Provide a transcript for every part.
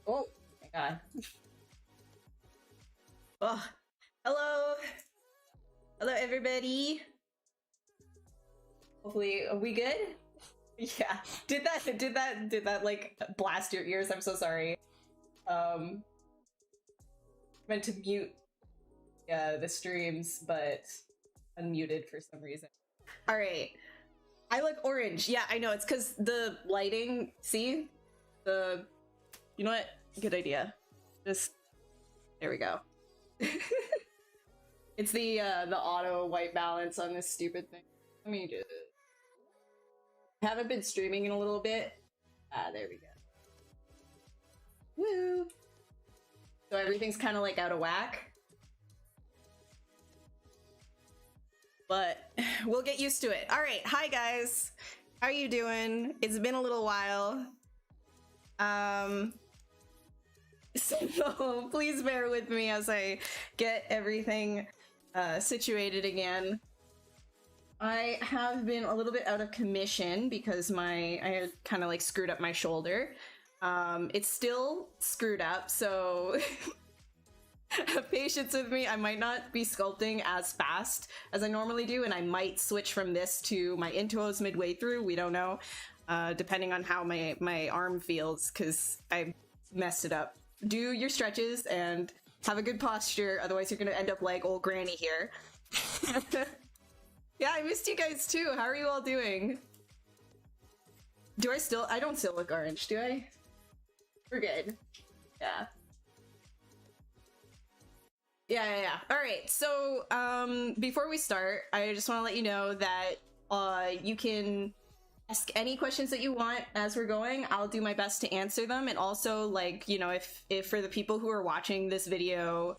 Oh my god. Oh, hello. Hello, everybody. Hopefully, are we good? Yeah. Did that like blast your ears? I'm so sorry. Meant to mute the streams, but unmuted for some reason. All right. I look orange. Yeah, I know. It's because the lighting. See? You know what? Good idea. Just there we go. It's the auto white balance on this stupid thing. Let me do it. Haven't been streaming in a little bit. There we go. Woo! So everything's kind of like out of whack. But we'll get used to it. All right, hi guys. How are you doing? It's been a little while. So please bear with me as I get everything situated again. I have been a little bit out of commission because I had kind of like screwed up my shoulder. It's still screwed up, so have patience with me. I might not be sculpting as fast as I normally do, and I might switch from this to my intuos midway through. We don't know, depending on how my arm feels, because I messed it up. Do your stretches and have a good posture, otherwise you're gonna end up like old granny here. Yeah, I missed you guys too. How are you all doing? I don't still look orange, do I? We're good. Yeah. Yeah. All right. So, before we start, I just want to let you know that you can ask any questions that you want as we're going. I'll do my best to answer them. And also, like, you know, if for the people who are watching this video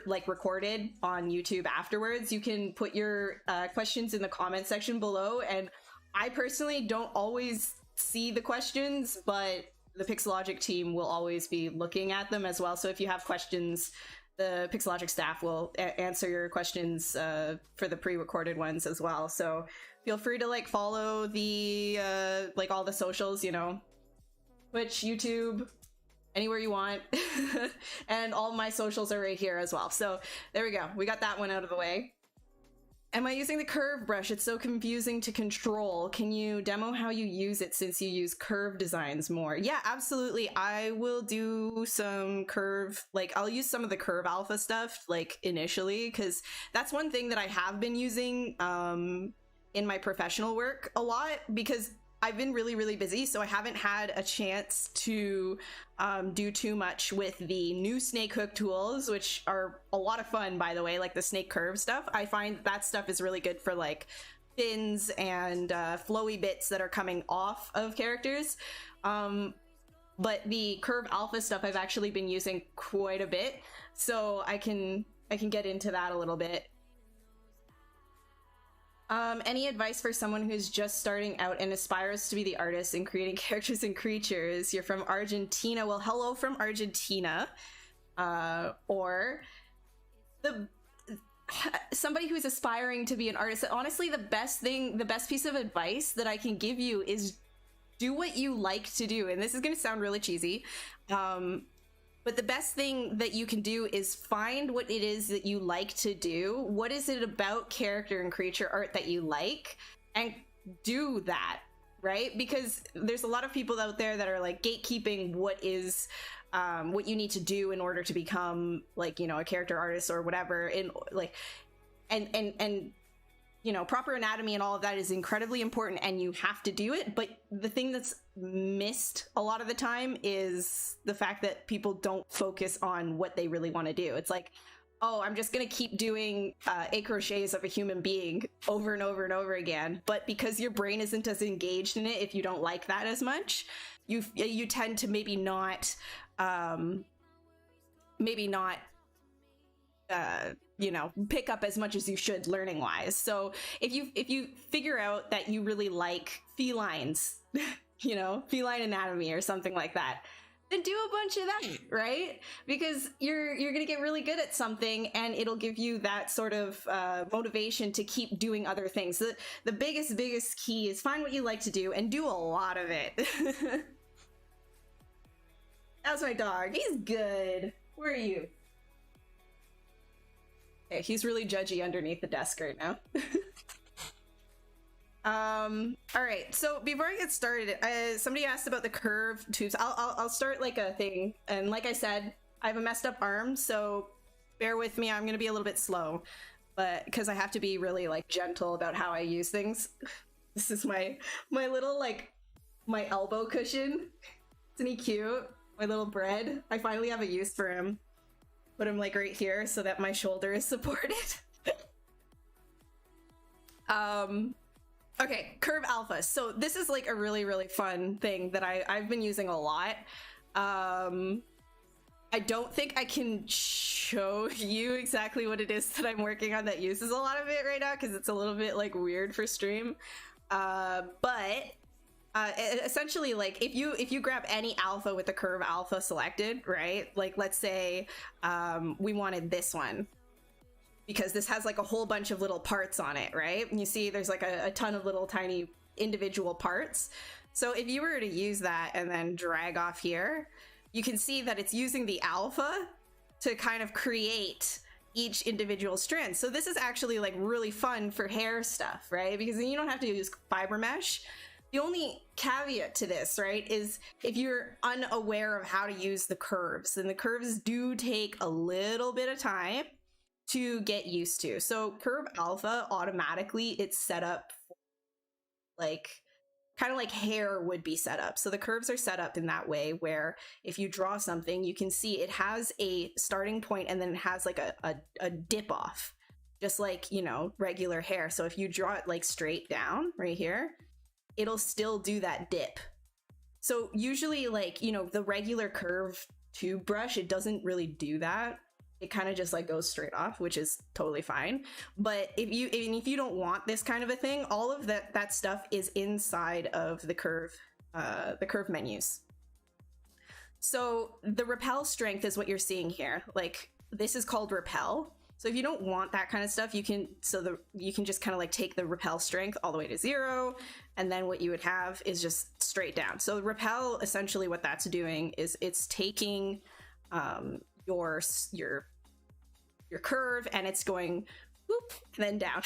like recorded on YouTube afterwards, you can put your questions in the comment section below. And I personally don't always see the questions, but the Pixologic team will always be looking at them as well. So if you have questions, the Pixologic staff will answer your questions for the pre-recorded ones as well. So feel free to like follow the like all the socials, you know, Twitch, YouTube, anywhere you want. And all my socials are right here as well. So there we go. We got that one out of the way. Am I using the curve brush? It's so confusing to control. Can you demo how you use it since you use curve designs more? Yeah, absolutely. I will do some curve, like I'll use some of the curve alpha stuff like initially, because that's one thing that I have been using in my professional work a lot, because I've been really, really busy, so I haven't had a chance to do too much with the new snake hook tools, which are a lot of fun, by the way, like the snake curve stuff. I find that stuff is really good for like fins and flowy bits that are coming off of characters. But the curve alpha stuff I've actually been using quite a bit, so I can get into that a little bit. Any advice for someone who's just starting out and aspires to be the artist in creating characters and creatures? You're from Argentina. Well, hello from Argentina. Or somebody who's aspiring to be an artist. Honestly, the best piece of advice that I can give you is do what you like to do. And this is going to sound really cheesy. But the best thing that you can do is find what it is that you like to do. What is it about character and creature art that you like? And do that, right? Because there's a lot of people out there that are like gatekeeping what is what you need to do in order to become like, you know, a character artist or whatever. And like, and you know, proper anatomy and all of that is incredibly important and you have to do it. But the thing that's missed a lot of the time is the fact that people don't focus on what they really want to do. It's like, oh, I'm just going to keep doing 8 crochets of a human being over and over and over again. But because your brain isn't as engaged in it, if you don't like that as much, you tend to maybe not you know, pick up as much as you should learning wise. So if you figure out that you really like felines, you know, feline anatomy or something like that, then do a bunch of that, right? Because you're gonna get really good at something and it'll give you that sort of motivation to keep doing other things. The biggest key is find what you like to do and do a lot of it. How's my dog? He's good. Where are you? Okay, he's really judgy underneath the desk right now. All right, so before I get started, somebody asked about the curve tubes. I'll start like a thing, and like I said, I have a messed up arm, so bear with me. I'm gonna be a little bit slow, but because I have to be really like gentle about how I use things. This is my little like my elbow cushion. Isn't he cute? My little bread. I finally have a use for him. Put him like right here so that my shoulder is supported. Okay, curve alpha. So this is like a really, really fun thing that I've been using a lot. I don't think I can show you exactly what it is that I'm working on that uses a lot of it right now because it's a little bit like weird for stream. But essentially, like if you grab any alpha with the curve alpha selected, right? Like let's say we wanted this one, because this has like a whole bunch of little parts on it, right? And you see there's like a ton of little tiny individual parts. So if you were to use that and then drag off here, you can see that it's using the alpha to kind of create each individual strand. So this is actually like really fun for hair stuff, right? Because then you don't have to use fiber mesh. The only caveat to this, right, is if you're unaware of how to use the curves, and the curves do take a little bit of time to get used to. So curve alpha, automatically it's set up like kind of like hair would be set up. So the curves are set up in that way where if you draw something, you can see it has a starting point and then it has like a dip off, just like, you know, regular hair. So if you draw it like straight down right here, it'll still do that dip. So usually, like, you know, the regular curve tube brush, it doesn't really do that. It kind of just like goes straight off, which is totally fine. But if you don't want this kind of a thing, all of that stuff is inside of the curve menus. So the repel strength is what you're seeing here. Like this is called repel. So if you don't want that kind of stuff, you can just kind of like take the repel strength all the way to 0, and then what you would have is just straight down. So repel, essentially what that's doing is it's taking your curve and it's going whoop and then down.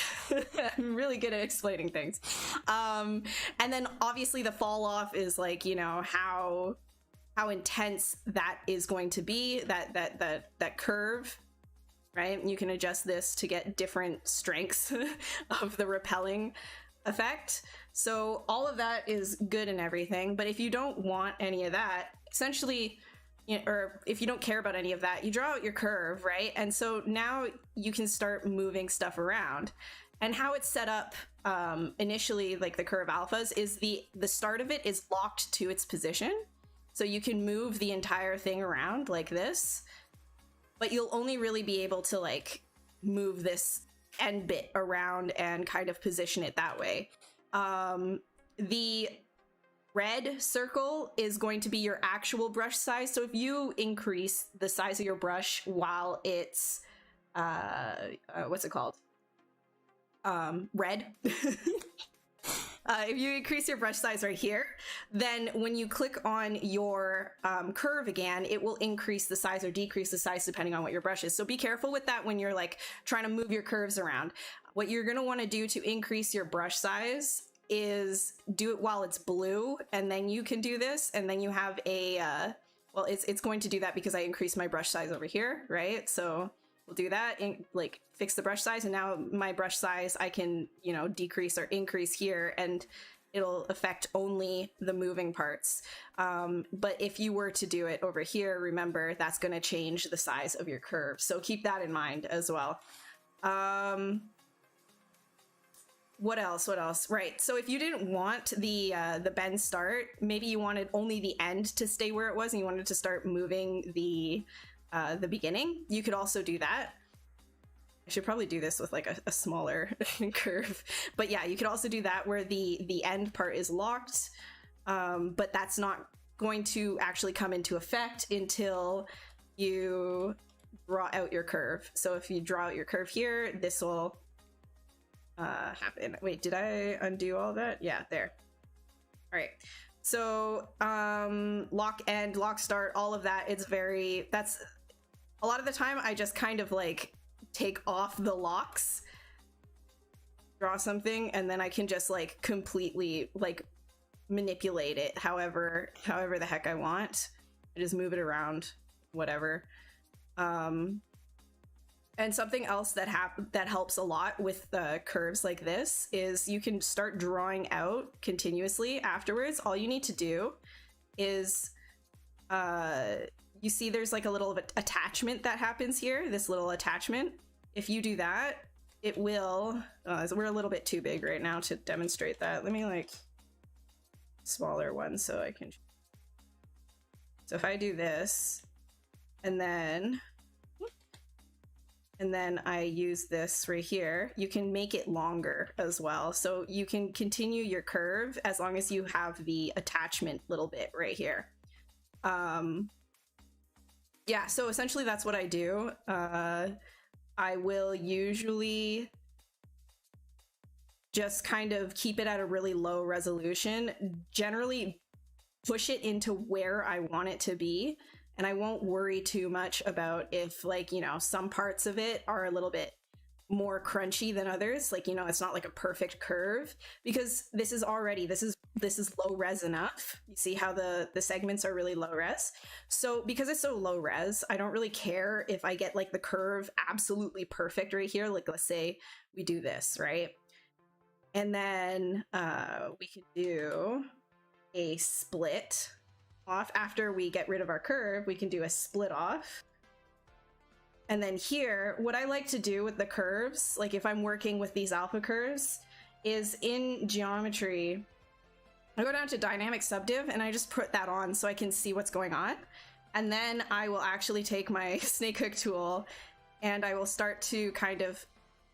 I'm really good at explaining things. And then obviously the fall off is like, you know, how intense that is going to be, that curve. Right? You can adjust this to get different strengths of the repelling effect. So all of that is good and everything, but if you don't want any of that, essentially, you know, or if you don't care about any of that, you draw out your curve, right? And so now you can start moving stuff around. And how it's set up initially, like the curve alphas, is the start of it is locked to its position. So you can move the entire thing around like this, but you'll only really be able to like move this end bit around and kind of position it that way. The red circle is going to be your actual brush size. So if you increase the size of your brush while it's, what's it called? Red. If you increase your brush size right here, then when you click on your curve again, it will increase the size or decrease the size depending on what your brush is. So be careful with that when you're like trying to move your curves around. What you're going to want to do to increase your brush size is do it while it's blue, and then you can do this, and then you have a, well, it's going to do that because I increased my brush size over here, right? So we'll do that, like fix the brush size, and now my brush size I can, you know, decrease or increase here, and it'll affect only the moving parts. But if you were to do it over here, remember that's going to change the size of your curve. So keep that in mind as well. What else? Right. So if you didn't want the bend start, maybe you wanted only the end to stay where it was, and you wanted to start moving the beginning, you could also do that. I should probably do this with like a smaller curve, but yeah, you could also do that where the end part is locked, but that's not going to actually come into effect until you draw out your curve. So if you draw out your curve here, this will happen. Wait, did I undo all that? Yeah, there. All right. So lock end, lock start, all of that, that's a lot of the time I just kind of like take off the locks, draw something, and then I can just like completely like manipulate it however the heck I want. I just move it around, whatever. And something else that helps a lot with curves like this is you can start drawing out continuously afterwards. All you need to do is, you see there's like a little attachment that happens here, this little attachment. If you do that, it will, we're a little bit too big right now to demonstrate that. Let me like smaller one so I can, so if I do this and then I use this right here, you can make it longer as well. So you can continue your curve as long as you have the attachment little bit right here. Yeah, so essentially that's what I do. I will usually just kind of keep it at a really low resolution, generally push it into where I want it to be. And I won't worry too much about if, like, you know, some parts of it are a little bit more crunchy than others. Like, you know, it's not like a perfect curve, because this is low res enough. You see how the segments are really low res. So because it's so low res, I don't really care if I get like the curve absolutely perfect right here. Like, let's say we do this, right? And then we could do a split off. After we get rid of our curve, we can do a split off. And then here, what I like to do with the curves, like if I'm working with these alpha curves, is in geometry, I go down to dynamic subdiv and I just put that on so I can see what's going on. And then I will actually take my snake hook tool and I will start to kind of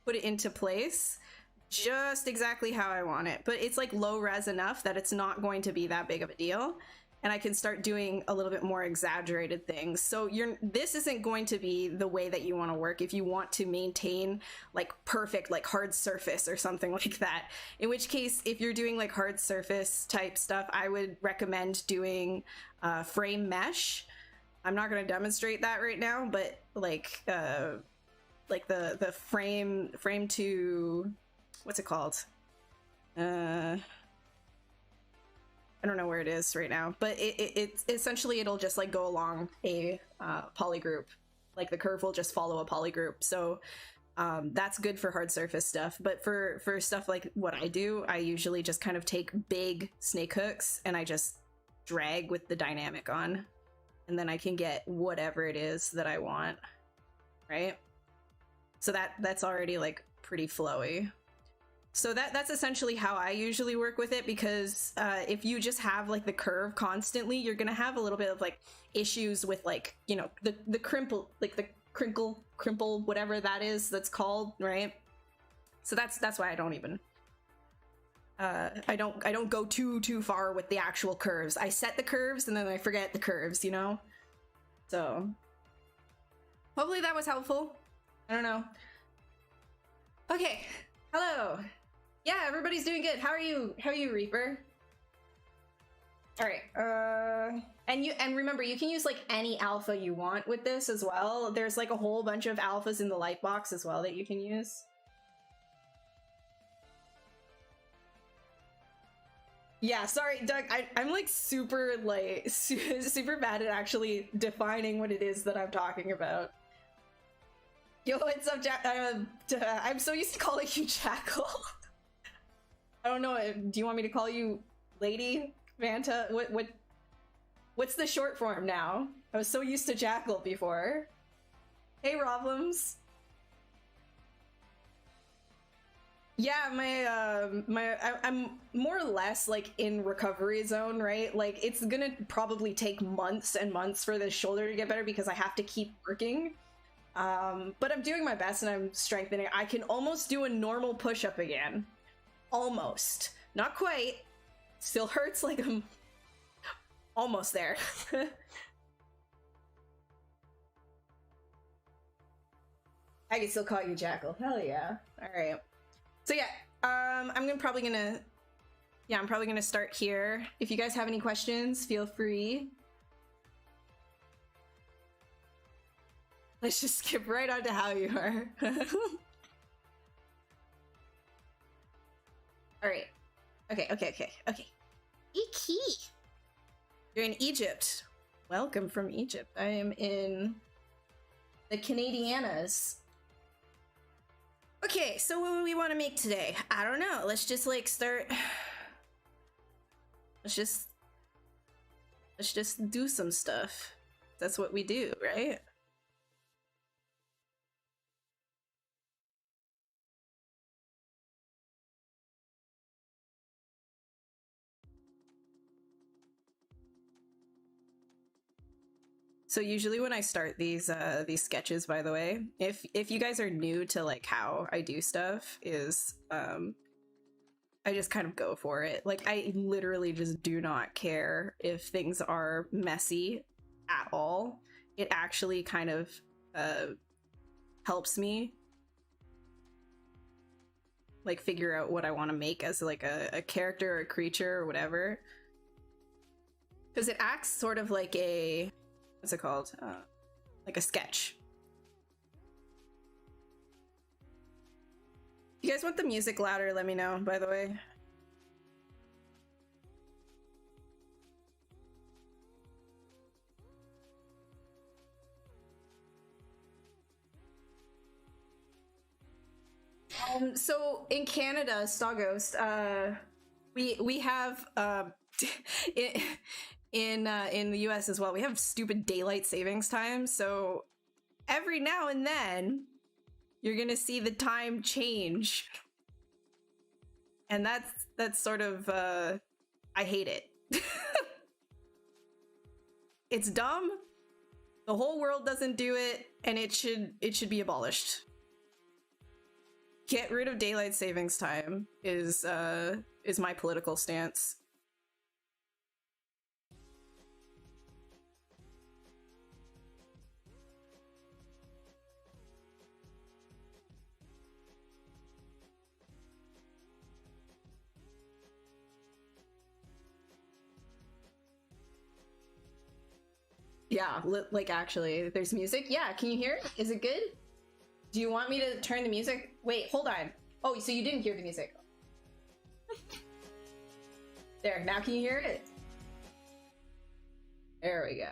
put it into place just exactly how I want it. But it's like low res enough that it's not going to be that big of a deal. And I can start doing a little bit more exaggerated things. So this isn't going to be the way that you want to work if you want to maintain like perfect, like hard surface or something like that. In which case, if you're doing like hard surface type stuff, I would recommend doing frame mesh. I'm not going to demonstrate that right now, but like the frame to, what's it called? I don't know where it is right now, but it essentially it'll just like go along a polygroup. Like the curve will just follow a polygroup. So that's good for hard surface stuff. But for stuff like what I do, I usually just kind of take big snake hooks and I just drag with the dynamic on, and then I can get whatever it is that I want, right? So that's already like pretty flowy. So that's essentially how I usually work with it, because if you just have like the curve constantly, you're gonna have a little bit of like issues with like, you know, the crimple, like the crimple, whatever that is that's called, right? So that's why I don't even I don't go too far with the actual curves. I set the curves and then I forget the curves, you know? So hopefully that was helpful. I don't know. Okay, hello. Yeah, everybody's doing good. How are you? How are you, Reaper? All right. And remember, you can use like any alpha you want with this as well. There's like a whole bunch of alphas in the light box as well that you can use. Yeah, sorry, Doug. I'm like super bad at actually defining what it is that I'm talking about. Yo, what's up, Jack? I'm so used to calling you Jackal. I don't know. Do you want me to call you Lady Vanta? What's the short form now? I was so used to Jackal before. Hey, Roblums. Yeah, I'm more or less like in recovery zone, right? Like it's gonna probably take months and months for this shoulder to get better because I have to keep working. But I'm doing my best and I'm strengthening. I can almost do a normal push-up again. Almost. Not quite. Still hurts like I'm almost there. I can still call you Jackal. Hell yeah. Alright. So yeah, I'm probably gonna yeah, I'm probably gonna start here. If you guys have any questions, feel free. Let's just skip right on to how you are. All right. Okay. Iki. You're in Egypt. Welcome from Egypt. I am in the Canadianas. Okay, so what do we want to make today? I don't know. Let's just like start. Let's just do some stuff. That's what we do, right? So usually when I start these sketches, by the way, if you guys are new to like how I do stuff, is I just kind of go for it. Like I literally just do not care if things are messy at all. It actually kind of helps me like figure out what I want to make as like a character or a creature or whatever. Because it acts sort of like a, what's it called? Like a sketch. If you guys want the music louder, let me know, by the way. So in Canada, Stoghost, we have in the US as well, we have stupid daylight savings time. So every now and then you're gonna see the time change, and that's sort of I hate it. It's dumb. The whole world doesn't do it, and it should be abolished. Get rid of daylight savings time is my political stance. Yeah, like actually, there's music. Yeah, can you hear it? Is it good? Do you want me to turn the music? Wait, hold on. Oh, so you didn't hear the music. There, now can you hear it? There we go.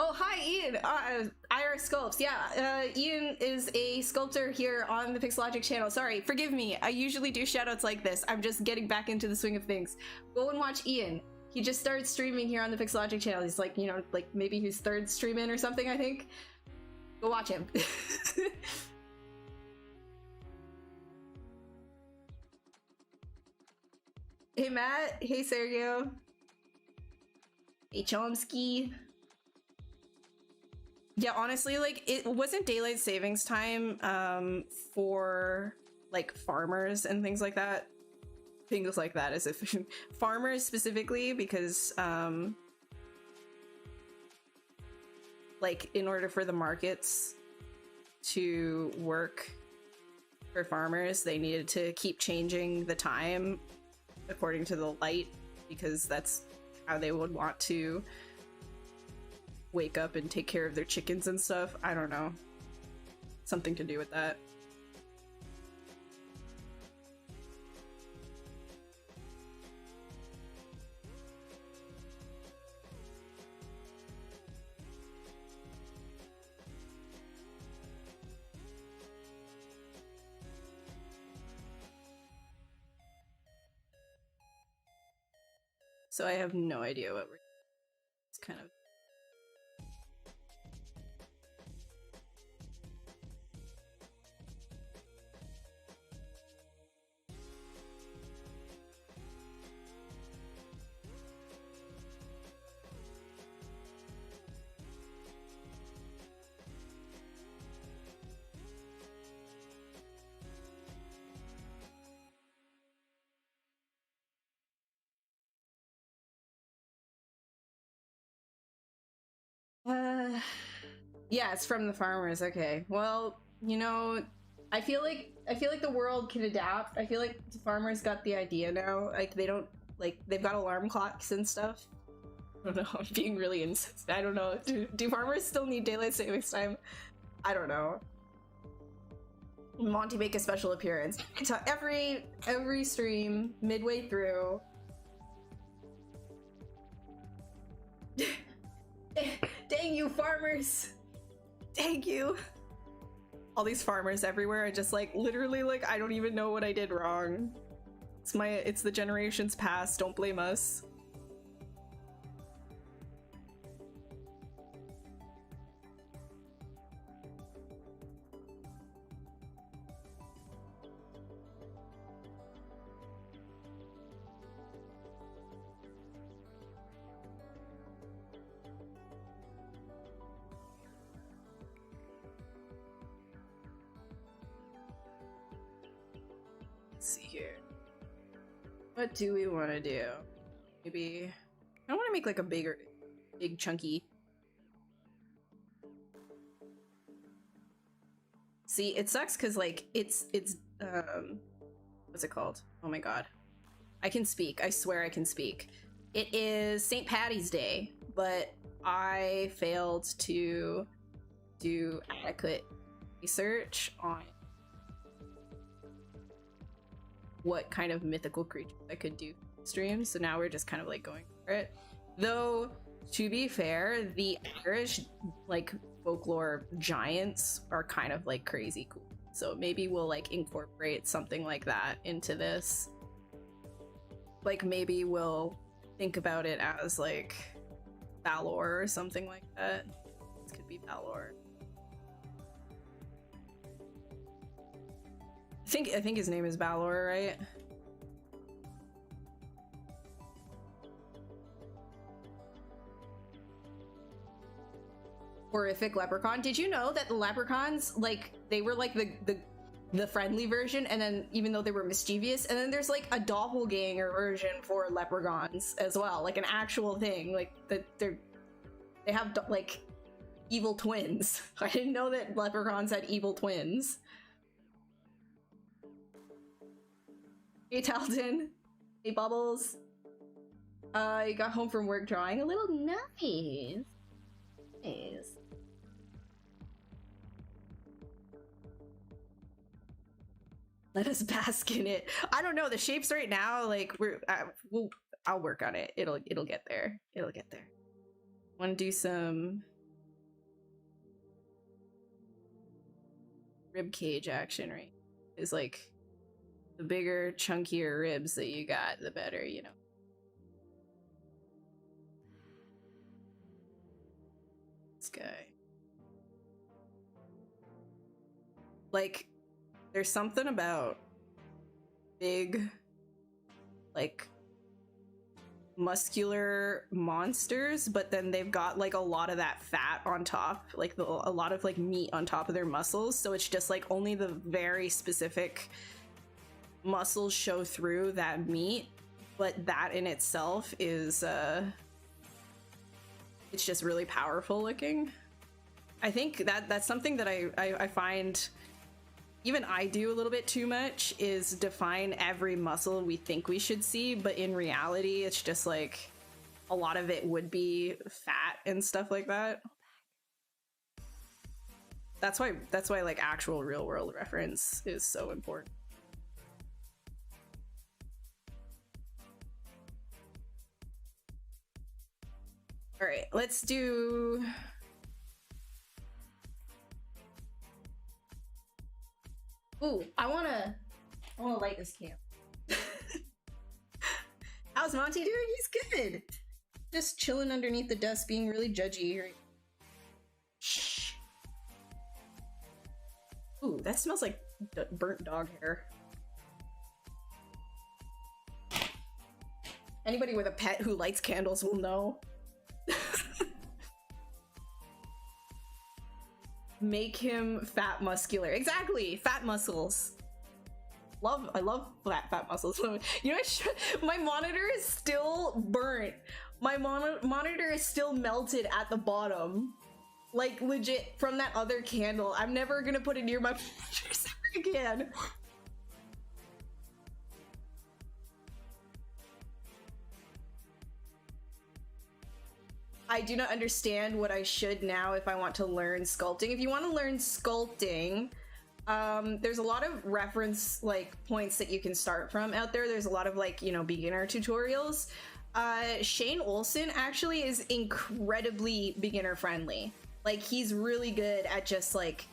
Oh, hi, Ian. IR Sculpts. Yeah, Ian is a sculptor here on the Pixologic channel. Sorry, forgive me. I usually do shoutouts like this. I'm just getting back into the swing of things. Go and watch Ian. He just started streaming here on the Pixologic channel. He's like, you know, like maybe his third stream in or something, I think. Go watch him. Hey, Matt. Hey, Sergio. Hey, Chomsky. Yeah, honestly, like it wasn't daylight savings time for like farmers and things like that. Things like that, as if farmers specifically, because like in order for the markets to work for farmers, they needed to keep changing the time according to the light, because that's how they would want to wake up and take care of their chickens and stuff. I don't know. Something to do with that. So I have no idea what we're... It's kind of... yeah, it's from the farmers. Okay, well, you know, I feel like the world can adapt. I feel like the farmers got the idea now. Like they don't like they've got alarm clocks and stuff. I don't know. I'm being really insistent. I don't know. Do farmers still need daylight savings time? I don't know. Monty make a special appearance. So every stream midway through. Dang you farmers! Dang you! All these farmers everywhere are just like literally like I don't even know what I did wrong. It's the generations past. Don't blame us. Let's see here. What do we want to do? Maybe I want to make like a big chunky. See, it sucks because like it's what's it called? Oh my god, I can speak. I swear I can speak. It is St. Patty's Day, but I failed to do adequate research on what kind of mythical creatures I could do stream, so now we're just kind of like going for it. Though, to be fair, the Irish like folklore giants are kind of like crazy cool, so maybe we'll like incorporate something like that into this. Like maybe we'll think about it as like Balor or something like that. This could be Balor. I think his name is Balor, right? Horrific leprechaun. Did you know that the leprechauns, like, they were like the friendly version, and then even though they were mischievous, and then there's like a doppelganger version for leprechauns as well, like an actual thing, like that they have like evil twins. I didn't know that leprechauns had evil twins. Hey Talton. Hey Bubbles. I got home from work drawing a little nice. Nice. Let us bask in it. I don't know, the shapes right now, like I'll work on it. It'll get there. It'll get there. Want to do some rib cage action, right? Is like the bigger, chunkier ribs that you got, the better, you know. This guy. Like, there's something about big, like, muscular monsters, but then they've got like a lot of that fat on top, like a lot of like meat on top of their muscles, so it's just like only the very specific muscles show through that meat, but that in itself is it's just really powerful looking. I think that's something that I find even I do a little bit too much, is define every muscle we think we should see, but in reality it's just like a lot of it would be fat and stuff like that. That's why like actual real world reference is so important. All right, let's do... Ooh, I wanna light this camp. How's Monty doing? He's good. Just chilling underneath the desk, being really judgy. Right? Shh. Ooh, that smells like burnt dog hair. Anybody with a pet who lights candles will know. Make him fat muscular. Exactly, fat muscles. I love fat muscles. You know, my monitor is still burnt. My monitor is still melted at the bottom. Like legit from that other candle. I'm never gonna put it near my monitors ever I can. I do not understand what I should now if I want to learn sculpting. If you want to learn sculpting, there's a lot of reference like points that you can start from out there. There's a lot of like, you know, beginner tutorials. Shane Olson actually is incredibly beginner friendly. Like, he's really good at just like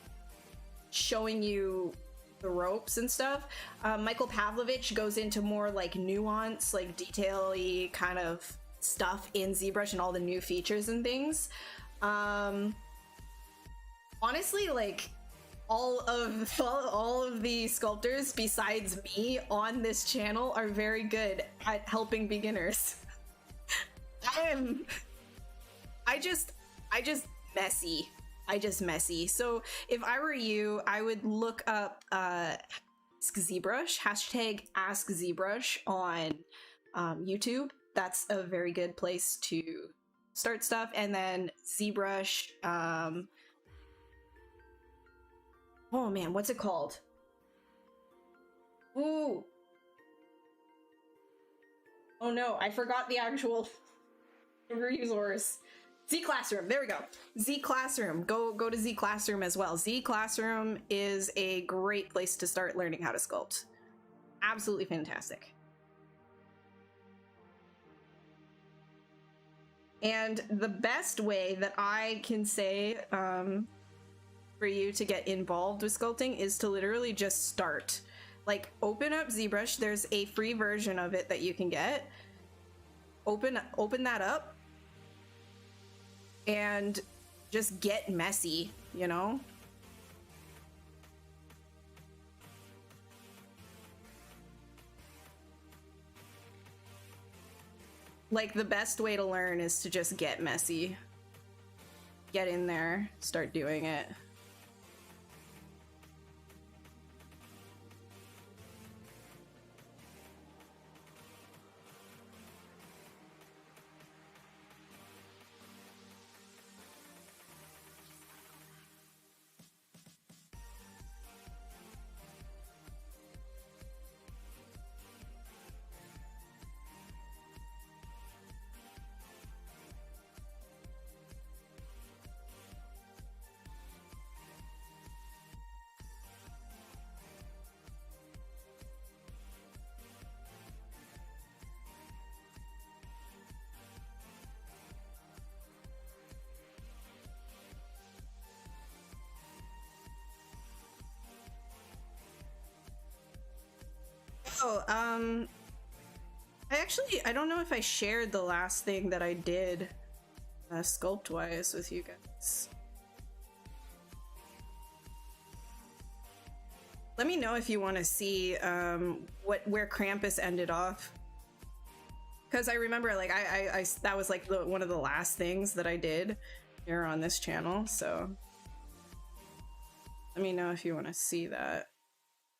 showing you the ropes and stuff. Michael Pavlovich goes into more like nuance, like detail-y kind of stuff in ZBrush and all the new features and things. Honestly, like all of the sculptors besides me on this channel are very good at helping beginners. I just messy. So if I were you, I would look up ZBrush, hashtag Ask ZBrush on YouTube. That's a very good place to start stuff. And then ZBrush, oh man, what's it called? Ooh. Oh no, I forgot the actual resource. Z Classroom, there we go. Z Classroom, go to Z Classroom as well. Z Classroom is a great place to start learning how to sculpt. Absolutely fantastic. And the best way that I can say for you to get involved with sculpting is to literally just start. Like, open up ZBrush. There's a free version of it that you can get. Open that up and just get messy, you know? Like, the best way to learn is to just get messy. Get in there, start doing it. Oh, I don't know if I shared the last thing that I did sculpt-wise with you guys. Let me know if you want to see where Krampus ended off. Because I remember, like, I that was like one of the last things that I did here on this channel, so let me know if you want to see that.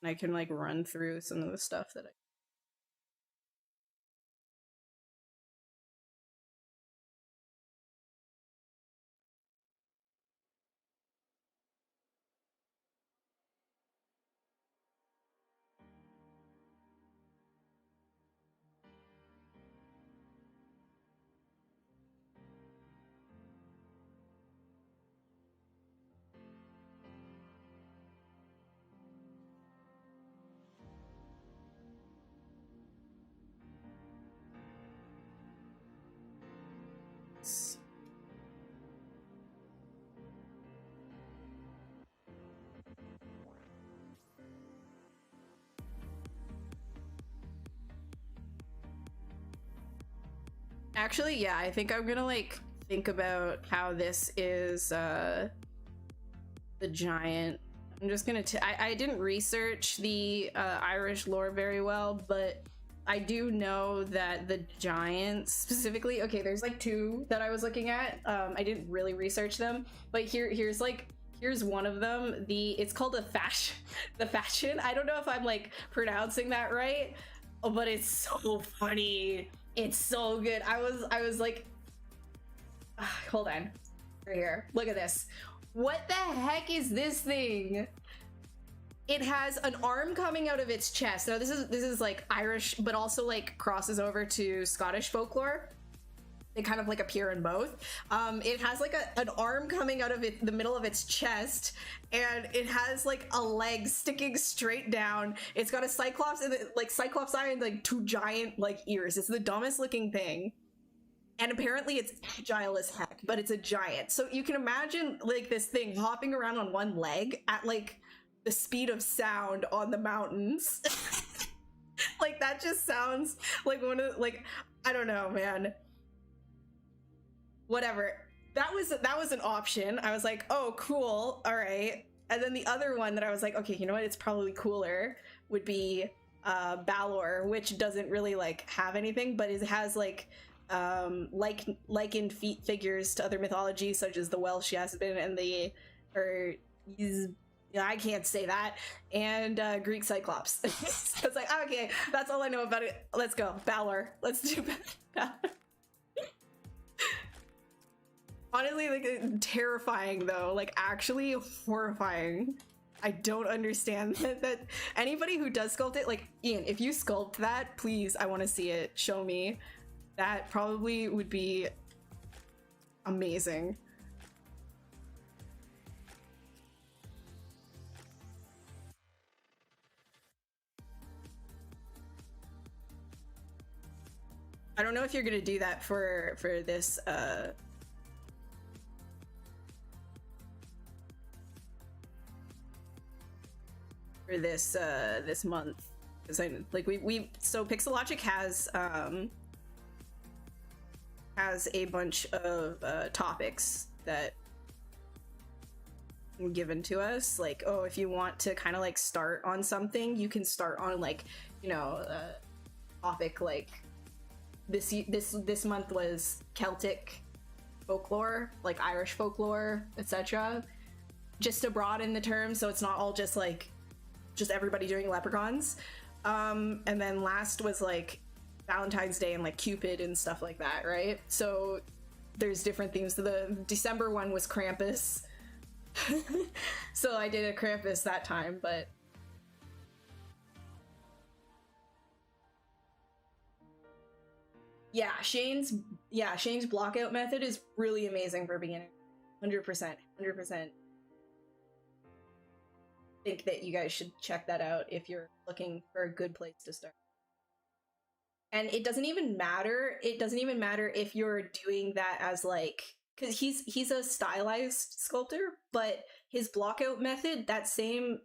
And I can like run through some of the stuff that I actually, yeah, I think I'm gonna like think about how this is the giant. I'm just gonna I didn't research the Irish lore very well, but I do know that the giants specifically, okay, there's like two that I was looking at. I didn't really research them, but here's one of them. It's called the fashion. I don't know if I'm like pronouncing that right, but it's so funny. It's so good. I was like, hold on, right here. Look at this. What the heck is this thing? It has an arm coming out of its chest. Now this is like Irish, but also like crosses over to Scottish folklore. They kind of like appear in both. It has like an arm coming out of the middle of its chest, and it has like a leg sticking straight down. It's got a cyclops and like cyclops eye and like two giant like ears. It's the dumbest looking thing. And apparently it's agile as heck, but it's a giant. So you can imagine like this thing hopping around on one leg at like the speed of sound on the mountains. Like that just sounds like one of like, I don't know, man. Whatever. That was an option. I was like, oh, cool. All right. And then the other one that I was like, okay, you know what? It's probably cooler would be Balor, which doesn't really like have anything, but it has like in figures to other mythologies such as the Welsh Yasmin and I can't say that, and Greek Cyclops. So it's like, okay, that's all I know about it. Let's go, Balor. Let's do Balor. Honestly, like terrifying though, like actually horrifying. I don't understand that anybody who does sculpt it, like Ian, if you sculpt that, please, I want to see it. Show me. That probably would be amazing. I don't know if you're gonna do that for this this month, because I like we so Pixologic has a bunch of topics that are given to us, like, oh, if you want to kind of like start on something, you can start on like, you know, a topic like this month was Celtic folklore, like Irish folklore, etc. Just to broaden the term, so it's not all just like just everybody doing leprechauns. And then last was like Valentine's Day and like Cupid and stuff like that, right? So there's different themes. The December one was Krampus. So I did a Krampus that time, but yeah, Shane's blockout method is really amazing for beginners. 100%. Think that you guys should check that out if you're looking for a good place to start. And it doesn't even matter if you're doing that as like, because he's a stylized sculptor, but his blockout method, that same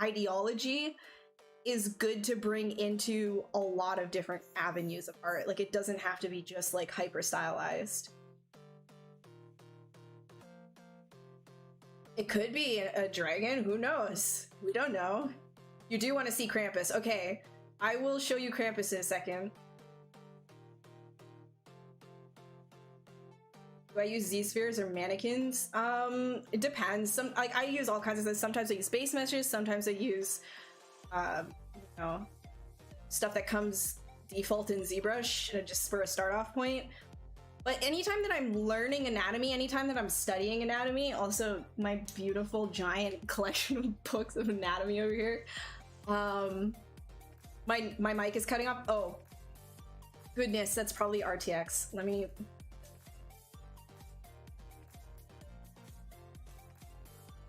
ideology, is good to bring into a lot of different avenues of art. Like it doesn't have to be just like hyper stylized. It could be a dragon, who knows? We don't know. You do want to see Krampus. Okay, I will show you Krampus in a second. Do I use Z-spheres or mannequins? It depends. Some like I use all kinds of things. Sometimes I use base meshes, sometimes I use you know, stuff that comes default in ZBrush just for a start off point. But anytime that I'm learning anatomy, anytime that I'm studying anatomy, also my beautiful giant collection of books of anatomy over here. My mic is cutting off. Oh, goodness, that's probably RTX. Let me...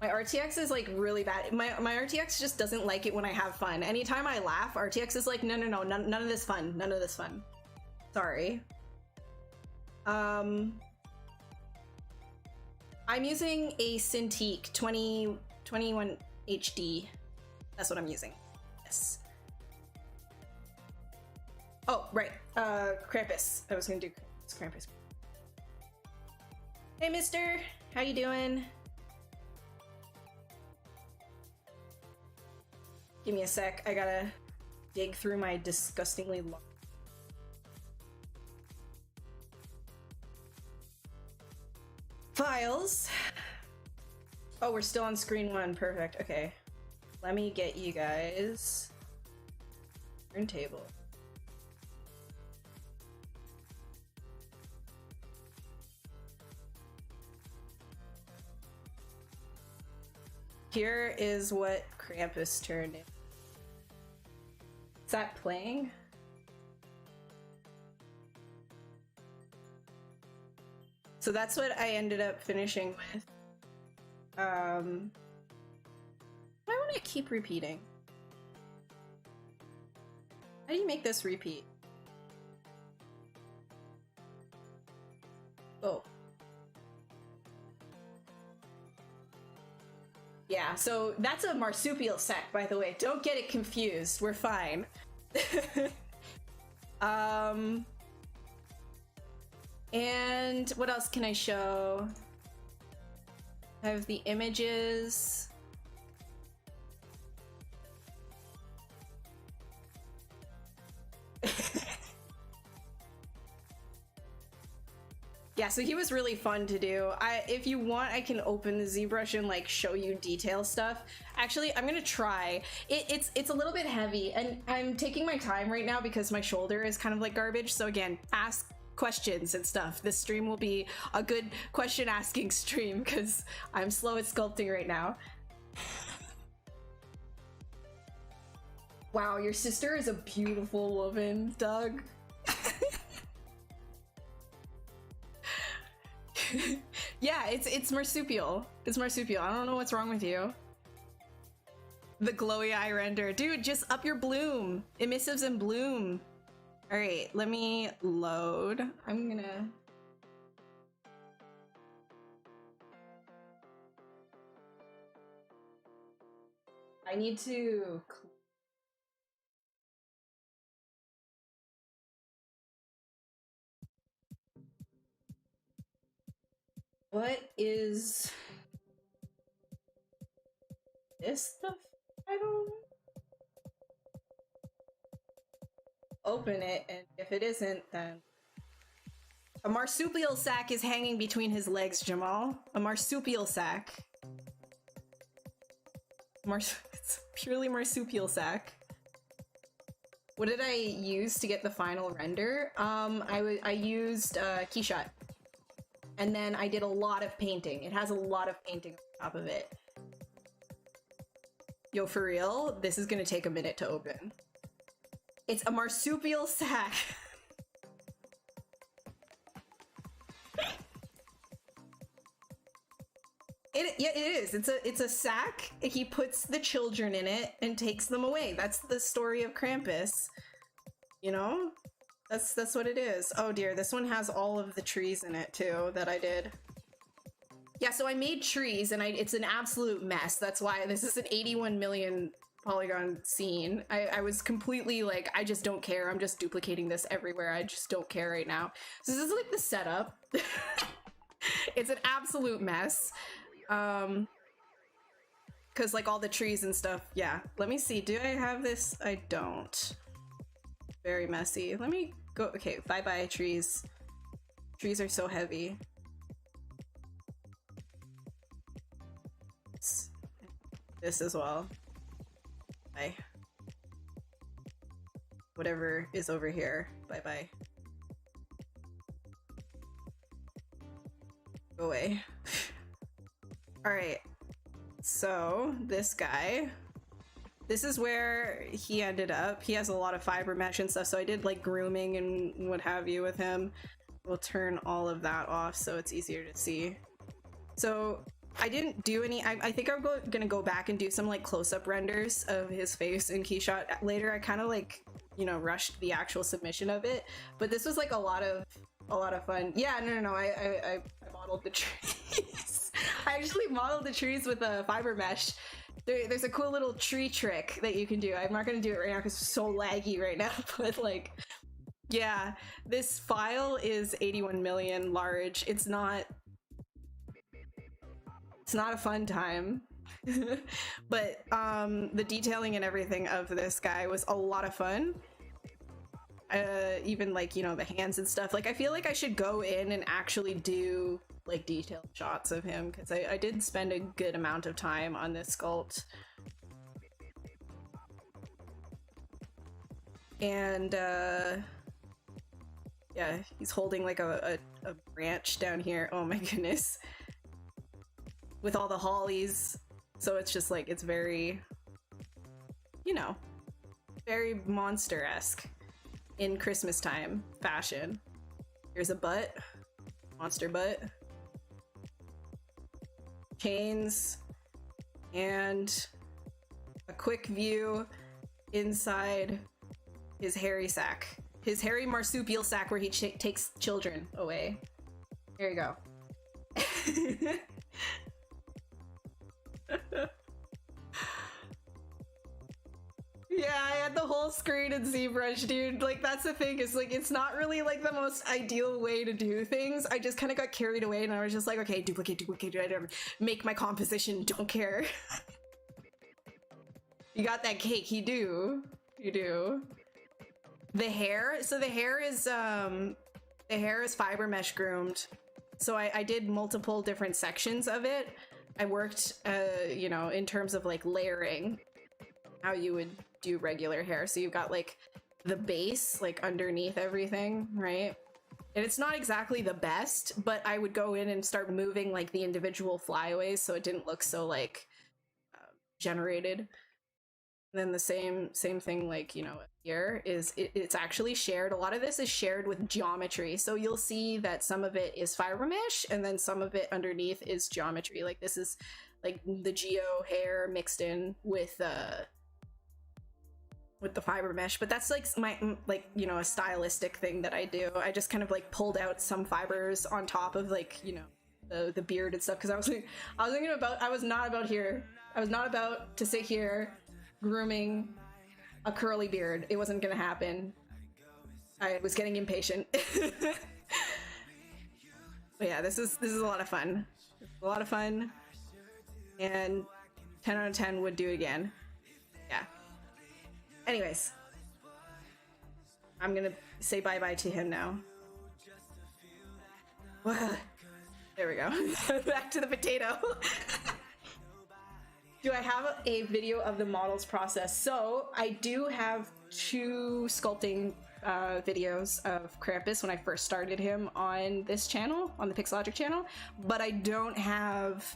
My RTX is like really bad. My RTX just doesn't like it when I have fun. Anytime I laugh, RTX is like, no, none of this fun. None of this fun. Sorry. I'm using a Cintiq 2021 HD. That's what I'm using. Yes. Oh, right. Krampus. I was gonna do Krampus. Hey, mister. How you doing? Give me a sec. I gotta dig through my disgustingly long files. Oh, we're still on screen one. Perfect. Okay. Let me get you guys turntable. Here is what Krampus turned in. Is that playing? So that's what I ended up finishing with. Why would I keep repeating? How do you make this repeat? Oh. Yeah, so that's a marsupial sac, by the way. Don't get it confused. We're fine. And what else can I show? I have the images. Yeah, so he was really fun to do. If you want, I can open the ZBrush and like show you detail stuff. Actually, I'm gonna try. It's a little bit heavy, and I'm taking my time right now because my shoulder is kind of like garbage. So again, ask questions and stuff. This stream will be a good question asking stream because I'm slow at sculpting right now. Wow, your sister is a beautiful woman, Doug. Yeah, it's marsupial. It's marsupial. I don't know what's wrong with you. The glowy eye render. Dude, just up your bloom. Emissives and bloom. All right, let me load. I'm gonna... I need to... What is this stuff? I don't open it, and if it isn't, then a marsupial sac is hanging between his legs, Jamal. A marsupial sac. It's purely marsupial sac. What did I use to get the final render? I used Keyshot. And then I did a lot of painting. It has a lot of painting on top of it. Yo, for real, this is gonna take a minute to open. It's a marsupial sac. Yeah, it is. It's a sack. He puts the children in it and takes them away. That's the story of Krampus. You know? That's what it is. Oh dear, this one has all of the trees in it too that I did. Yeah, so I made trees and it's an absolute mess. That's why this is an 81 million polygon scene. I was completely like, I just don't care. I'm just duplicating this everywhere. I just don't care right now. So this is like the setup. It's an absolute mess. Cause like all the trees and stuff. Yeah, let me see. Do I have this? I don't. Very messy. Let me go. Okay, bye-bye trees. Trees are so heavy. This as well. Bye. Whatever is over here. Bye-bye. Go away. Alright. So, this guy. This is where he ended up. He has a lot of fiber mesh and stuff, so I did like grooming and what have you with him. We'll turn all of that off so it's easier to see. So I didn't do any, I think I'm gonna go back and do some like close-up renders of his face in Keyshot later. I kind of like, you know, rushed the actual submission of it, but this was like a lot of fun. Yeah, no, I modeled the trees. I actually modeled the trees with a fiber mesh. There's a cool little tree trick that you can do. I'm not gonna do it right now because it's so laggy right now, but like, yeah, this file is 81 million large. It's not a fun time. But the detailing and everything of this guy was a lot of fun. Even like, you know, the hands and stuff. Like, I feel like I should go in and actually do like detailed shots of him because I did spend a good amount of time on this sculpt. And yeah, he's holding like a branch down here. Oh my goodness. With all the hollies. So it's just like, it's very, you know, very monster-esque in Christmas time fashion. Here's a butt, monster butt, chains, and a quick view inside his hairy sack. His hairy marsupial sack where he takes children away. There you go. Yeah, I had the whole screen in ZBrush, dude. Like, that's the thing, is like, it's not really like the most ideal way to do things. I just kind of got carried away and I was just like, okay, duplicate, make my composition, don't care. You got that cake, you do. The hair, so the hair is fiber mesh groomed. So I did multiple different sections of it. I worked, you know, in terms of like layering, how you would do regular hair. So you've got like the base, like underneath everything, right? And it's not exactly the best, but I would go in and start moving like the individual flyaways so it didn't look so like generated. And then the same thing, like, you know, here is it's actually shared. A lot of this is shared with geometry. So you'll see that some of it is fiber mesh and then some of it underneath is geometry. Like this is like the geo hair mixed in with the fiber mesh, but that's like my, like, you know, a stylistic thing that I do. I just kind of like pulled out some fibers on top of like, you know, the beard and stuff, because I was thinking about, I was not about to sit here grooming a curly beard. It wasn't gonna happen. I was getting impatient. But yeah, this is a lot of fun. A lot of fun, and 10 out of 10 would do again. Yeah. Anyways, I'm gonna say bye-bye to him now. There we go. Back to the potato. Do I have a video of the model's process? So I do have 2 sculpting videos of Krampus when I first started him on this channel, on the Pixologic channel, but I don't have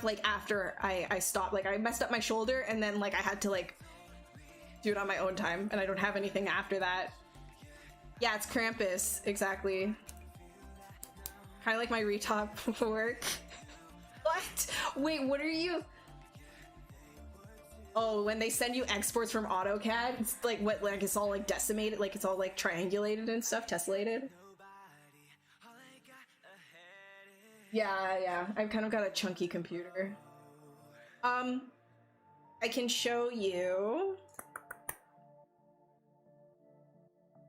like after I stopped, like I messed up my shoulder and then like I had to like do it on my own time, and I don't have anything after that. Yeah, it's Krampus, exactly. Kind of like my retop work. What? Wait, what are you? Oh, when they send you exports from AutoCAD, it's like what? Like it's all like decimated, like it's all like triangulated and stuff, tessellated. Yeah. I've kind of got a chunky computer. I can show you.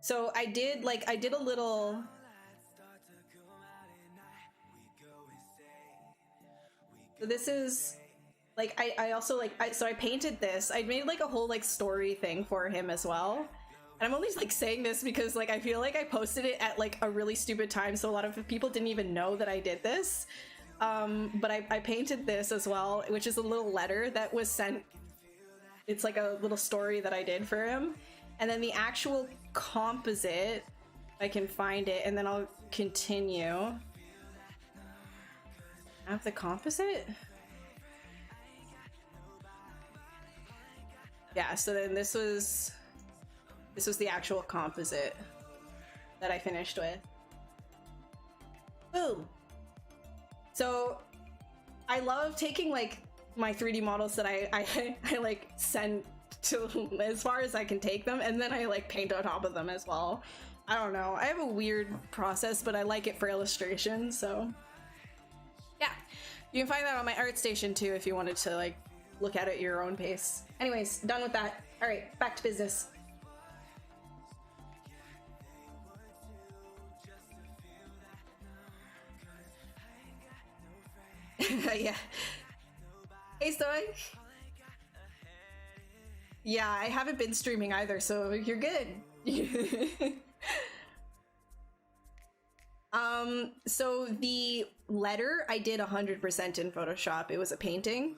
So I did a little. So this is like, I also like, so I painted this. I made like a whole like story thing for him as well. And I'm only like saying this because like I feel like I posted it at like a really stupid time, so a lot of people didn't even know that I did this. But I painted this as well, which is a little letter that was sent. It's like a little story that I did for him. And then the actual composite, I can find it and then I'll continue. I have the composite? Yeah, so then this was the actual composite that I finished with. Boom! So I love taking like my 3D models that I like send to as far as I can take them, and then I like paint on top of them as well. I don't know, I have a weird process, but I like it for illustration, so yeah. You can find that on my ArtStation too if you wanted to like look at it at your own pace. Anyways, done with that. All right, back to business. Yeah. Hey, Stoic. Yeah, I haven't been streaming either, so you're good. So the letter I did 100% in Photoshop. It was a painting.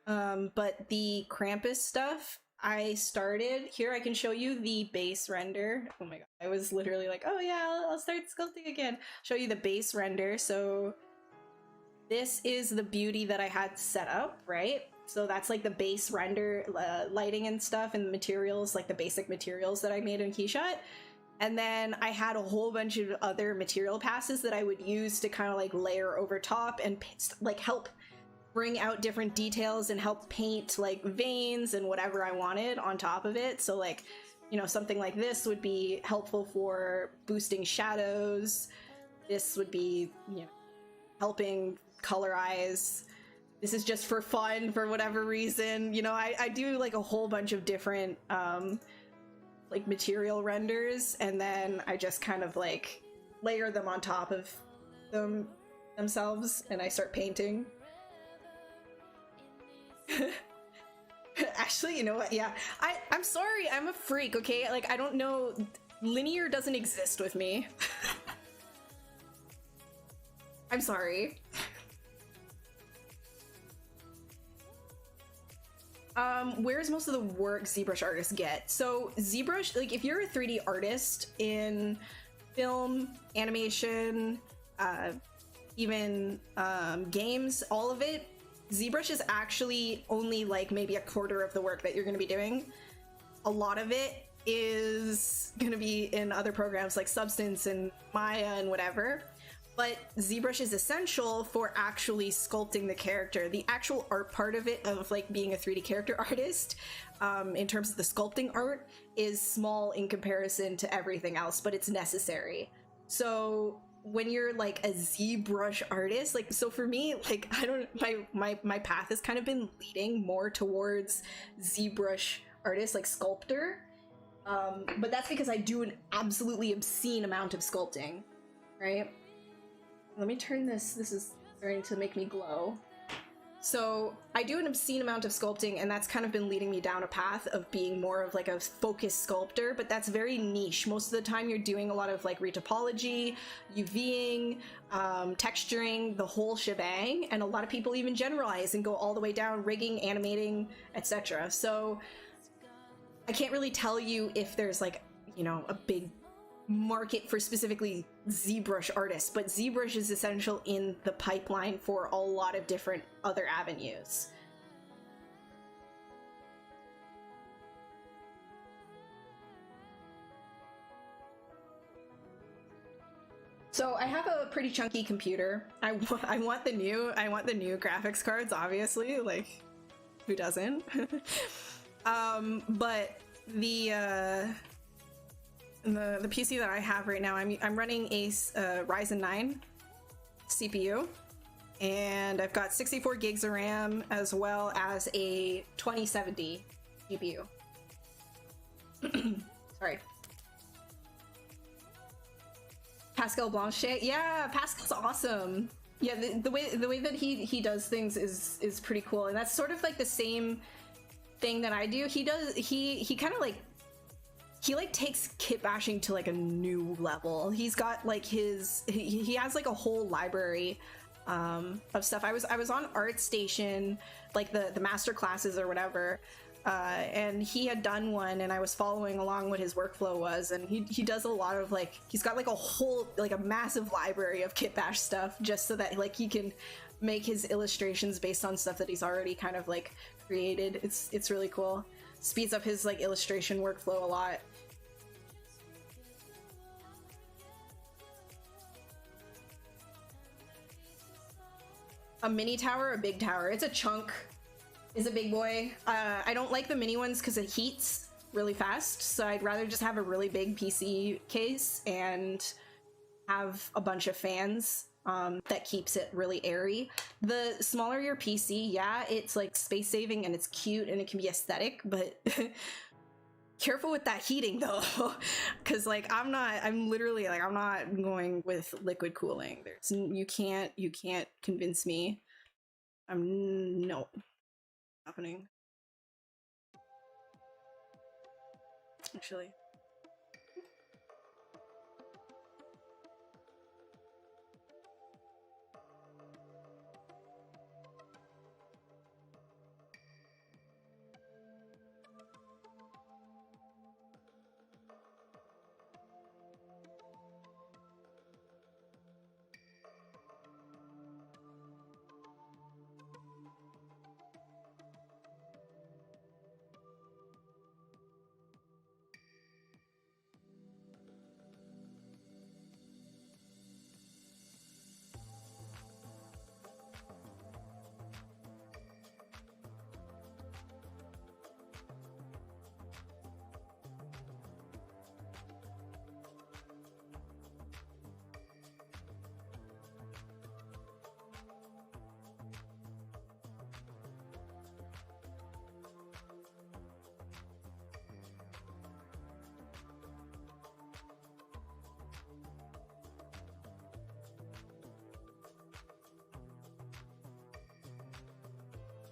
But the Krampus stuff, I started here. I can show you the base render. Oh my god, I was literally like, oh yeah, I'll start sculpting again. Show you the base render. So this is the beauty that I had set up, right? So that's like the base render, lighting and stuff, and the materials, like the basic materials that I made in Keyshot. And then I had a whole bunch of other material passes that I would use to kind of like layer over top and like help bring out different details and help paint like veins and whatever I wanted on top of it. So like, you know, something like this would be helpful for boosting shadows. This would be, you know, helping colorize. This is just for fun for whatever reason. You know, I do like a whole bunch of different like material renders, and then I just kind of like layer them on top of themselves, and I start painting. Actually, you know what? Yeah, I'm sorry. I'm a freak, okay? Like, I don't know. Linear doesn't exist with me. I'm sorry. Where's most of the work ZBrush artists get? So ZBrush, like if you're a 3D artist in film, animation, even games, all of it, ZBrush is actually only like maybe a quarter of the work that you're going to be doing. A lot of it is going to be in other programs like Substance and Maya and whatever. But ZBrush is essential for actually sculpting the character. The actual art part of it, of like being a 3D character artist, in terms of the sculpting art, is small in comparison to everything else, but it's necessary. So when you're like a ZBrush artist, like, so for me, like, I don't, my path has kind of been leading more towards ZBrush artist, like sculptor. But that's because I do an absolutely obscene amount of sculpting, right? Let me turn this. This is starting to make me glow. So I do an obscene amount of sculpting, and that's kind of been leading me down a path of being more of like a focused sculptor, but that's very niche. Most of the time you're doing a lot of like retopology, UVing, texturing, the whole shebang, and a lot of people even generalize and go all the way down, rigging, animating, etc. So I can't really tell you if there's like, you know, a big market for specifically ZBrush artists, but ZBrush is essential in the pipeline for a lot of different other avenues. So I have a pretty chunky computer. I want the new graphics cards, obviously, like who doesn't? But the PC that I have right now, I'm running a Ryzen 9 CPU, and I've got 64 gigs of RAM as well as a 2070 GPU. Sorry. Pascal Blanchet, yeah, Pascal's awesome. Yeah, the way that he does things is pretty cool, and that's sort of like the same thing that I do. He kind of like, he like takes kit bashing to like a new level. He's got like he has like a whole library of stuff. I was on ArtStation, like the master classes or whatever, and he had done one, and I was following along what his workflow was, and he does a lot of like, he's got like a whole, like a massive library of kit bash stuff, just so that like he can make his illustrations based on stuff that he's already kind of like created. It's really cool. Speeds up his like illustration workflow a lot. A mini tower, a big tower. It's a chunk. It's a big boy. I don't like the mini ones because it heats really fast, so I'd rather just have a really big PC case and have a bunch of fans that keeps it really airy. The smaller your PC, yeah, it's like space saving and it's cute and it can be aesthetic, but careful with that heating though, because like I'm not going with liquid cooling. You can't convince me. No happening. Actually.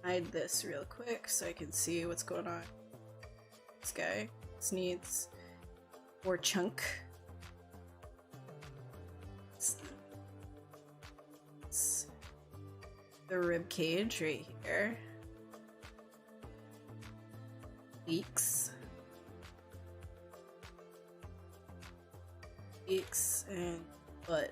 hide this real quick so I can see what's going on. This guy. This needs more chunk. It's the rib cage right here. Leaks. Leaks and butt.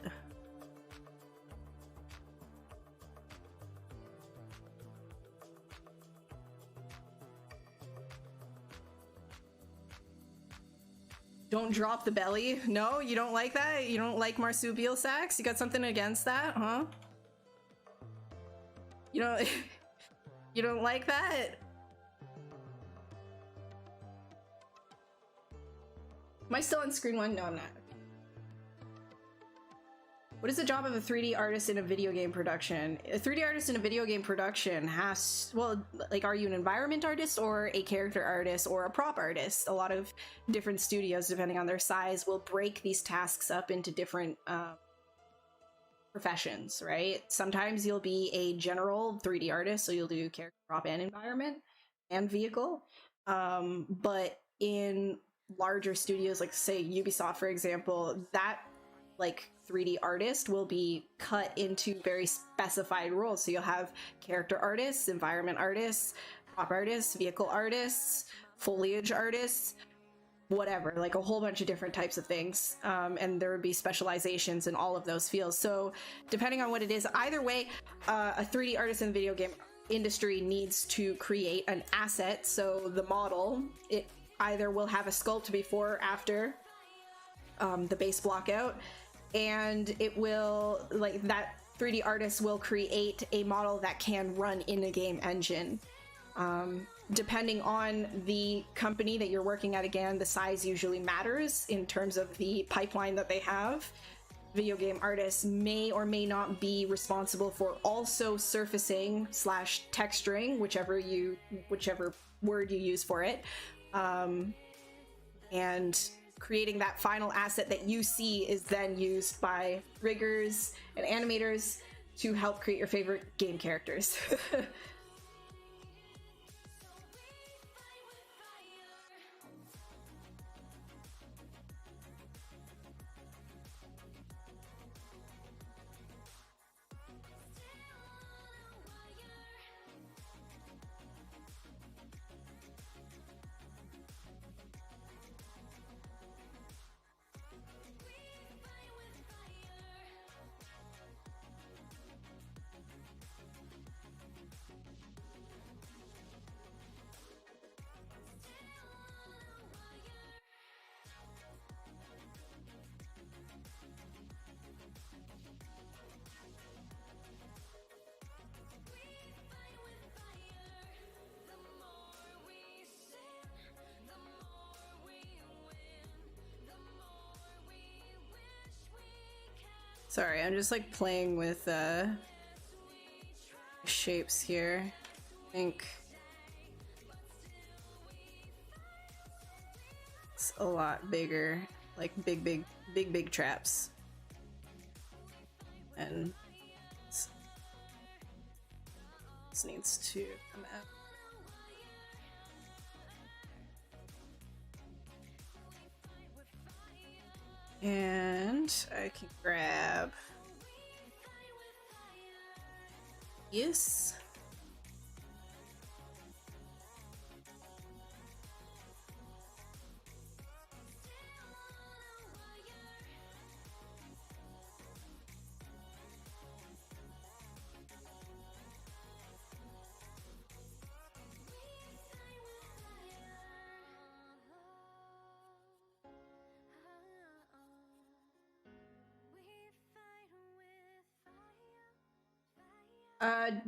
Don't drop the belly. No, you don't like that? You don't like marsupial sacks? You got something against that, huh? You don't you don't like that? Am I still on screen one? No, I'm not. What is the job of a 3D artist in a video game production? A 3D artist in a video game production has, well, like, are you an environment artist or a character artist or a prop artist? A lot of different studios, depending on their size, will break these tasks up into different professions, right? Sometimes you'll be a general 3D artist, so you'll do character, prop, and environment and vehicle. But in larger studios, like say Ubisoft, for example, that like 3D artist will be cut into very specified roles. So you'll have character artists, environment artists, prop artists, vehicle artists, foliage artists, whatever, like a whole bunch of different types of things. And there would be specializations in all of those fields. So depending on what it is, either way, a 3D artist in the video game industry needs to create an asset. So the model, it either will have a sculpt before or after the base block out, and it will, like, that 3D artist will create a model that can run in a game engine. Depending on the company that you're working at, again, the size usually matters in terms of the pipeline that they have. Video game artists may or may not be responsible for also surfacing / texturing, whichever word you use for it, and creating that final asset that you see is then used by riggers and animators to help create your favorite game characters. Sorry, I'm just like playing with shapes here. I think it's a lot bigger, like big traps. And this needs to come out. And I can grab this.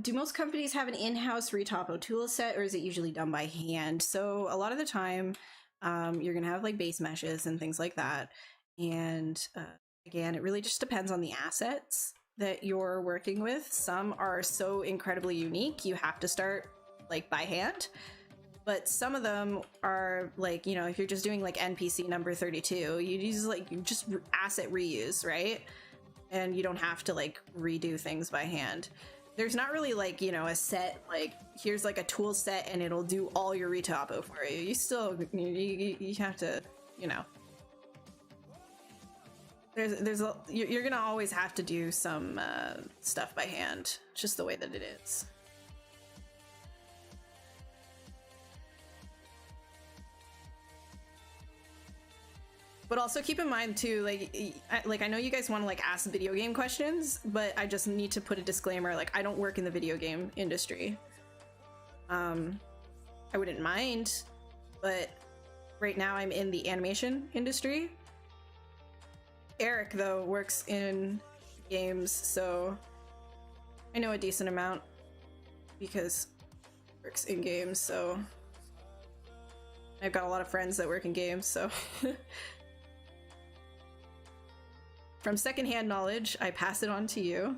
Do most companies have an in-house retopo tool set, or is it usually done by hand? So a lot of the time, you're gonna have like base meshes and things like that. And again, it really just depends on the assets that you're working with. Some are so incredibly unique, you have to start like by hand. But some of them are like, you know, if you're just doing like NPC number 32, you use like just asset reuse, right? And you don't have to like redo things by hand. there's not really like, you know, a set, like here's like a tool set and it'll do all your retopo for you. You still, you have to, you know, you're gonna always have to do some stuff by hand, just the way that it is. But also keep in mind too, like I know you guys want to like ask video game questions, but I just need to put a disclaimer, like I don't work in the video game industry. I wouldn't mind, but right now I'm in the animation industry. Eric though works in games, so I know a decent amount because he works in games, so I've got a lot of friends that work in games, so from secondhand knowledge, I pass it on to you.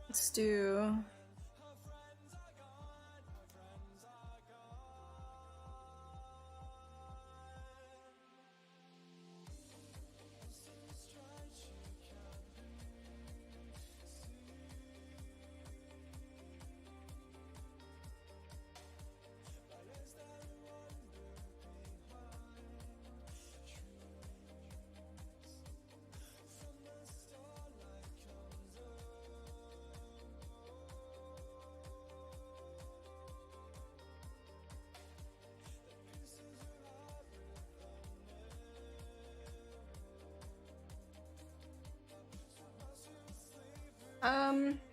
Let's do...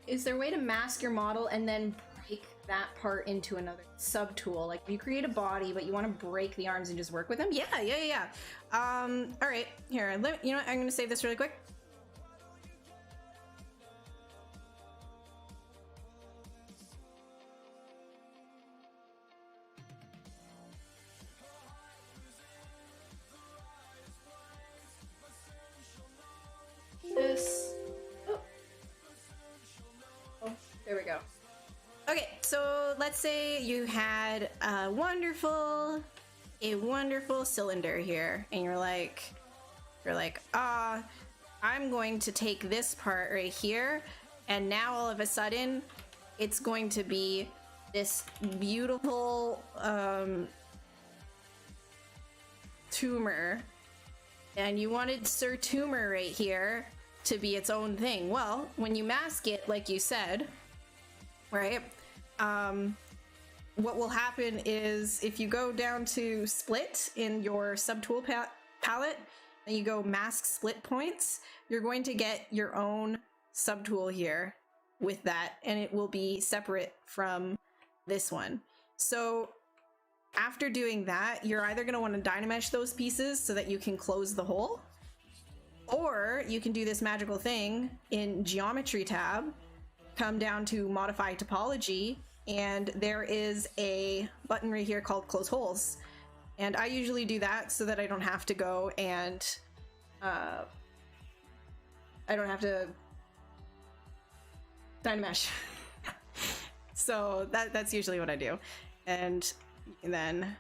is there a way to mask your model and then break that part into another subtool? Like if you create a body, but you want to break the arms and just work with them? Yeah. All right, here, you know what? I'm gonna save this really quick. This. There we go. Okay, so let's say you had a wonderful cylinder here, and you're like, I'm going to take this part right here, and now all of a sudden, it's going to be this beautiful tumor, and you wanted Sir Tumor right here to be its own thing. Well, when you mask it, like you said, right? What will happen is if you go down to split in your subtool palette and you go mask split points, you're going to get your own subtool here with that, and it will be separate from this one. So after doing that, you're either going to want to Dynamesh those pieces so that you can close the hole, or you can do this magical thing in Geometry tab, come down to Modify Topology, and there is a button right here called Close Holes. And I usually do that so that I don't have to go and I don't have to Dynamesh. So that's usually what I do. And then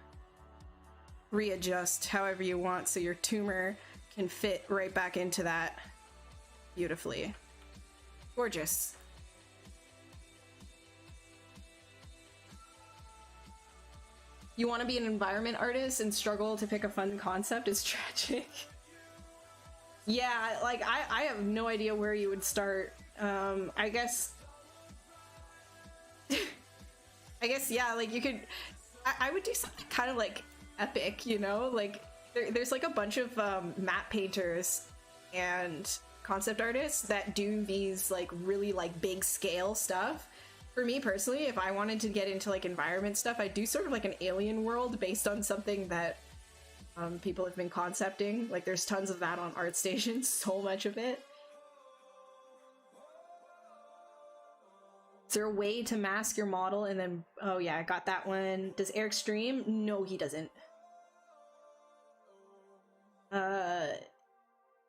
readjust however you want so your tumor can fit right back into that beautifully. Gorgeous. You want to be an environment artist and struggle to pick a fun concept is tragic. Yeah, like I have no idea where you would start. I guess yeah, like you could, I would do something kind of like epic, you know, like there's like a bunch of map painters and concept artists that do these like really like big scale stuff. For me personally, if I wanted to get into like environment stuff, I'd do sort of like an alien world based on something that people have been concepting. Like, there's tons of that on ArtStation, so much of it. Is there a way to mask your model and then... Oh yeah, I got that one. Does Eric stream? No, he doesn't.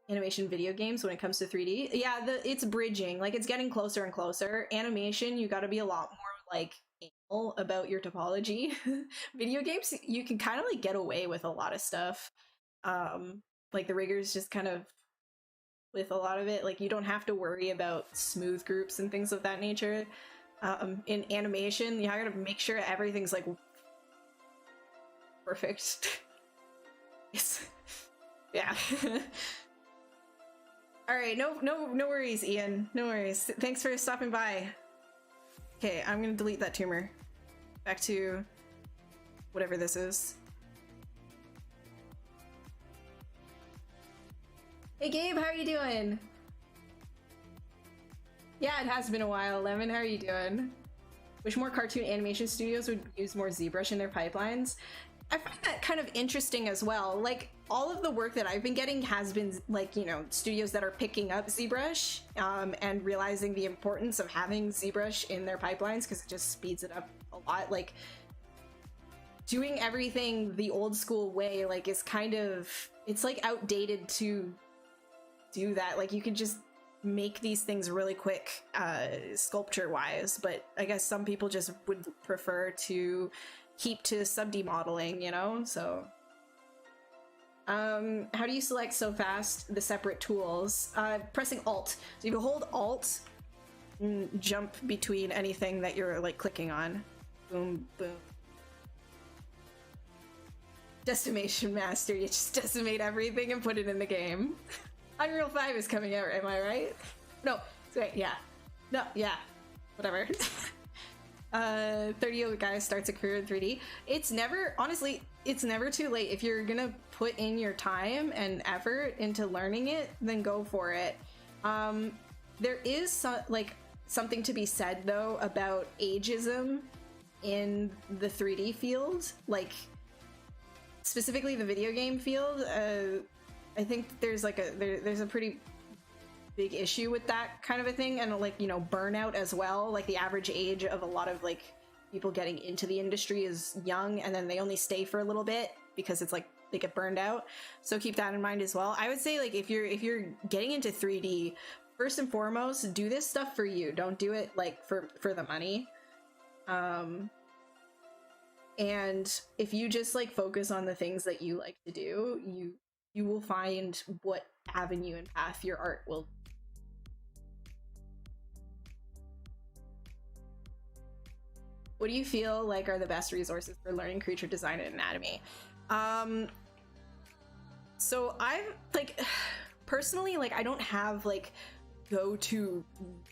Animation video games when it comes to 3D. Yeah, it's bridging. Like, it's getting closer and closer. Animation, you gotta be a lot more, like, anal about your topology. Video games, you can kind of, like, get away with a lot of stuff. Like, the riggers just kind of... with a lot of it, like, you don't have to worry about smooth groups and things of that nature. In animation, you gotta make sure everything's, like, perfect. Yeah. All right, no worries, Ian. No worries. Thanks for stopping by. Okay, I'm gonna delete that tumor. Back to whatever this is. Hey Gabe, how are you doing? Yeah, it has been a while. Lemon, how are you doing? Wish more cartoon animation studios would use more ZBrush in their pipelines. I find that kind of interesting as well. Like, all of the work that I've been getting has been, like, you know, studios that are picking up ZBrush and realizing the importance of having ZBrush in their pipelines because it just speeds it up a lot. Like, doing everything the old school way, like, is kind of... it's, like, outdated to do that. Like, you could just make these things really quick sculpture-wise, but I guess some people just would prefer to keep to sub-D modeling, you know? So how do you select so fast the separate tools? Pressing Alt. So you can hold Alt and jump between anything that you're, like, clicking on. Boom, boom. Decimation Master. You just decimate everything and put it in the game. Unreal 5 is coming out, am I right? No, sorry, yeah. No, yeah. Whatever. 30-year-old guy starts a career in 3D. It's never, honestly, it's never too late. If you're gonna put in your time and effort into learning it, then go for it. There is something to be said, though, about ageism in the 3D field. Like, specifically the video game field. I think there's like there's a pretty big issue with that kind of a thing, and, like, you know, burnout as well. Like, the average age of a lot of, like, people getting into the industry is young, and then they only stay for a little bit because it's like they get burned out. So keep that in mind as well. I would say, like, if you're getting into 3D, first and foremost, do this stuff for you. Don't do it, like, for the money. And if you just, like, focus on the things that you like to do, you will find what avenue and path your art will. What do you feel like are the best resources for learning creature design and anatomy? So I've, like, personally, like, I don't have, like, go-to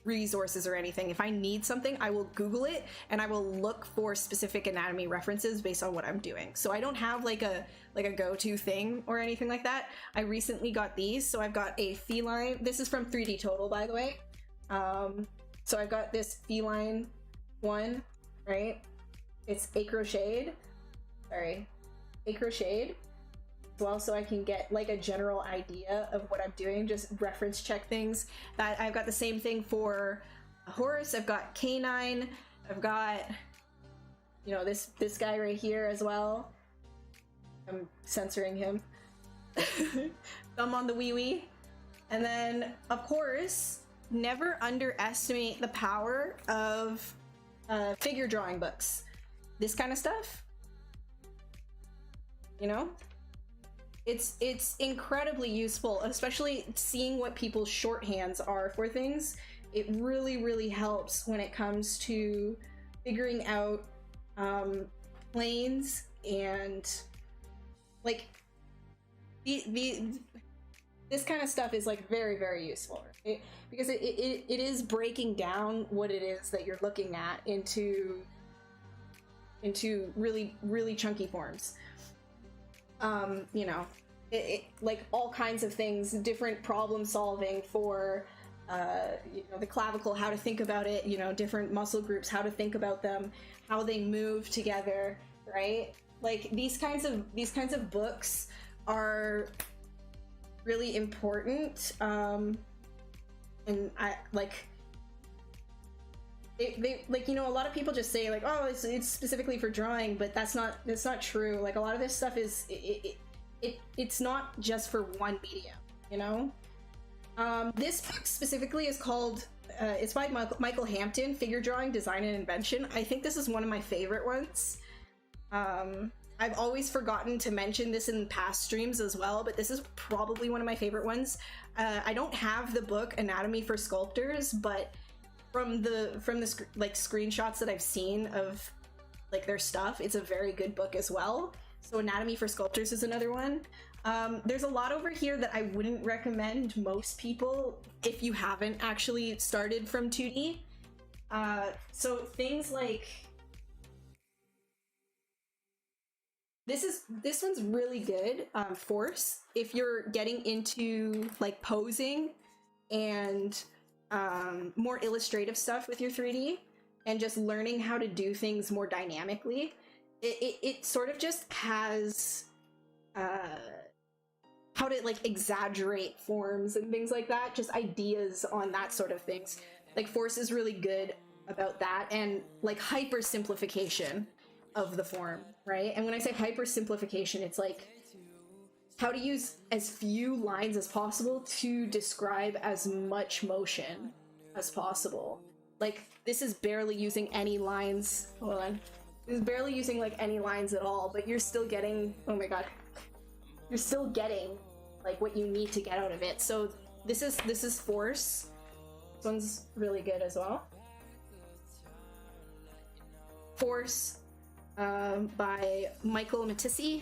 resources or anything. If I need something, I will Google it and I will look for specific anatomy references based on what I'm doing. So I don't have like a go-to thing or anything like that. I recently got these. So I've got a feline. This is from 3D Total, by the way. So I've got this feline one, right? It's acrocheted. Sorry, acrocheted. Well, so I can get, like, a general idea of what I'm doing, just reference check things. That I've got the same thing for a horse. I've got canine. I've got, you know, this guy right here as well. I'm censoring him. Thumb on the wee wee. And then, of course, never underestimate the power of figure drawing books. This kind of stuff, you know? It's incredibly useful, especially seeing what people's shorthands are for things. It really helps when it comes to figuring out planes and, like, this kind of stuff is, like, very useful, right? Because it is breaking down what it is that you're looking at into really chunky forms. You know, like, all kinds of things, different problem solving for, you know, the clavicle, how to think about it, you know, different muscle groups, how to think about them, how they move together, right? Like these kinds of books are really important. And I like they like, you know, a lot of people just say like, oh, it's specifically for drawing, but that's not true. Like a lot of this stuff is it's not just for one medium, you know. This book specifically is called it's by Michael Hampton, Figure Drawing, Design and Invention. I think this is one of my favorite ones. I've always forgotten to mention this in past streams as well, but this is probably one of my favorite ones. I don't have the book Anatomy for Sculptors, but from the like screenshots that I've seen of like their stuff, it's a very good book as well. So Anatomy for Sculptors is another one. There's a lot over here that I wouldn't recommend most people if you haven't actually started from 2D. So things like this one's really good. Force, if you're getting into like posing and more illustrative stuff with your 3D and just learning how to do things more dynamically. It sort of just has how to like exaggerate forms and things like that, just ideas on that sort of things. Like Force is really good about that, and like hyper simplification of the form, right? And when I say hyper simplification, it's like how to use as few lines as possible to describe as much motion as possible. Like this is barely using any lines. Hold on. This is barely using like any lines at all, but you're still getting, oh my god, you're still getting like what you need to get out of it. So this is Force. This one's really good as well. Force by Michael Matisse.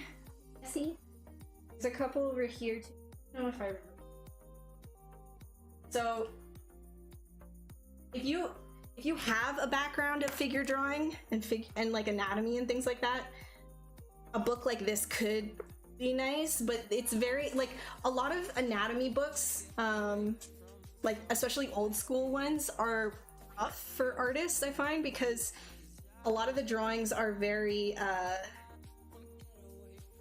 There's a couple over here too. I don't know if I remember. So if you have a background of figure drawing and like anatomy and things like that, a book like this could be nice, but it's very like a lot of anatomy books, like especially old school ones, are rough for artists, I find, because a lot of the drawings are very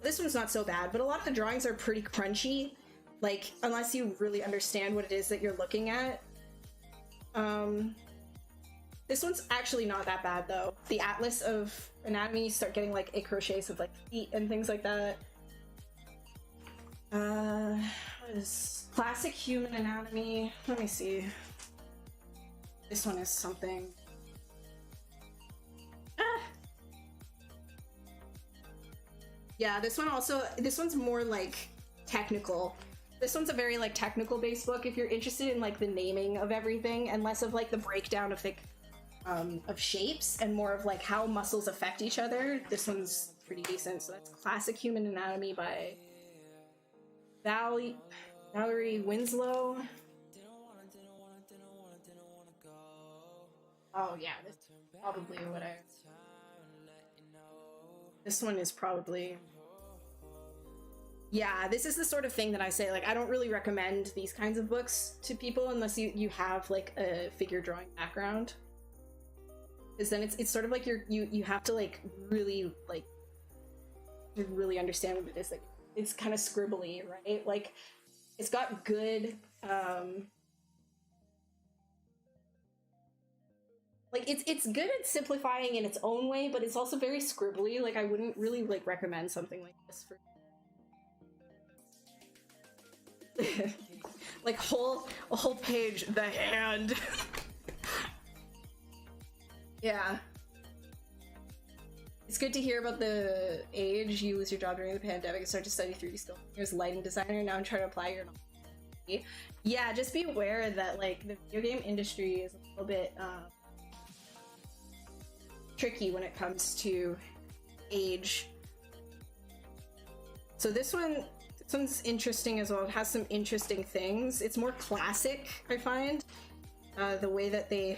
this one's not so bad, but a lot of the drawings are pretty crunchy, like unless you really understand what it is that you're looking at. This one's actually not that bad though. The Atlas of Anatomy, you start getting like crochets of like feet and things like that. What is Classic Human Anatomy? Let me see. This one is something. Yeah, this one's more like technical. This one's a very like technical based book if you're interested in like the naming of everything and less of like the breakdown of like of shapes and more of like how muscles affect each other. This one's pretty decent. So that's Classic Human Anatomy by Valerie Winslow. Oh yeah, this is probably what I... This one is probably... Yeah, this is the sort of thing that I say, like, I don't really recommend these kinds of books to people unless you have, like, a figure drawing background. Because then it's sort of like you have to, like, really, like, to really understand what it is. Like, it's kind of scribbly, right? Like, it's got good, like, it's good at simplifying in its own way, but it's also very scribbly. Like, I wouldn't really, like, recommend something like this for... like a whole page, the hand. Yeah. It's good to hear about the age you lose your job during the pandemic and start to study 3D still. Here's a lighting designer, now I'm trying to apply your knowledge. Yeah, just be aware that like the video game industry is a little bit tricky when it comes to age. So this one's interesting as well. It has some interesting things. It's more classic, I find. The way that they...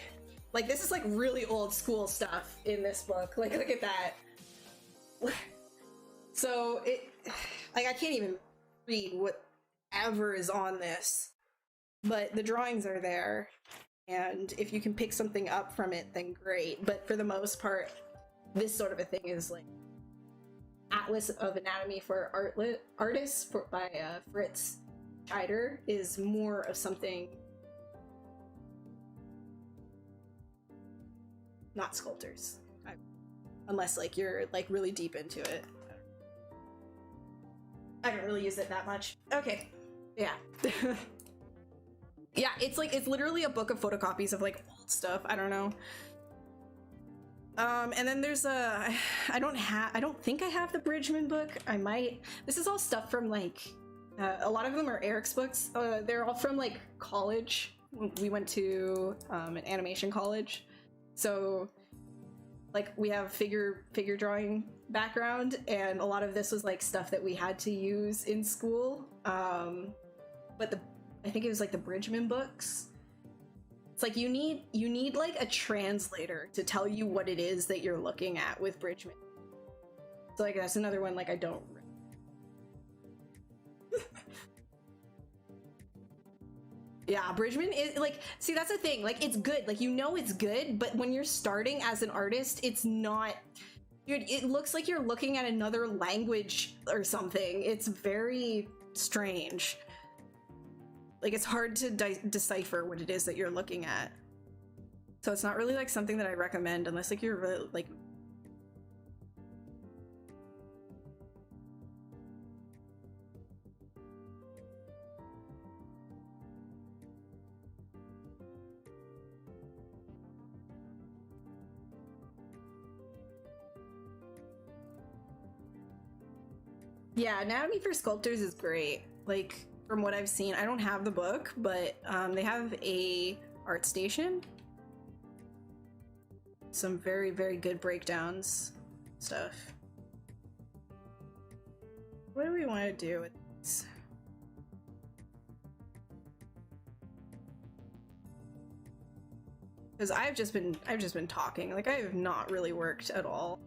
Like, this is, like, really old school stuff in this book. Like, look at that. So, like, I can't even read whatever is on this. But the drawings are there. And if you can pick something up from it, then great. But for the most part, this sort of a thing is, like, Atlas of Anatomy for Artists by Fritz Scheider is more of something, not sculptors, unless like you're like really deep into it. I haven't really used it that much. Okay, yeah. Yeah, it's like, it's literally a book of photocopies of like old stuff. I don't know. And then there's I don't think I have the Bridgman book. I might. This is all stuff from like, a lot of them are Eric's books. They're all from like college. We went to an animation college, so like we have figure drawing background, and a lot of this was like stuff that we had to use in school. But I think it was like the Bridgman books. It's like you need like a translator to tell you what it is that you're looking at with Bridgman. So like that's another one like I don't. Yeah, Bridgman is like, see, that's the thing, like it's good, like you know it's good, but when you're starting as an artist, it's not, dude, it looks like you're looking at another language or something. It's very strange. Like it's hard to decipher what it is that you're looking at. So it's not really like something that I recommend unless like you're really like. Yeah, Anatomy for Sculptors is great. Like, from what I've seen, I don't have the book, but they have a art station. Some very, very good breakdowns stuff. What do we want to do with this? Because I've just been talking. Like I have not really worked at all.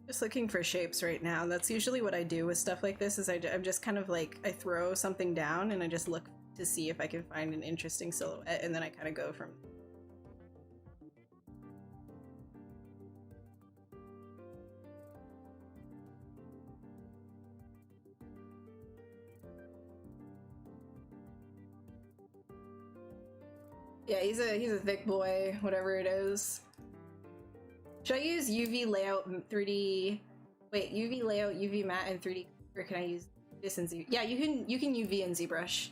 Just looking for shapes right now. That's usually what I do with stuff like this, is I'm just kind of like, I throw something down and I just look to see if I can find an interesting silhouette, and then I kind of go from. Yeah, he's a thick boy, whatever it is. Should I use UV layout 3D? Wait, UV layout, UV matte, and 3D, or can I use this in Z? Yeah, you can UV in ZBrush.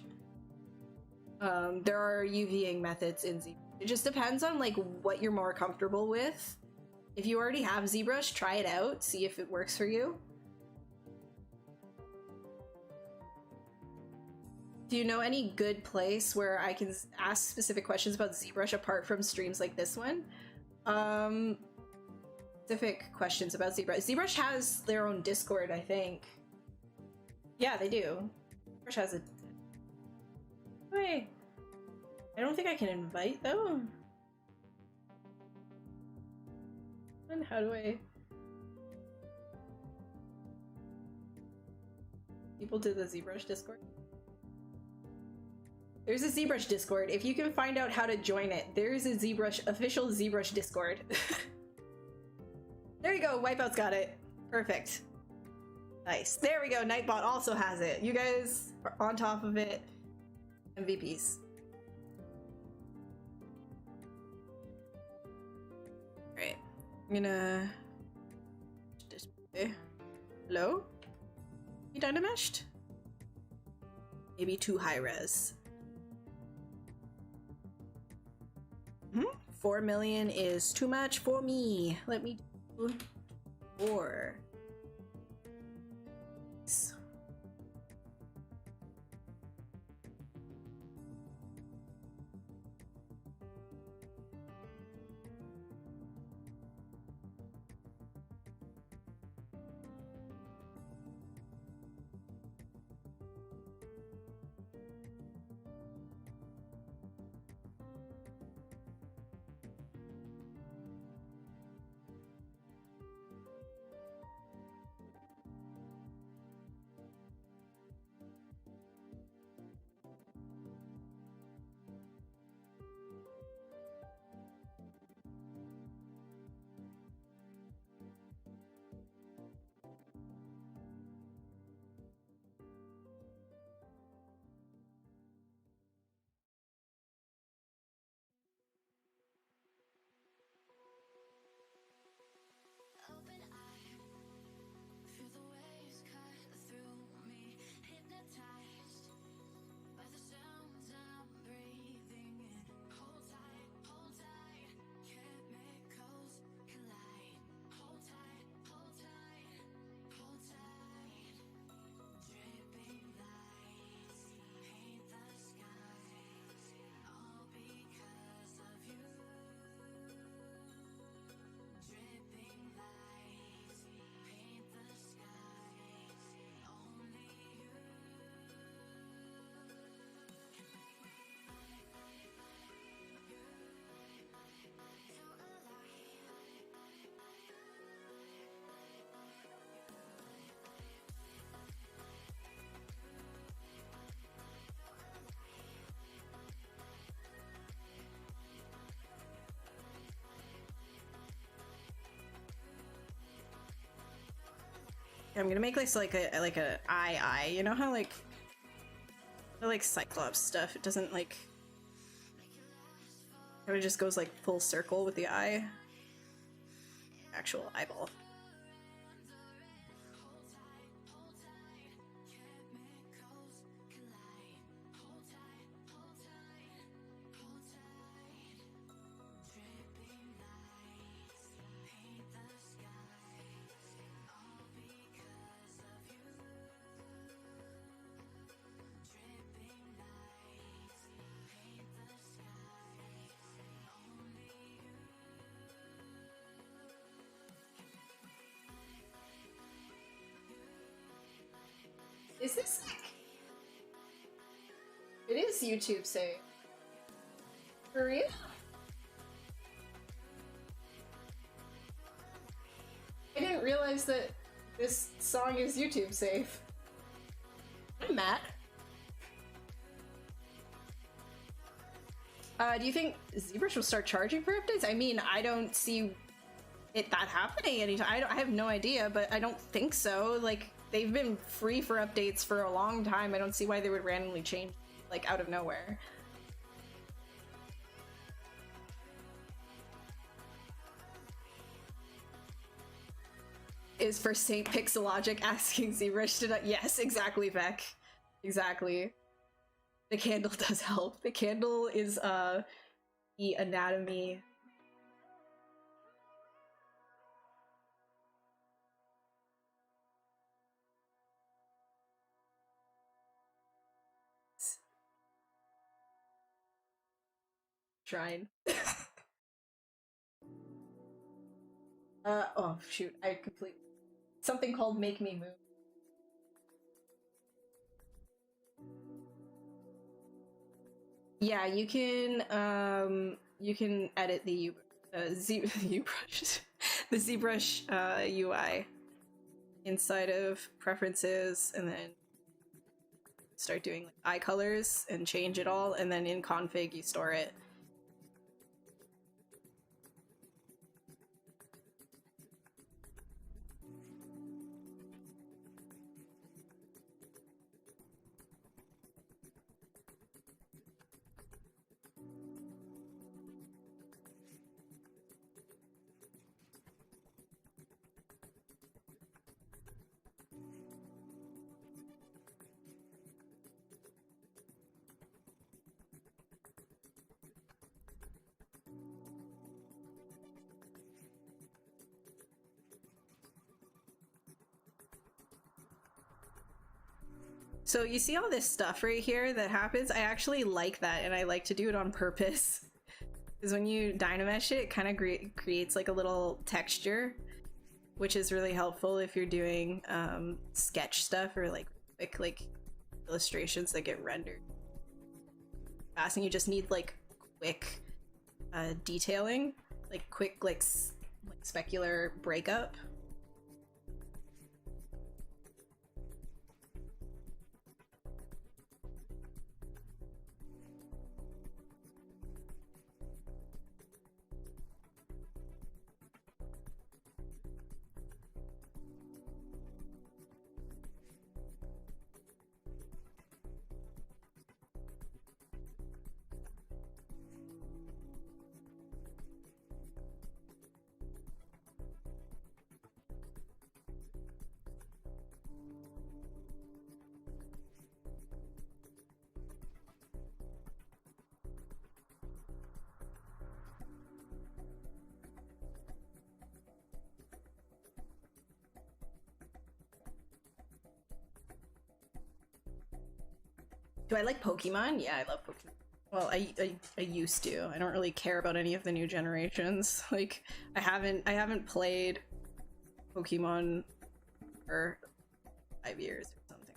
There are UVing methods in ZBrush. It just depends on like what you're more comfortable with. If you already have ZBrush, try it out, see if it works for you. Do you know any good place where I can ask specific questions about ZBrush apart from streams like this one? Specific questions about ZBrush. ZBrush has their own Discord, I think. Yeah, they do. ZBrush has a. Wait, I don't think I can invite though. And how do I? People to the ZBrush Discord. There's a ZBrush Discord. If you can find out how to join it, there's a official ZBrush Discord. There you go, Wipeout's got it. Perfect. Nice. There we go, Nightbot also has it. You guys are on top of it. MVPs. Alright, I'm gonna display. Hello? You dynameshed? Maybe too high res. 4 million is too much for me. Let me do 4. I'm gonna make this like a eye, you know how like Cyclops stuff, it doesn't like, it just goes like full circle with the eye, actual eyeball. Is this like... It is YouTube safe. For real? I didn't realize that this song is YouTube safe. I'm Matt. Do you think ZBrush will start charging for updates? I mean, I don't see that happening anytime. I have no idea, but I don't think so. Like, they've been free for updates for a long time. I don't see why they would randomly change, like, out of nowhere. Is for Saint Pixologic asking ZBrush to... Yes, exactly, Beck. Exactly. The candle does help. The candle is, the anatomy... Shrine. Oh shoot, I completely... Something called Make Me Move. Yeah, you can edit the ZBrush, the ZBrush UI inside of preferences, and then start doing like eye colors and change it all, and then in config you store it. So you see all this stuff right here that happens? I actually like that, and I like to do it on purpose. Because when you Dynamesh it, it kind of creates like a little texture, which is really helpful if you're doing sketch stuff or like quick like illustrations that get rendered fast, and you just need like quick detailing, like quick like specular breakup. Do I like Pokemon? Yeah, I love Pokemon. Well, I used to. I don't really care about any of the new generations. Like, I haven't played Pokemon for 5 years or something.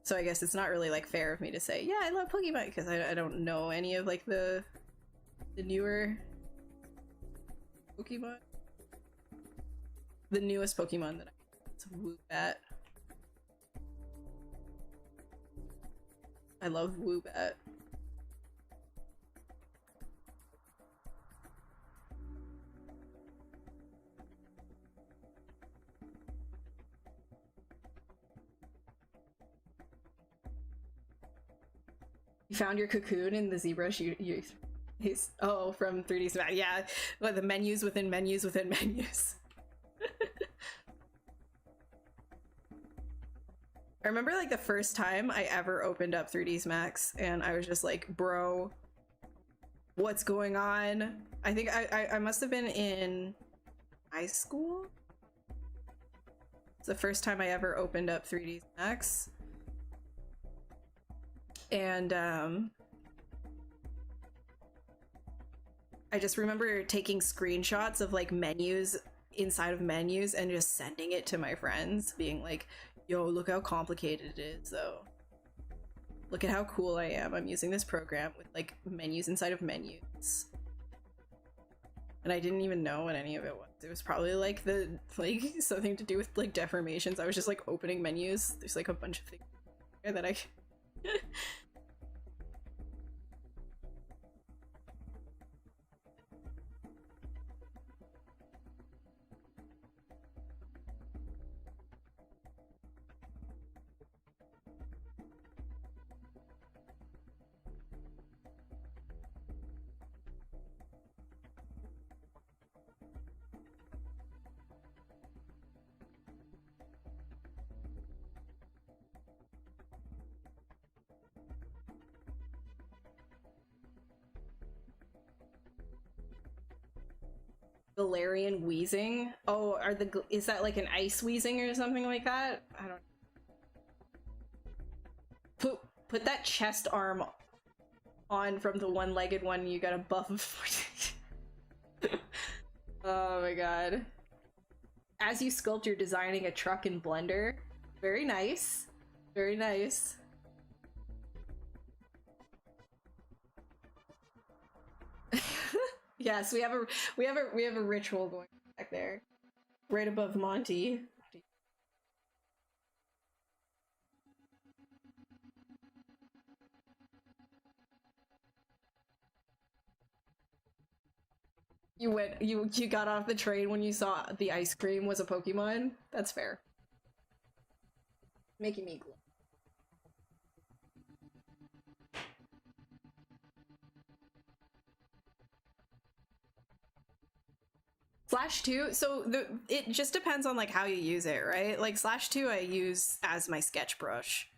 So I guess it's not really like fair of me to say, yeah, I love Pokemon, because I don't know any of like the newer Pokemon. The newest Pokemon that it's Woobat. I love Woobat. You found your cocoon in the ZBrush he's from 3D Smash. Yeah, well, the menus within menus within menus. I remember like the first time I ever opened up 3ds Max and I was just like, bro, what's going on? I think I must have been in high school. It's the first time I ever opened up 3ds Max. And I just remember taking screenshots of like menus inside of menus and just sending it to my friends, being like, yo, look how complicated it is though. Look at how cool I am. I'm using this program with like menus inside of menus. And I didn't even know what any of it was. It was probably like something to do with like deformations. I was just like opening menus. There's like a bunch of things that I Galarian wheezing. Oh, is that like an ice wheezing or something like that? I don't. Put that chest arm on from the one-legged one. You got a buff of. Oh my god. As you sculpt, you're designing a truck in Blender. Very nice. Very nice. Yes, we have a ritual going back there, right above Monty. You got off the train when you saw the ice cream was a Pokemon? That's fair. Making me glow. Slash 2, so it just depends on like how you use it, right? Like Slash 2 I use as my sketch brush.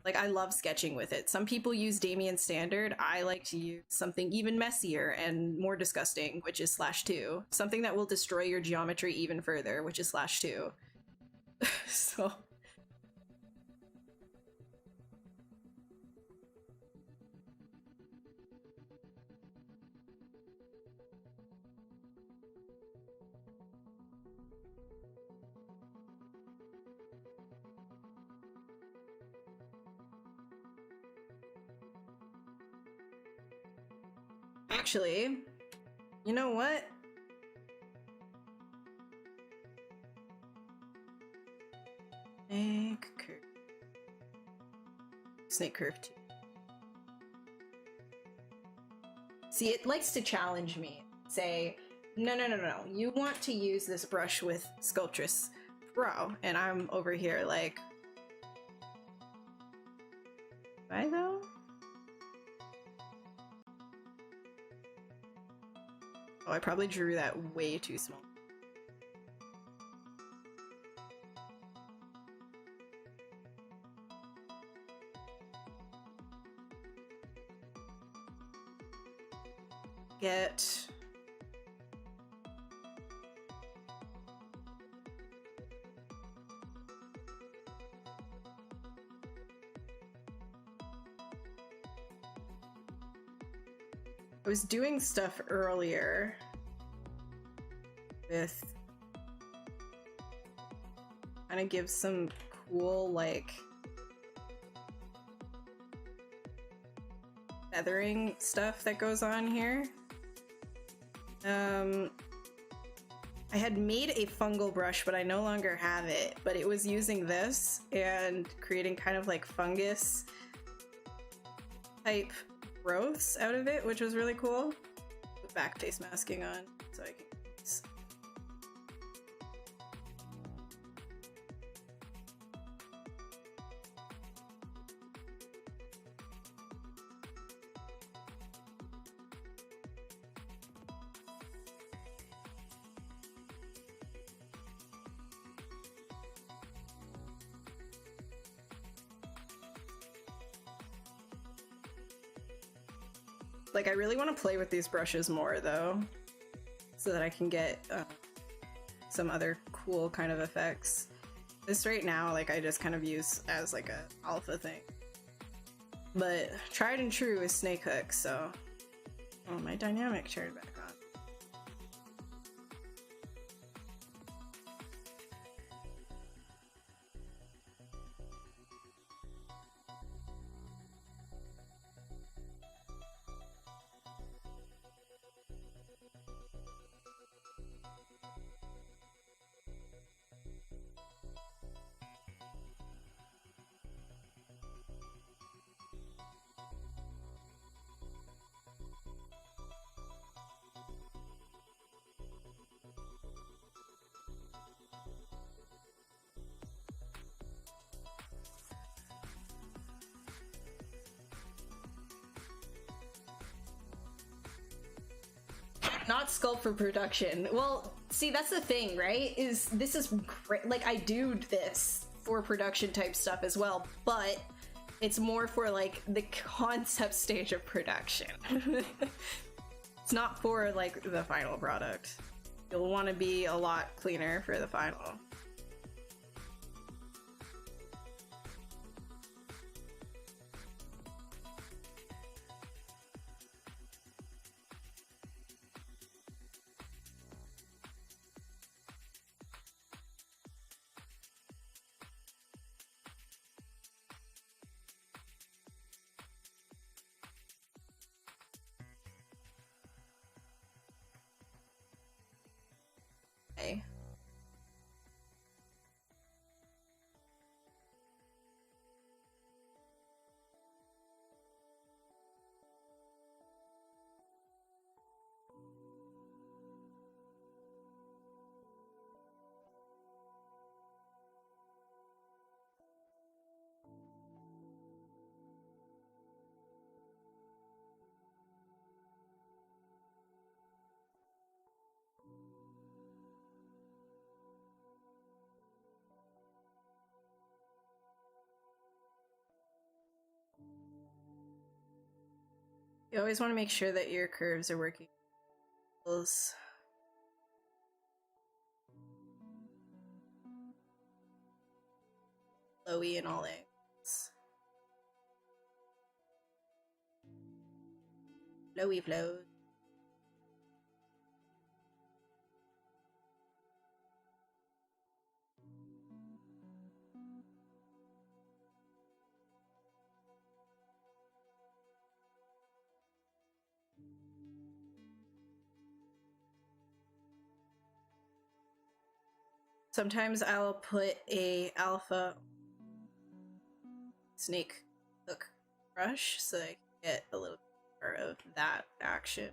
Like, I love sketching with it. Some people use Damien Standard. I like to use something even messier and more disgusting, which is /2. Something that will destroy your geometry even further, which is /2. So... Actually, you know what? Snake curve. Snake curve 2. See, it likes to challenge me. Say, no, no, no, no, no. You want to use this brush with Sculptress Pro, and I'm over here like, why though? Oh, I probably drew that way too small. I was doing stuff earlier with kind of give some cool like feathering stuff that goes on here. I had made a fungal brush, but I no longer have it, but it was using this and creating kind of like fungus type growths out of it, which was really cool. Put back face masking on so I can use. Like, I really want to play with these brushes more, though, so that I can get some other cool kind of effects. This right now, like, I just kind of use as, like, a alpha thing. But tried and true is snake hook, so... Oh, my dynamic turned back on. Not sculpt for production. Well, see, that's the thing, right? This is great. Like, I do this for production type stuff as well, but it's more for like the concept stage of production. It's not for like the final product. You'll want to be a lot cleaner for the final. Okay. You always want to make sure that your curves are working. Flowy in all angles. Flowy flows. Sometimes I'll put a alpha snake hook brush so I can get a little more of that action.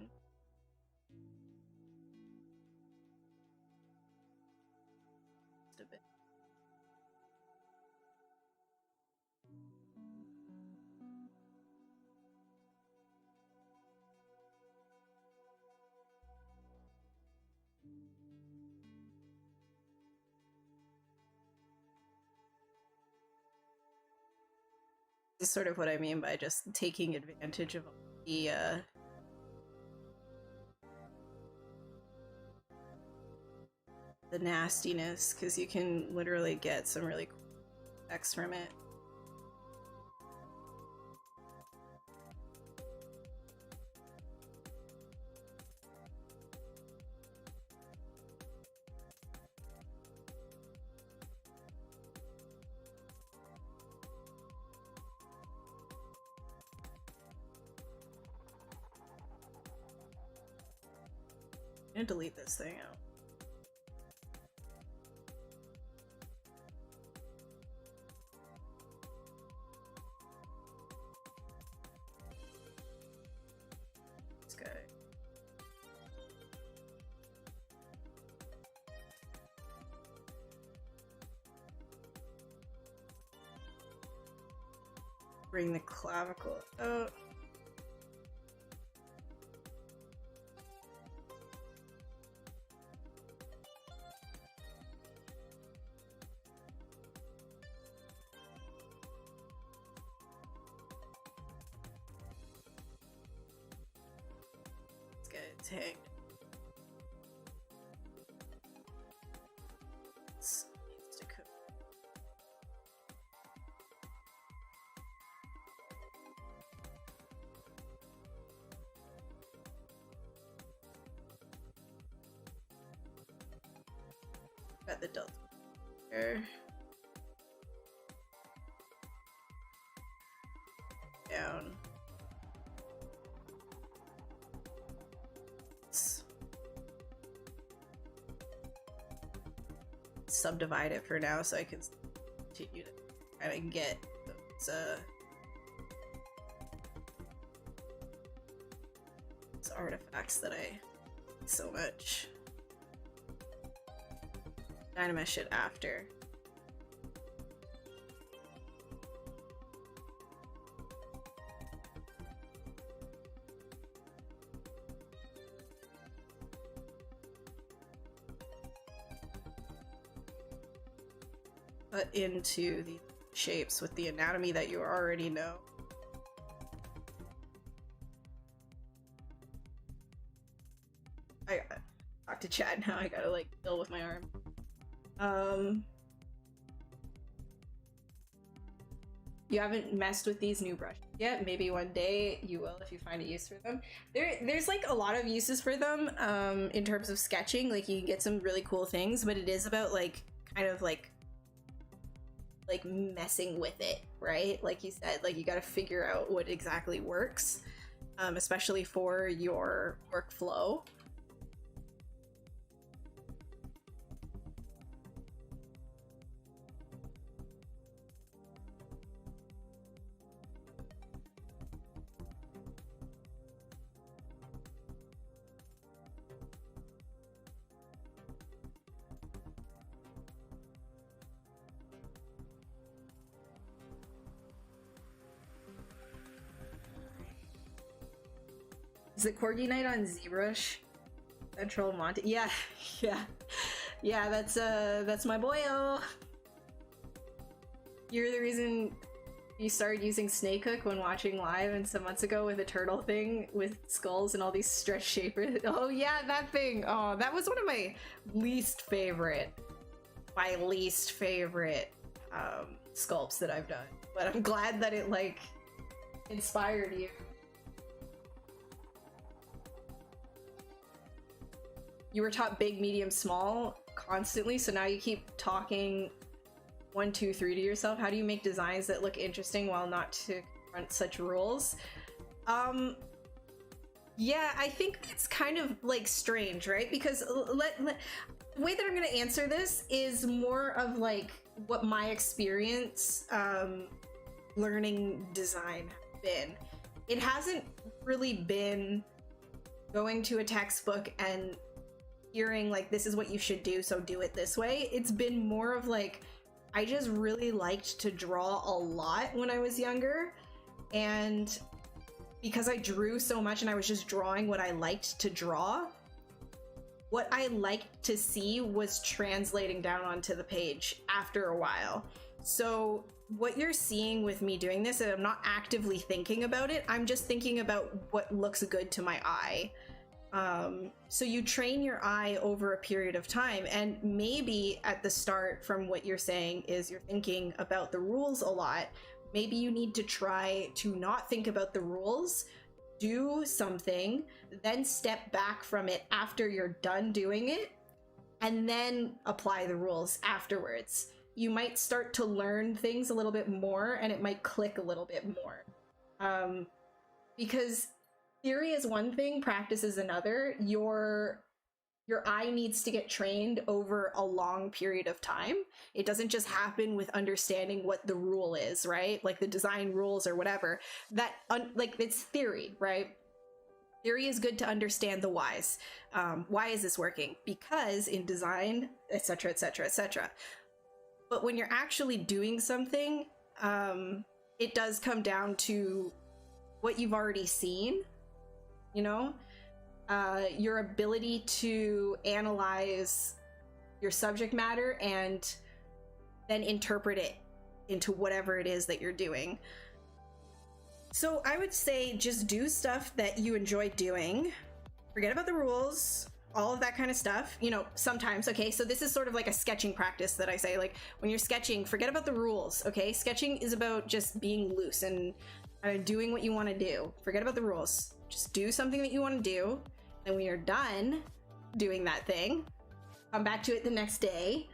Just a bit. This is sort of what I mean by just taking advantage of the nastiness, because you can literally get some really cool effects from it. I'm gonna delete this thing out. This guy. Bring the clavicle out. Hang. Needs to cook. Got the delta here. Down. Subdivide it for now so I can continue to kind of get those artifacts that I so much. Dynamesh it after. Put into the shapes with the anatomy that you already know. I gotta talk to Chad now. I gotta like deal with my arm. You haven't messed with these new brushes yet. Maybe one day you will if you find a use for them. There's like a lot of uses for them in terms of sketching. Like you can get some really cool things, but it is about like kind of like messing with it, right? Like you said, like you got to figure out what exactly works, especially for your workflow. Is it Corgi Night on ZBrush? Central Monte? Yeah, yeah. That's my boyo. You're the reason You started using Snakehook when watching live and some months ago with a turtle thing with skulls and all these stretch shapers. Oh yeah, that thing. Oh, that was one of my least favorite sculpts that I've done. But I'm glad that it like inspired you. You were taught big, medium, small constantly, so now you keep talking 1, 2, 3 to yourself. How do you make designs that look interesting while not to confront such rules? Yeah, I think it's kind of like strange, right? Because the way that I'm gonna answer this is more of like what my experience learning design has been. It hasn't really been going to a textbook and hearing like, this is what you should do, so do it this way. It's been more of like, I just really liked to draw a lot when I was younger, and because I drew so much and I was just drawing what I liked to draw, what I liked to see was translating down onto the page after a while. So what you're seeing with me doing this, and I'm not actively thinking about it, I'm just thinking about what looks good to my eye. So you train your eye over a period of time, and maybe at the start, from what you're saying, is you're thinking about the rules a lot. Maybe you need to try to not think about the rules, do something, then step back from it after you're done doing it, and then apply the rules afterwards. You might start to learn things a little bit more, and it might click a little bit more. Because theory is one thing, practice is another. Your eye needs to get trained over a long period of time. It doesn't just happen with understanding what the rule is, right? Like the design rules or whatever. That like it's theory, right? Theory is good to understand the whys. Why is this working? Because in design, etc., etc., etc. But when you're actually doing something, it does come down to what you've already seen. You know, your ability to analyze your subject matter and then interpret it into whatever it is that you're doing. So I would say just do stuff that you enjoy doing. Forget about the rules, all of that kind of stuff. You know, sometimes, okay, so this is sort of like a sketching practice that I say, like when you're sketching, forget about the rules, okay? Sketching is about just being loose and doing what you want to do. Forget about the rules. Just do something that you want to do, and when you're done doing that thing, come back to it the next day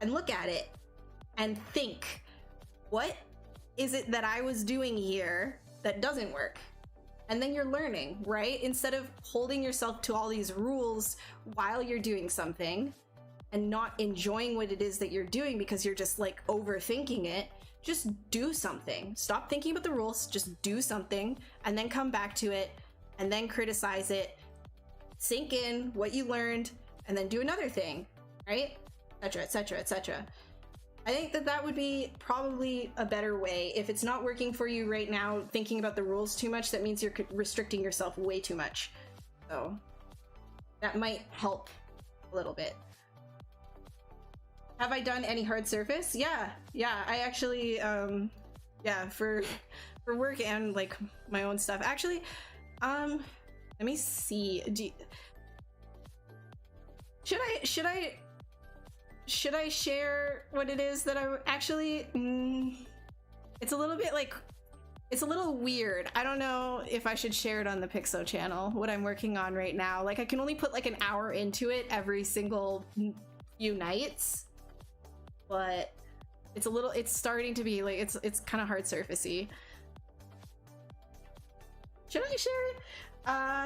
and look at it and think, what is it that I was doing here that doesn't work? And then you're learning, right? Instead of holding yourself to all these rules while you're doing something and not enjoying what it is that you're doing because you're just like overthinking it, just do something. Stop thinking about the rules, just do something, and then come back to it and then criticize it, sink in what you learned, and then do another thing, right? Etc., etc., etc. I think that that would be probably a better way. If it's not working for you right now, thinking about the rules too much, that means you're restricting yourself way too much. So that might help a little bit. Have I done any hard surface? Yeah, I actually, yeah, for work and like my own stuff. Actually, let me see. Should I share what it is that I actually? It's a little bit like, it's a little weird. I don't know if I should share it on the Pixo channel, what I'm working on right now. Like I can only put like an hour into it every single few nights, but it's starting to be like, it's kind of hard surfacey. Should I share it?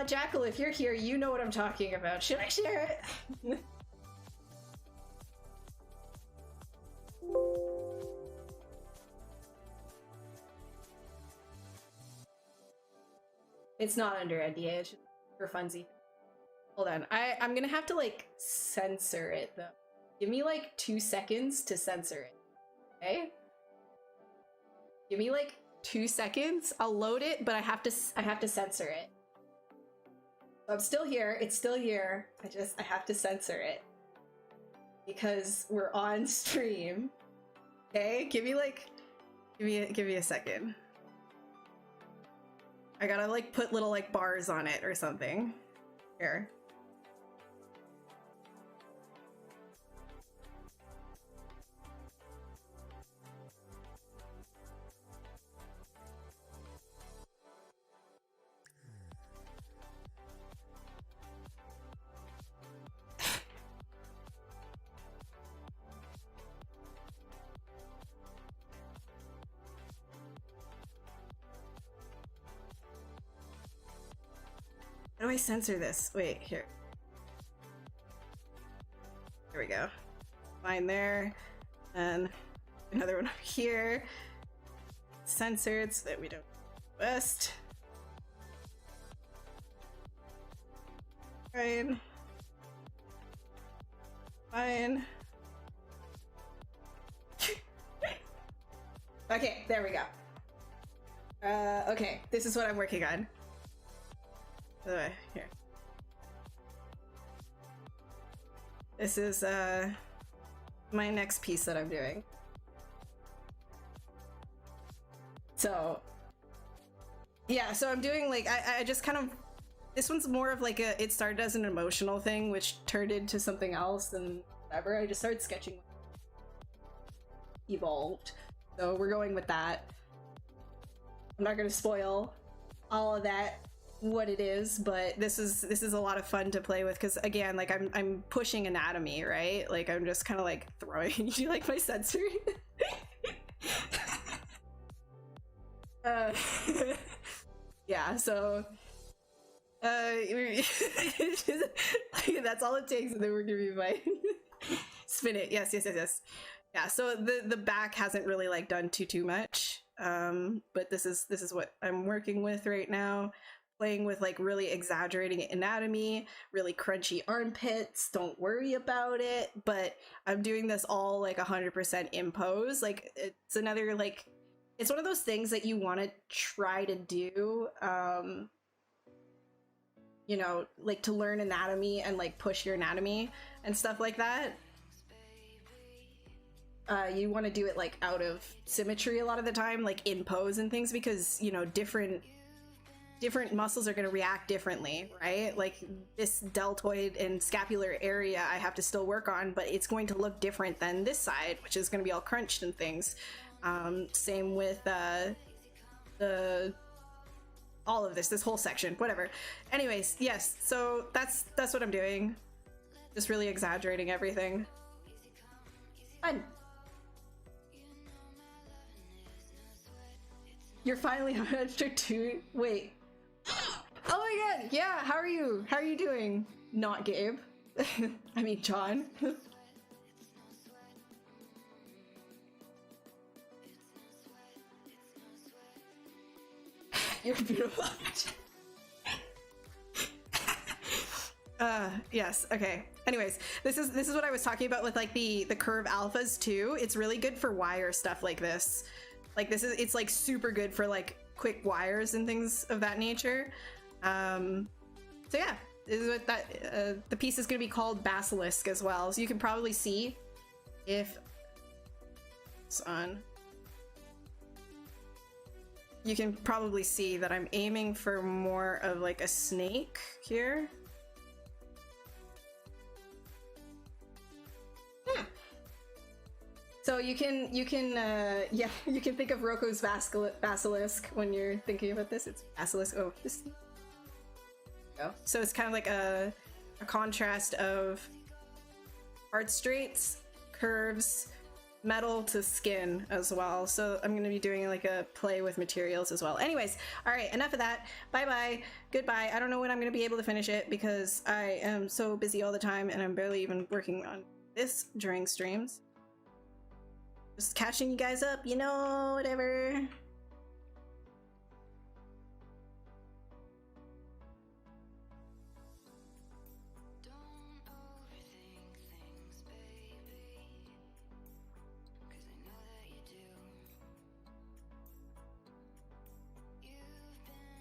Jackal, if you're here, you know what I'm talking about. Should I share it? It's not under NDA, it's just for funsy. Hold on, I'm gonna have to like censor it though. Give me like 2 seconds to censor it, okay? Give me like 2 seconds. I'll load it, but I have to censor it. I'm still here. It's still here. I have to censor it because we're on stream. Okay, give me like Give me a second. I gotta like put little like bars on it or something. Here. How do I censor this? Wait, here. There we go. Line there. And another one over here. Censored so that we don't west. Fine. Fine. Okay, there we go. Okay, this is what I'm working on. Here. This is my next piece that I'm doing. So yeah, so I'm doing like I just kind of, this one's more of like it started as an emotional thing which turned into something else and whatever. I just started sketching, evolved. So we're going with that. I'm not gonna spoil all of that, what it is, but this is a lot of fun to play with because again, like I'm pushing anatomy, right? Like I'm just kind of like throwing. You like my censoring? Yeah, so that's all it takes, and then we're gonna be fine. Spin it. Yes. Yeah, so the back hasn't really like done too much, but this is what I'm working with right now. Playing with like really exaggerating anatomy, really crunchy armpits, don't worry about it, but I'm doing this all like 100% in pose. Like it's another, like, it's one of those things that you want to try to do, you know, like to learn anatomy and like push your anatomy and stuff like that. You want to do it like out of symmetry a lot of the time, like in pose and things, because, you know, different muscles are going to react differently, right? Like this deltoid and scapular area I have to still work on, but it's going to look different than this side, which is going to be all crunched and things. Same with all of this whole section, whatever. Anyways, yes, so that's what I'm doing. Just really exaggerating everything. Fun. You're finally on after 2. Wait. Oh my god, yeah, how are you? How are you doing? Not Gabe. I mean, John. You're beautiful. Yes, okay. Anyways, this is what I was talking about with like the curve alphas too. It's really good for wire stuff like this. Like it's like super good for like quick wires and things of that nature. So yeah, this is what that the piece is going to be called Basilisk as well. So you can probably see if it's on. You can probably see that I'm aiming for more of like a snake here. So you can yeah, you can think of Roko's basilisk when you're thinking about this. It's basilisk. Oh, this. Go. So it's kind of like a contrast of art straights, curves, metal to skin as well. So I'm going to be doing like a play with materials as well. Anyways, all right, enough of that. Bye bye, goodbye. I don't know when I'm going to be able to finish it because I am so busy all the time and I'm barely even working on this during streams. Just catching you guys up, you know, whatever.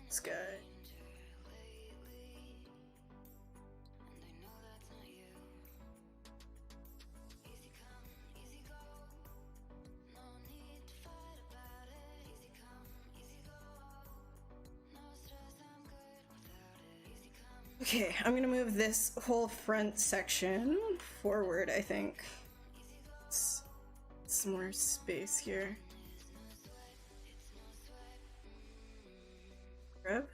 This guy. Okay, I'm gonna move this whole front section forward, I think. Some more space here. Grab.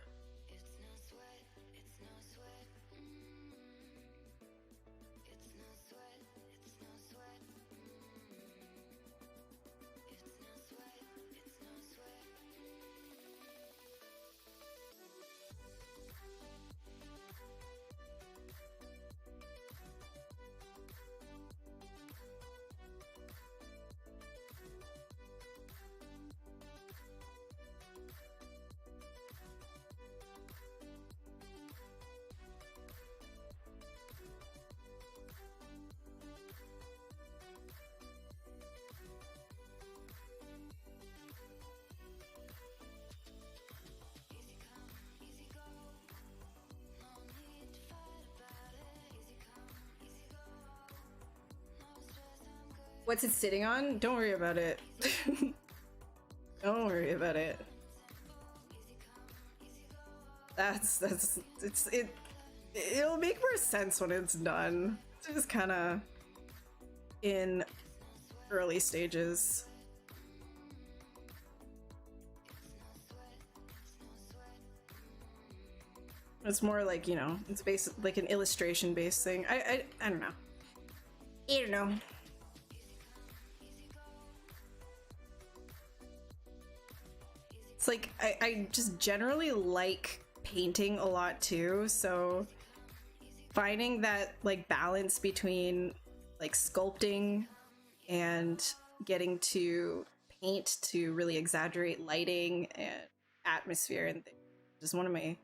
What's it sitting on? Don't worry about it. Don't worry about it. It'll make more sense when it's done. It's just kind of in early stages. It's more like, you know, it's based like an illustration based thing. I don't know. I don't know. It's like I just generally like painting a lot too, so finding that like balance between like sculpting and getting to paint to really exaggerate lighting and atmosphere and things is one of my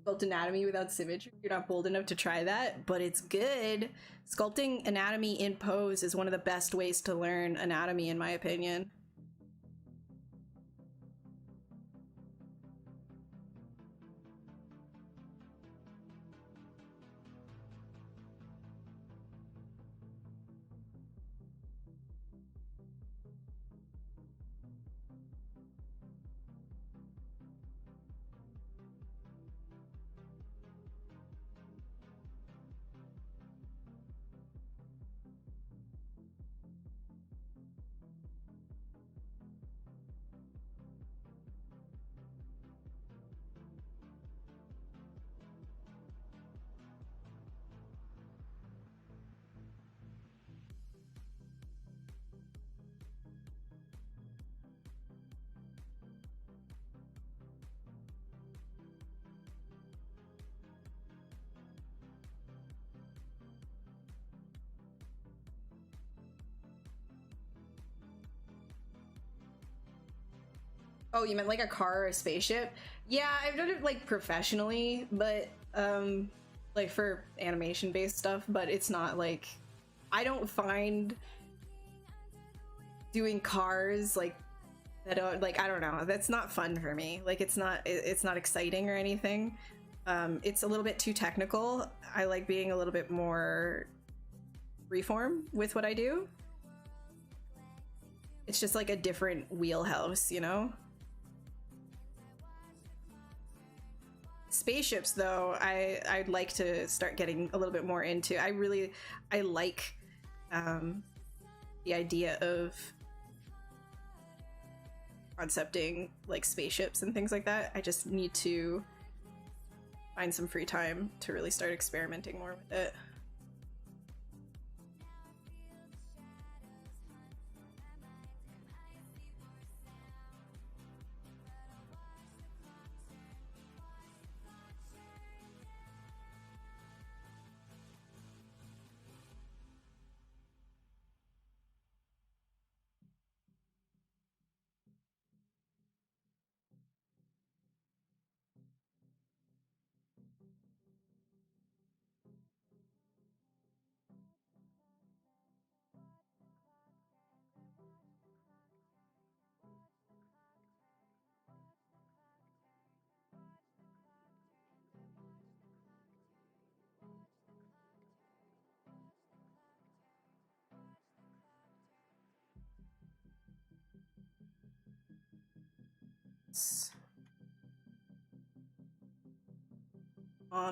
sculpt anatomy without symmetry. You're not bold enough to try that, but it's good. Sculpting anatomy in pose is one of the best ways to learn anatomy, in my opinion. Oh, you meant like a car or a spaceship? Yeah, I've done it like professionally, but like for animation based stuff, but it's not like I don't find doing cars like that don't like I don't know, that's not fun for me. Like it's not exciting or anything. It's a little bit too technical. I like being a little bit more freeform with what I do. It's just like a different wheelhouse, you know? Spaceships though, I'd like to start getting a little bit more into. I like the idea of concepting like spaceships and things like that. I just need to find some free time to really start experimenting more with it.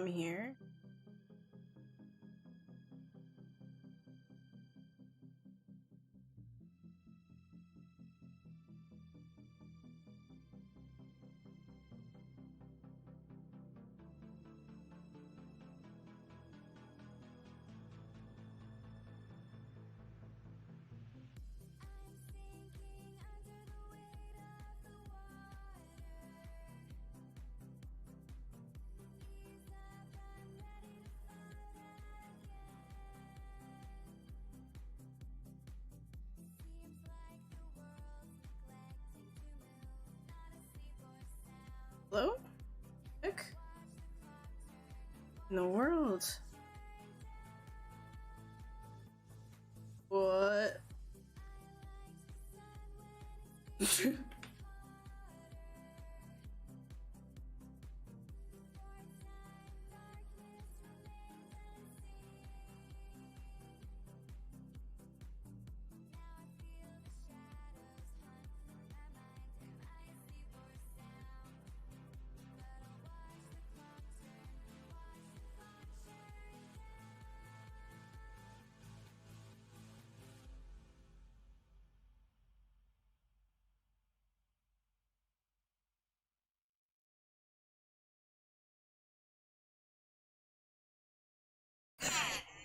Here. Hello? Heck? In the world? What?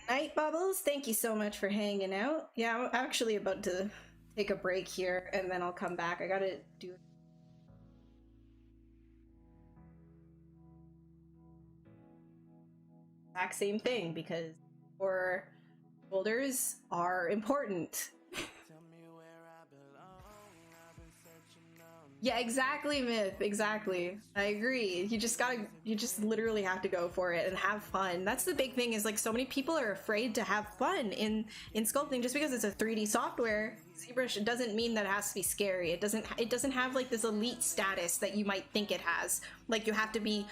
Night Bubbles, thank you so much for hanging out. Yeah, I'm actually about to take a break here and then I'll come back. I gotta do the exact same thing because your shoulders are important. Yeah, exactly, Myth. Exactly. I agree. You just literally have to go for it and have fun. That's the big thing is like so many people are afraid to have fun in sculpting just because it's a 3D software. ZBrush doesn't mean that it has to be scary. It doesn't have like this elite status that you might think it has. Like you have to be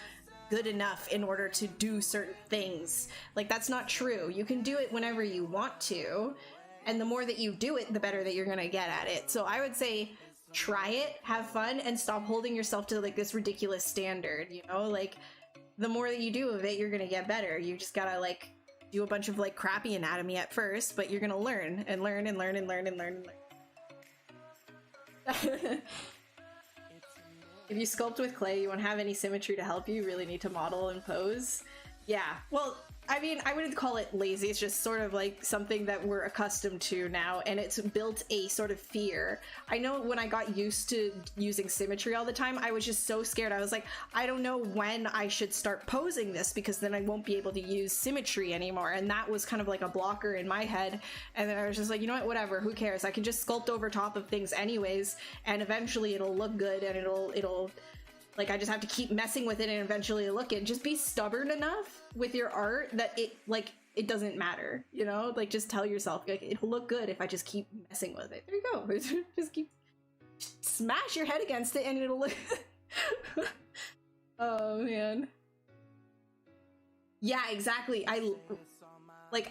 good enough in order to do certain things. Like that's not true. You can do it whenever you want to, and the more that you do it, the better that you're gonna get at it. So I would say try it, have fun, and stop holding yourself to like this ridiculous standard, you know? Like the more that you do of it, you're gonna get better. You just gotta like do a bunch of like crappy anatomy at first, but you're gonna learn and learn and learn and learn and learn and learn. If you sculpt with clay, you won't have any symmetry to help you. You really need to model and pose. Yeah, well, I mean, I wouldn't call it lazy. It's just sort of like something that we're accustomed to now, and it's built a sort of fear. I know when I got used to using symmetry all the time, I was just so scared. I was like, I don't know when I should start posing this because then I won't be able to use symmetry anymore. And that was kind of like a blocker in my head. And then I was just like, you know what, whatever, who cares? I can just sculpt over top of things anyways, and eventually it'll look good and it'll like, I just have to keep messing with it and eventually look it. Just be stubborn enough with your art that it doesn't matter, you know? Like, just tell yourself, like, it'll look good if I just keep messing with it. There you go. Just keep smash your head against it and it'll look. Oh, man. Yeah, exactly.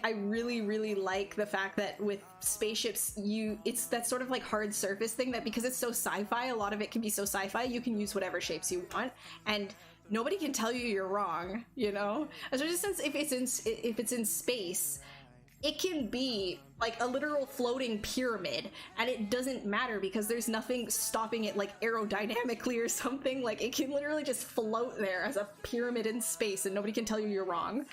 I really, really like the fact that with spaceships, it's that sort of like hard surface thing that because it's so sci-fi, a lot of it can be so sci-fi, you can use whatever shapes you want, and nobody can tell you you're wrong, you know? Especially since if it's in space, it can be like a literal floating pyramid, and it doesn't matter because there's nothing stopping it like aerodynamically or something. Like it can literally just float there as a pyramid in space, and nobody can tell you you're wrong.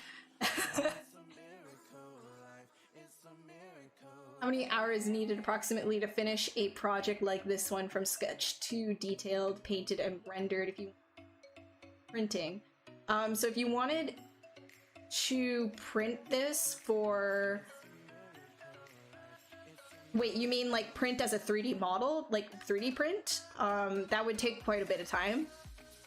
How many hours needed approximately to finish a project like this one from sketch to detailed, painted, and rendered if you printing? So if you wanted to print this for... Wait, you mean like print as a 3D model? Like 3D print? That would take quite a bit of time.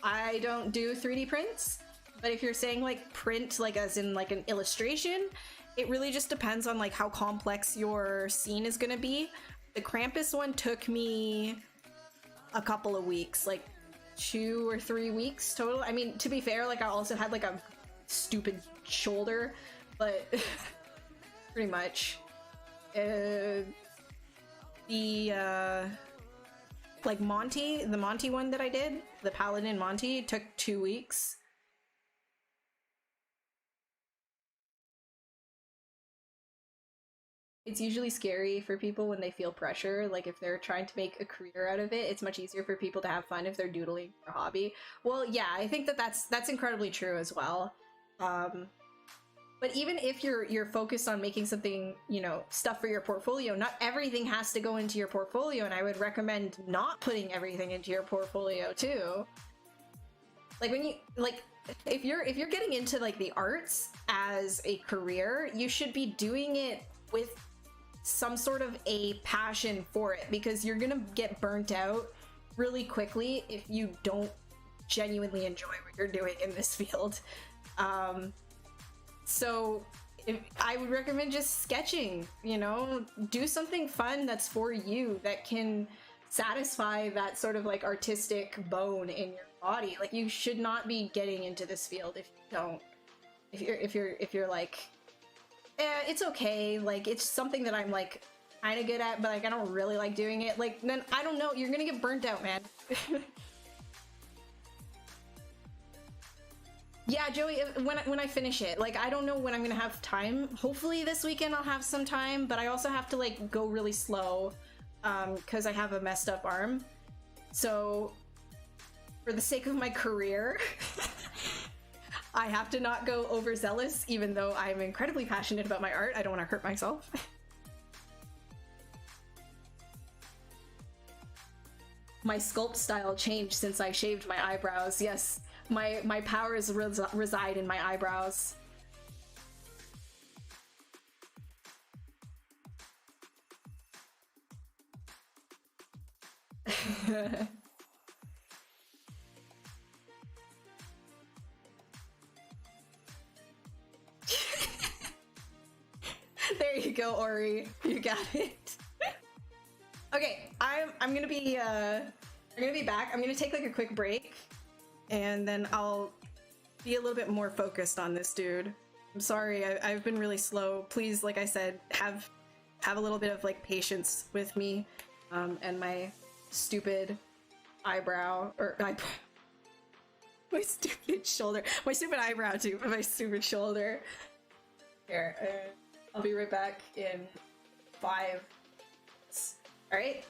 I don't do 3D prints, but if you're saying like print like as in like an illustration, it really just depends on like how complex your scene is gonna be. The Krampus one took me a couple of weeks, like 2 or 3 weeks total. I mean, to be fair, like I also had like a stupid shoulder, but pretty much. Like Monty, the Monty one that I did, the Paladin Monty, took 2 weeks. It's usually scary for people when they feel pressure. Like if they're trying to make a career out of it, it's much easier for people to have fun if they're doodling for a hobby. Well, yeah, I think that that's incredibly true as well. But even if you're focused on making something, you know, stuff for your portfolio, not everything has to go into your portfolio, and I would recommend not putting everything into your portfolio too. Like when you if you're getting into like the arts as a career, you should be doing it with some sort of a passion for it, because you're gonna get burnt out really quickly if you don't genuinely enjoy what you're doing in this field. So I would recommend just sketching, you know, do something fun that's for you, that can satisfy that sort of like artistic bone in your body. Like you should not be getting into this field if you don't, if you're like, it's okay, like it's something that I'm like kind of good at, but like I don't really like doing it, like then I don't know, you're gonna get burnt out, man. Yeah, Joey, when I finish it, like I don't know when I'm gonna have time. Hopefully this weekend I'll have some time, but I also have to like go really slow because I have a messed up arm. So for the sake of my career, I have to not go overzealous, even though I'm incredibly passionate about my art. I don't want to hurt myself. My sculpt style changed since I shaved my eyebrows. Yes, my powers reside in my eyebrows. There you go, Ori. You got it. Okay, I'm gonna be back. I'm gonna take like a quick break, and then I'll be a little bit more focused on this dude. I'm sorry, I've been really slow. Please, like I said, have a little bit of like patience with me, and my stupid eyebrow, or my stupid shoulder, my stupid eyebrow too, my stupid shoulder. Here, I'll be right back in 5. All right.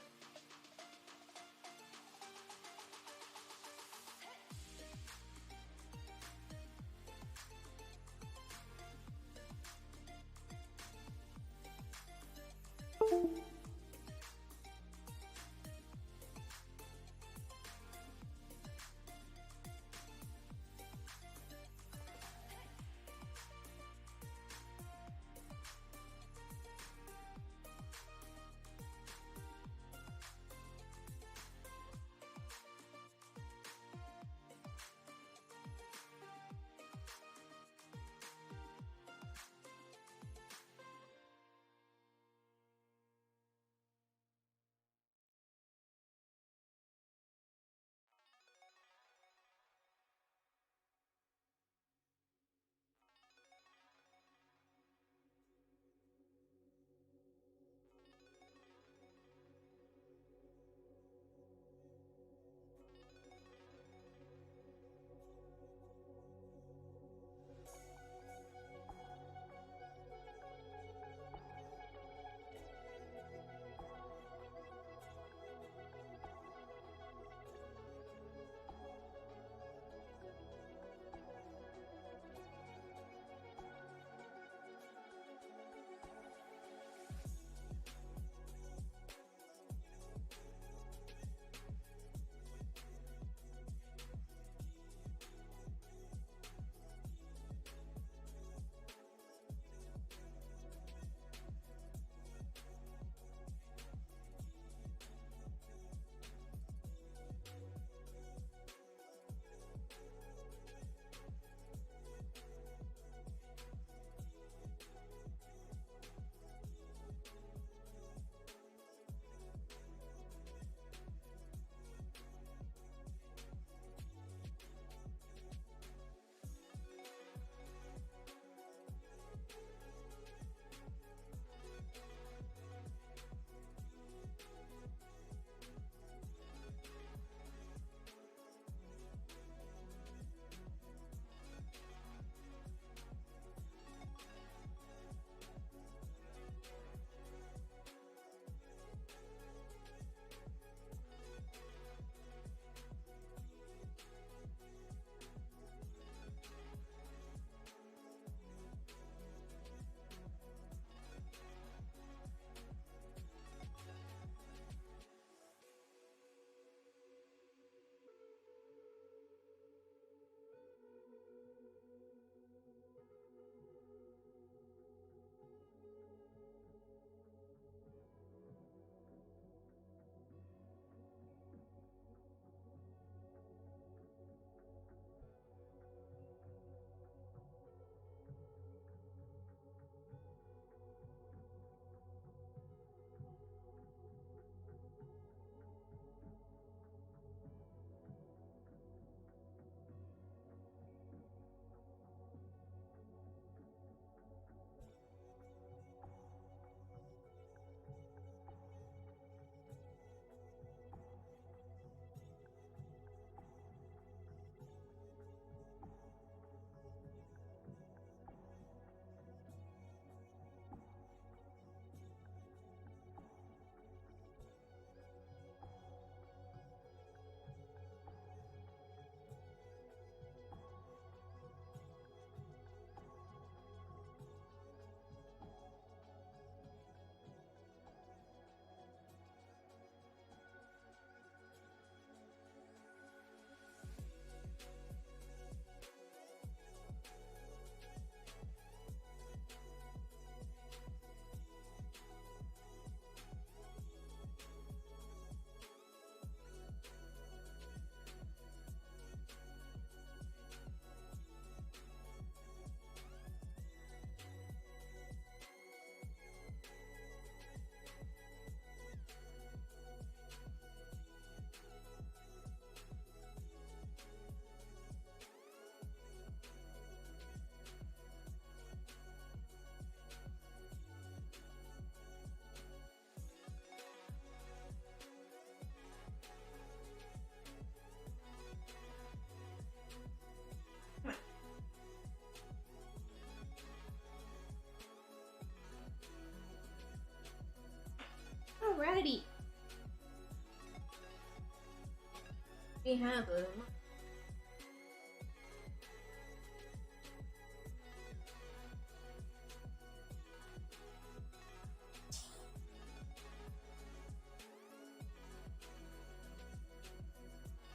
We have a...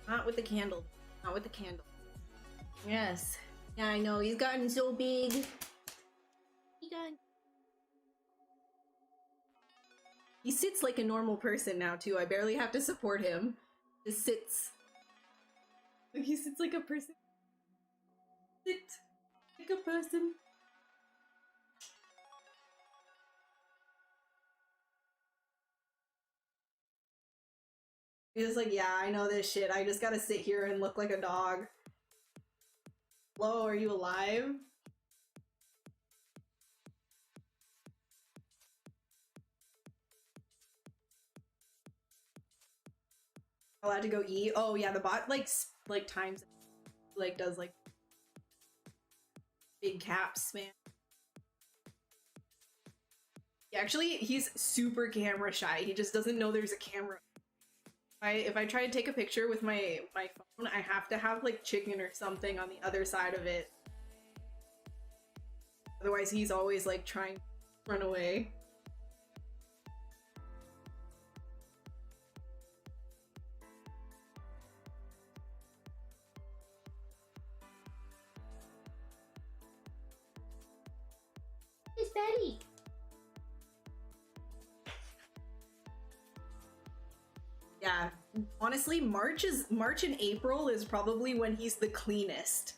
Not with the candle. Not with the candle. Yes. Yeah, I know. He's gotten so big. He sits like a normal person now, too. I barely have to support him. Just sits. Like, he sits like a person. Sit. Like a person. He's like, yeah, I know this shit. I just gotta sit here and look like a dog. Hello, are you alive? Allowed to go eat? Oh yeah, the bot like times like does like big caps, man. Actually, he's super camera shy. He just doesn't know there's a camera. If I try to take a picture with my phone, I have to have like chicken or something on the other side of it. Otherwise, he's always like trying to run away. Where's Daddy? Yeah, honestly, March and April is probably when he's the cleanest.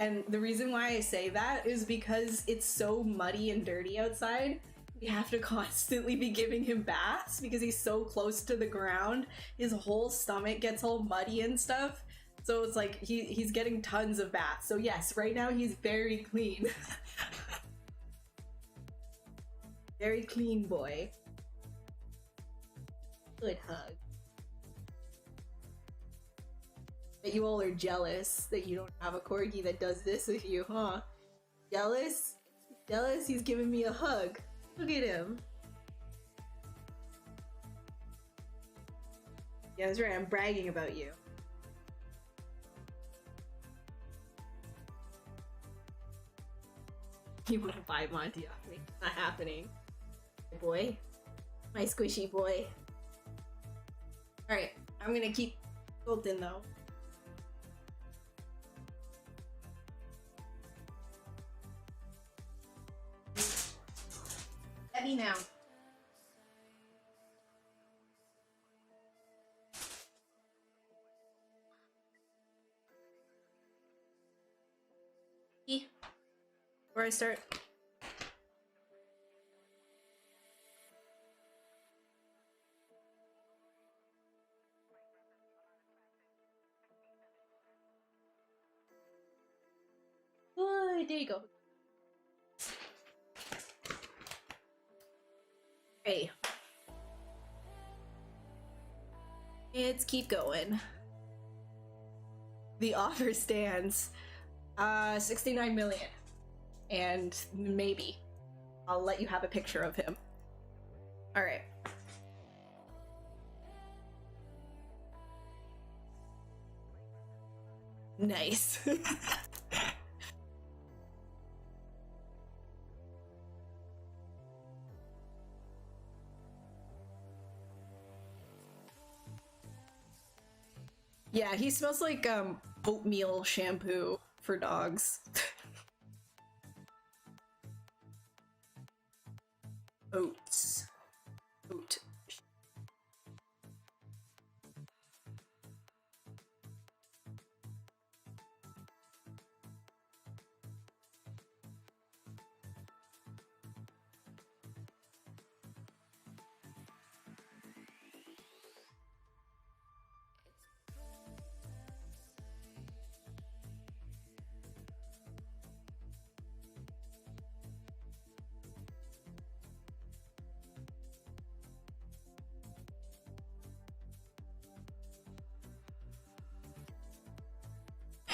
And the reason why I say that is because it's so muddy and dirty outside. We have to constantly be giving him baths because he's so close to the ground. His whole stomach gets all muddy and stuff. So it's like he's getting tons of baths. So yes, right now he's very clean. Very clean boy. Good hug. But you all are jealous that you don't have a corgi that does this with you, huh? Jealous? Jealous? He's giving me a hug. Look at him. Yeah, that's right. I'm bragging about you. You want to buy Monty off me? Not happening. Boy. My squishy boy. Alright, I'm gonna keep sculpting though. Ready now. Where I start? Oh, there you go. Hey. Let's keep going. The offer stands. 69 million. And maybe I'll let you have a picture of him. Alright. Nice. Yeah, he smells like oatmeal shampoo for dogs. Oats. Oat.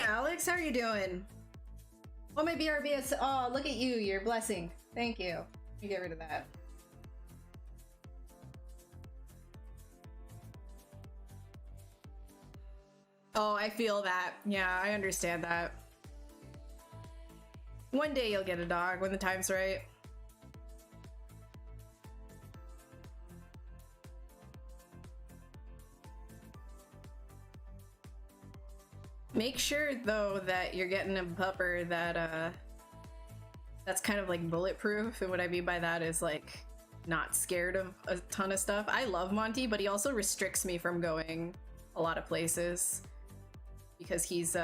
Alex, how are you doing? Oh, my BRBS. Oh, look at you. You're blessing. Thank you. You get rid of that. Oh, I feel that. Yeah, I understand that. One day you'll get a dog when the time's right. Make sure though that you're getting a pupper that that's kind of like bulletproof, and what I mean by that is like not scared of a ton of stuff. I love Monty, but he also restricts me from going a lot of places because he's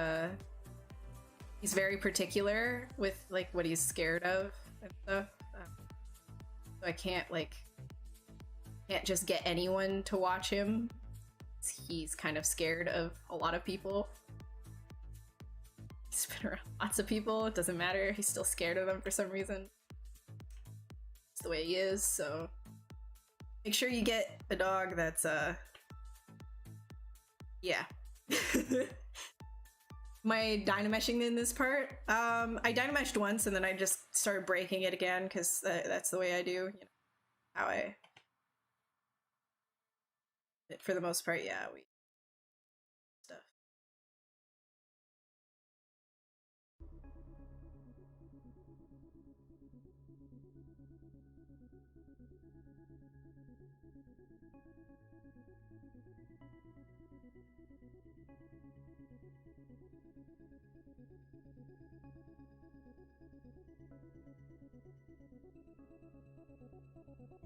very particular with like what he's scared of and stuff. So I can't just get anyone to watch him. He's kind of scared of a lot of people. He's been around lots of people. It doesn't matter. He's still scared of them for some reason. It's the way he is. So make sure you get a dog that's yeah. My dynameshing in this part, I dynameshed once and then I just started breaking it again because that's the way I do. You know, how I. For the most part, yeah, we stuff.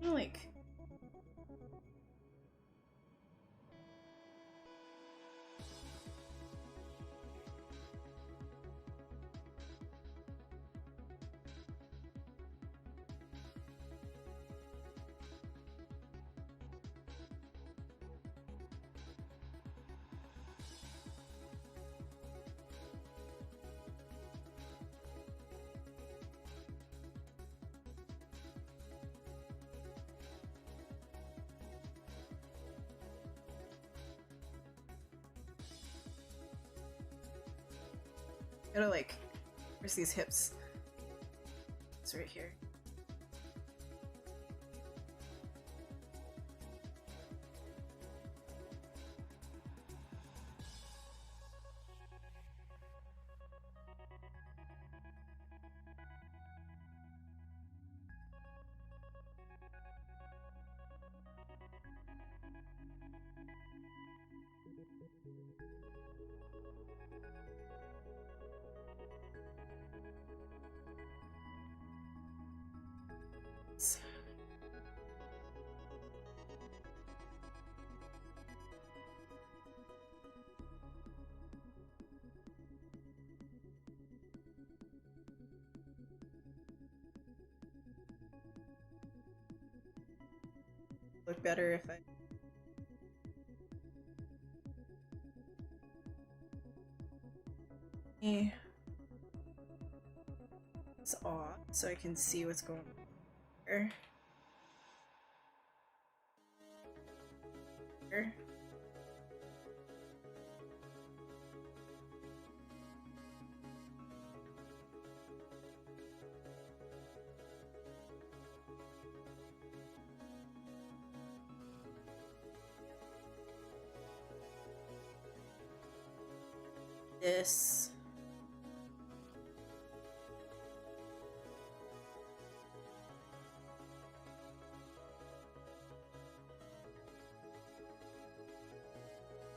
Like. Gotta like, where's these hips? It's right here. Look better if I. It's off so I can see what's going on here. This.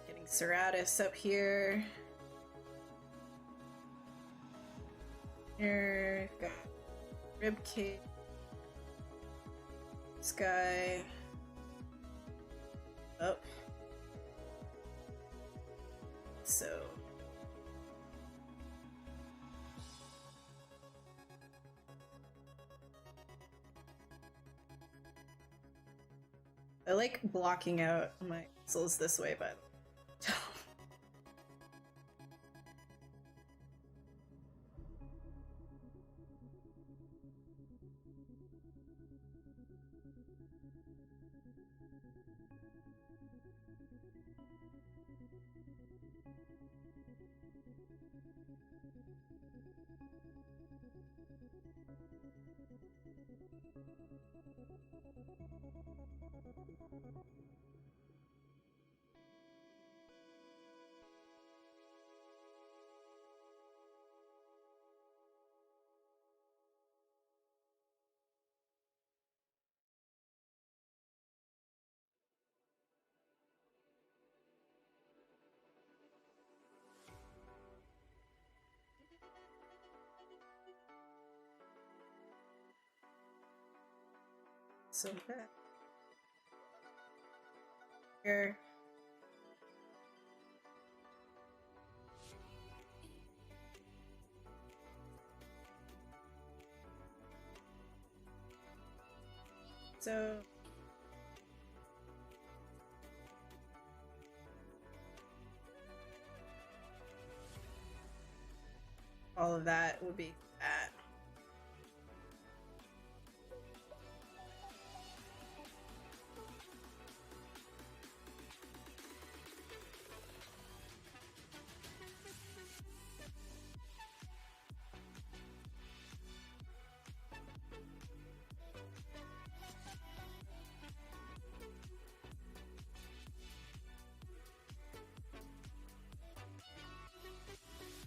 Getting Serratus up here. Here, got ribcage. Sky. Up. So. I like blocking out my muscles this way, but So bad. Here. So all of that would be that.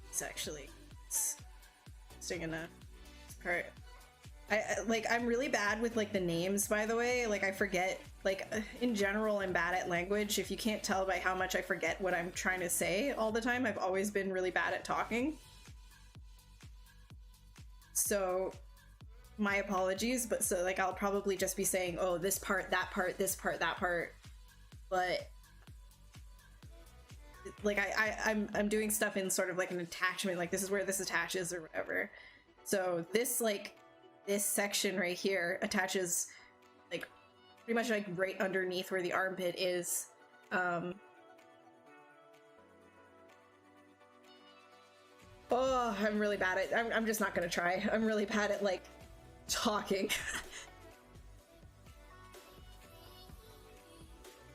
It's actually interesting enough. This part, I'm really bad with like the names, by the way. Like I forget, like in general I'm bad at language. If you can't tell by how much I forget what I'm trying to say all the time, I've always been really bad at talking. So my apologies, but so like I'll probably just be saying, oh, this part, that part, this part, that part, but like I'm doing stuff in sort of like an attachment, like this is where this attaches or whatever. So this, like this section right here attaches like pretty much like right underneath where the armpit is. Oh, I'm really bad at, I'm just not gonna try. I'm really bad at like talking.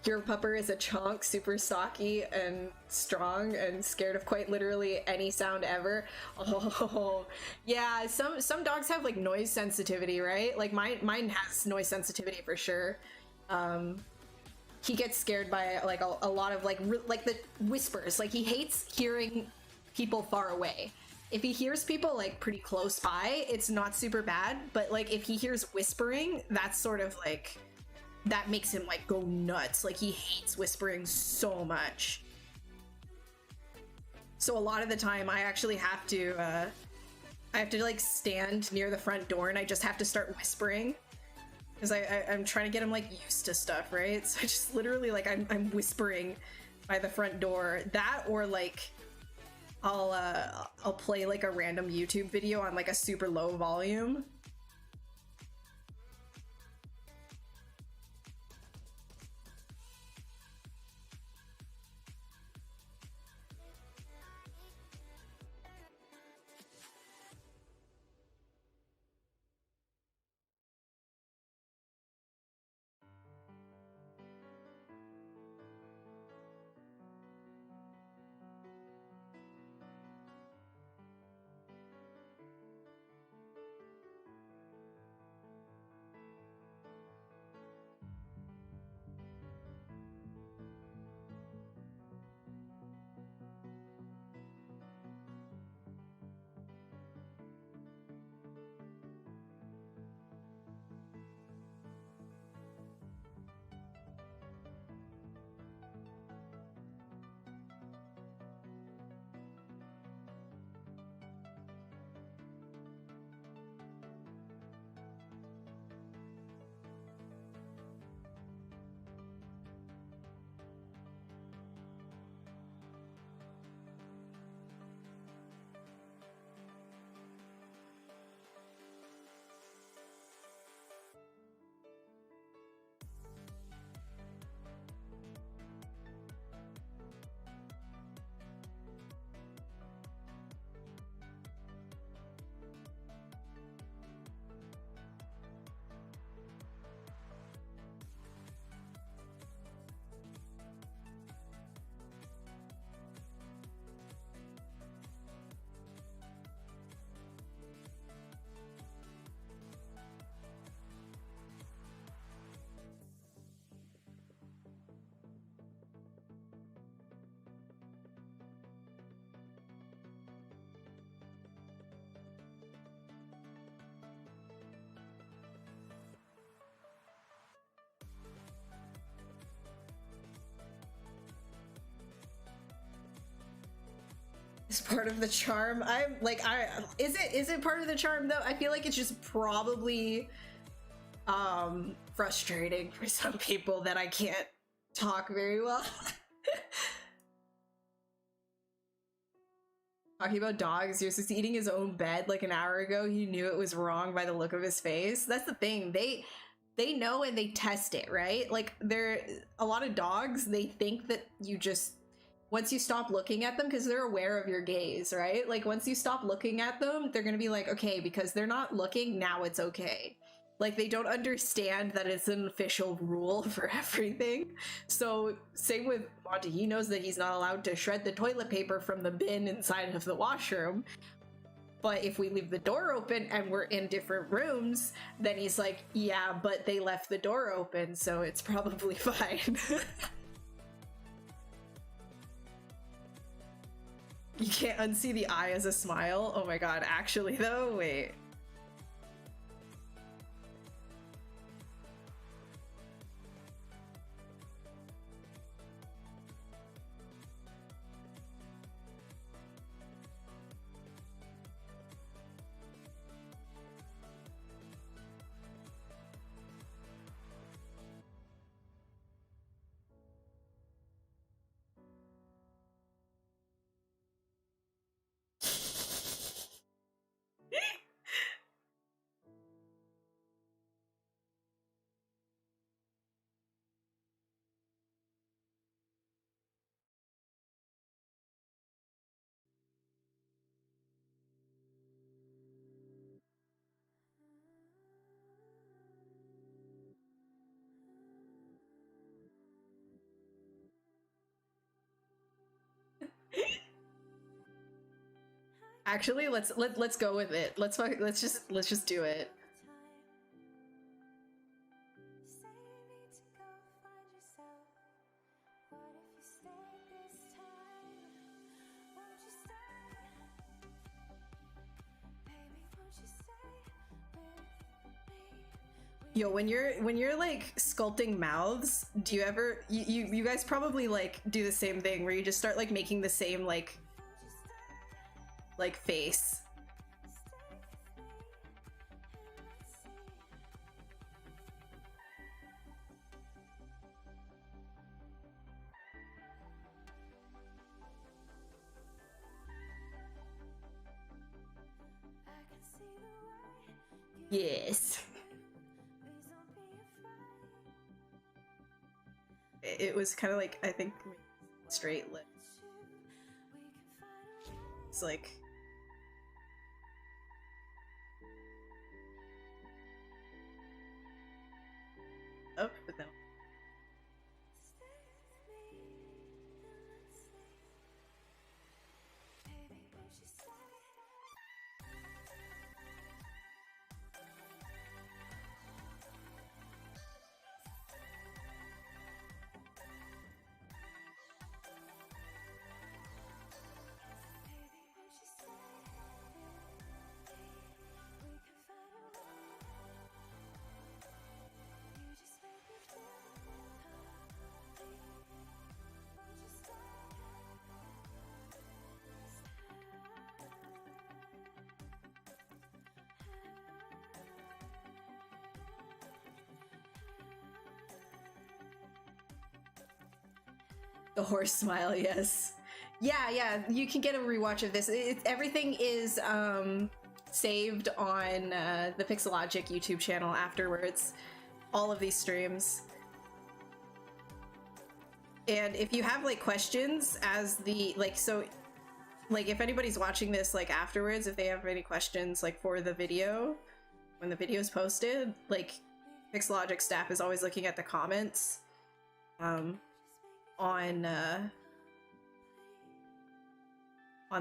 Your pupper is a chonk, super stocky and strong and scared of quite literally any sound ever. Oh, yeah, some dogs have like noise sensitivity, right? Like mine has noise sensitivity for sure. He gets scared by like a lot of like the whispers. Like he hates hearing people far away. If he hears people like pretty close by, it's not super bad, but like if he hears whispering, that's sort of like, that makes him like go nuts. Like he hates whispering so much. So a lot of the time I actually have to like stand near the front door and I just have to start whispering because I'm trying to get him like used to stuff, right? So I just literally like I'm whispering by the front door. That, or like I'll play like a random YouTube video on like a super low volume. Is part of the charm. I'm like, is it part of the charm though? I feel like it's just probably frustrating for some people that I can't talk very well. Talking about dogs, he was just eating his own bed like an hour ago. He knew it was wrong by the look of his face. That's the thing. They know and they test it, right? Like, a lot of dogs, they think that you just, once you stop looking at them, because they're aware of your gaze, right? Like, once you stop looking at them, they're gonna be like, okay, because they're not looking, now it's okay. Like, they don't understand that it's an official rule for everything. So, same with Monty. He knows that he's not allowed to shred the toilet paper from the bin inside of the washroom. But if we leave the door open and we're in different rooms, then he's like, yeah, but they left the door open, so it's probably fine. You can't unsee the eye as a smile? Oh my god, actually though, wait. Actually, let's go with it. Let's just do it. Yo, when you're like sculpting mouths, do you ever you guys probably like do the same thing where you just start like making the same like face? Yes. It was kind of like, I think, straight lip. It's like, oh, but then the horse smile, yes. Yeah, you can get a rewatch of this. Everything is saved on the Pixologic YouTube channel afterwards. All of these streams. And if you have like questions as the so like if anybody's watching this like afterwards, if they have any questions like for the video when the video is posted, like Pixologic staff is always looking at the comments on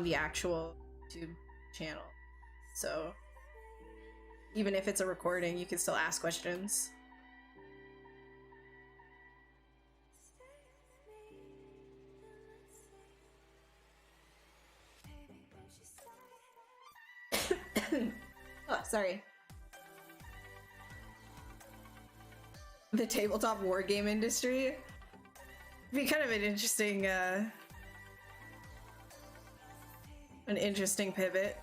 the actual YouTube channel. So even if it's a recording, you can still ask questions. Oh, sorry. The tabletop war game industry. Be kind of an interesting pivot.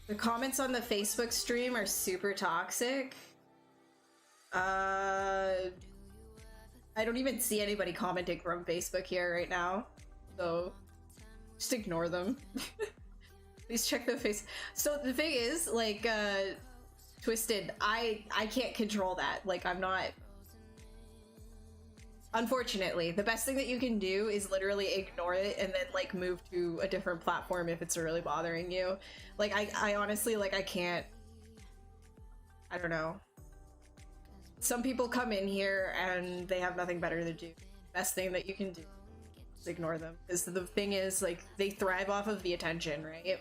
The comments on the Facebook stream are super toxic. I don't even see anybody commenting from Facebook here right now, so just ignore them. Please check the face. So the thing is, like, Twisted, I can't control that. Like, I'm not. Unfortunately, the best thing that you can do is literally ignore it and then like move to a different platform if it's really bothering you. Like, I honestly, like, I can't. I don't know. Some people come in here and they have nothing better to do. Best thing that you can do is ignore them. Because the thing is, like, they thrive off of the attention, right?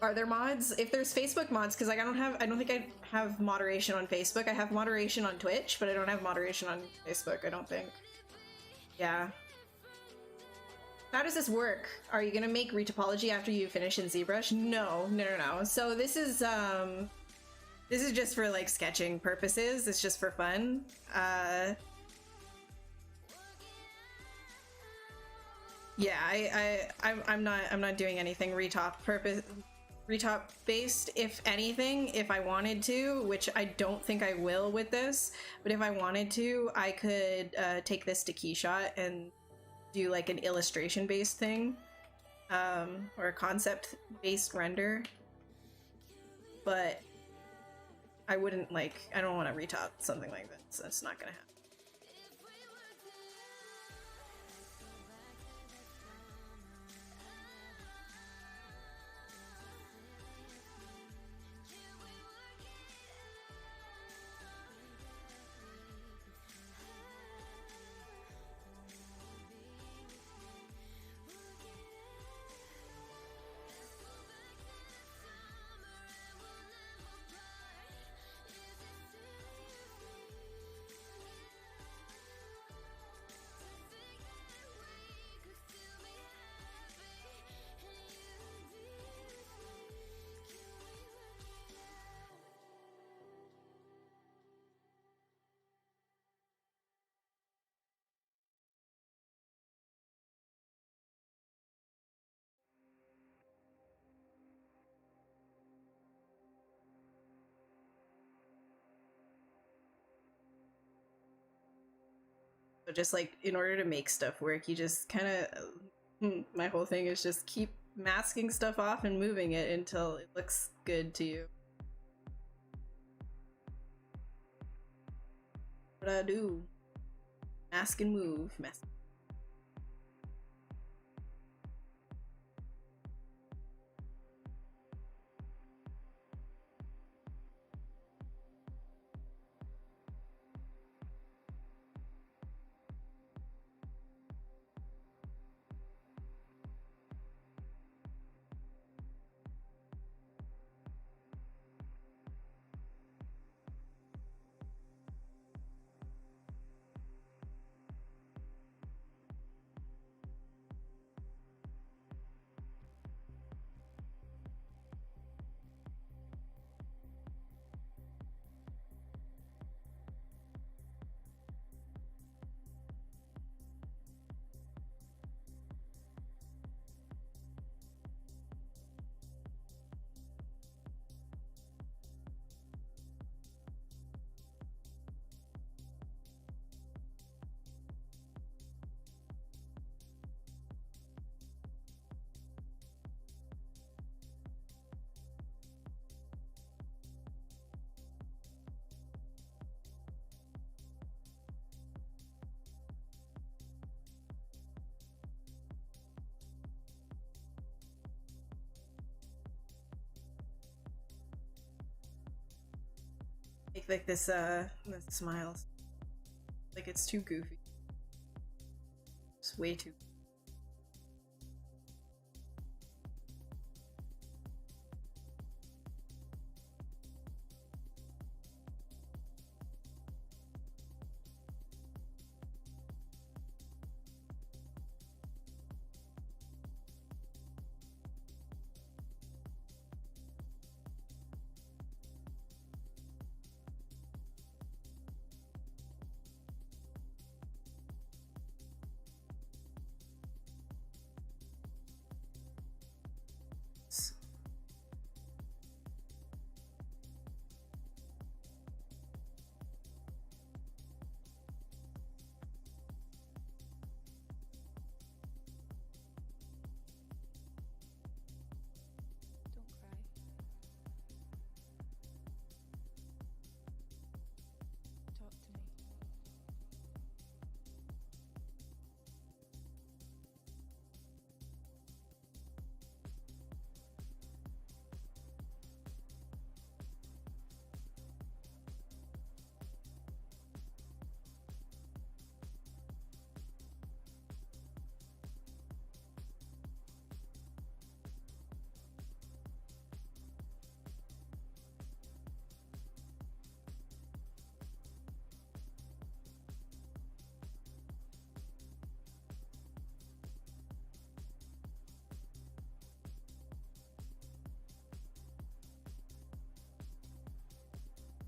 Are there mods? If there's Facebook mods, because like I don't think I have moderation on Facebook. I have moderation on Twitch, but I don't have moderation on Facebook, I don't think. Yeah. How does this work? Are you gonna make retopology after you finish in ZBrush? No. So this is just for like sketching purposes. It's just for fun. Yeah, I'm not doing anything retop based. If anything, if I wanted to, which I don't think I will with this, but if I wanted to, I could take this to Keyshot and do like an illustration based thing, or a concept based render, but I wouldn't like, I don't want to retop something like this, so that's not gonna happen. So just like in order to make stuff work, you just kind of, my whole thing is just keep masking stuff off and moving it until it looks good to you. What I do? Mask and move. Mask. Make like this that smiles. Like it's too goofy. It's way too.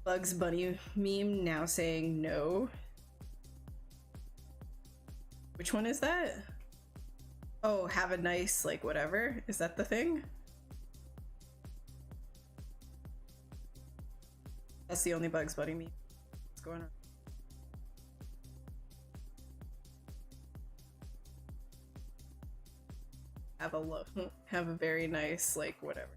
Bugs Bunny meme now saying no. Which one is that? Oh, have a nice, like, whatever. Is that the thing? That's the only Bugs Bunny meme. What's going on? Have a very nice, like, whatever.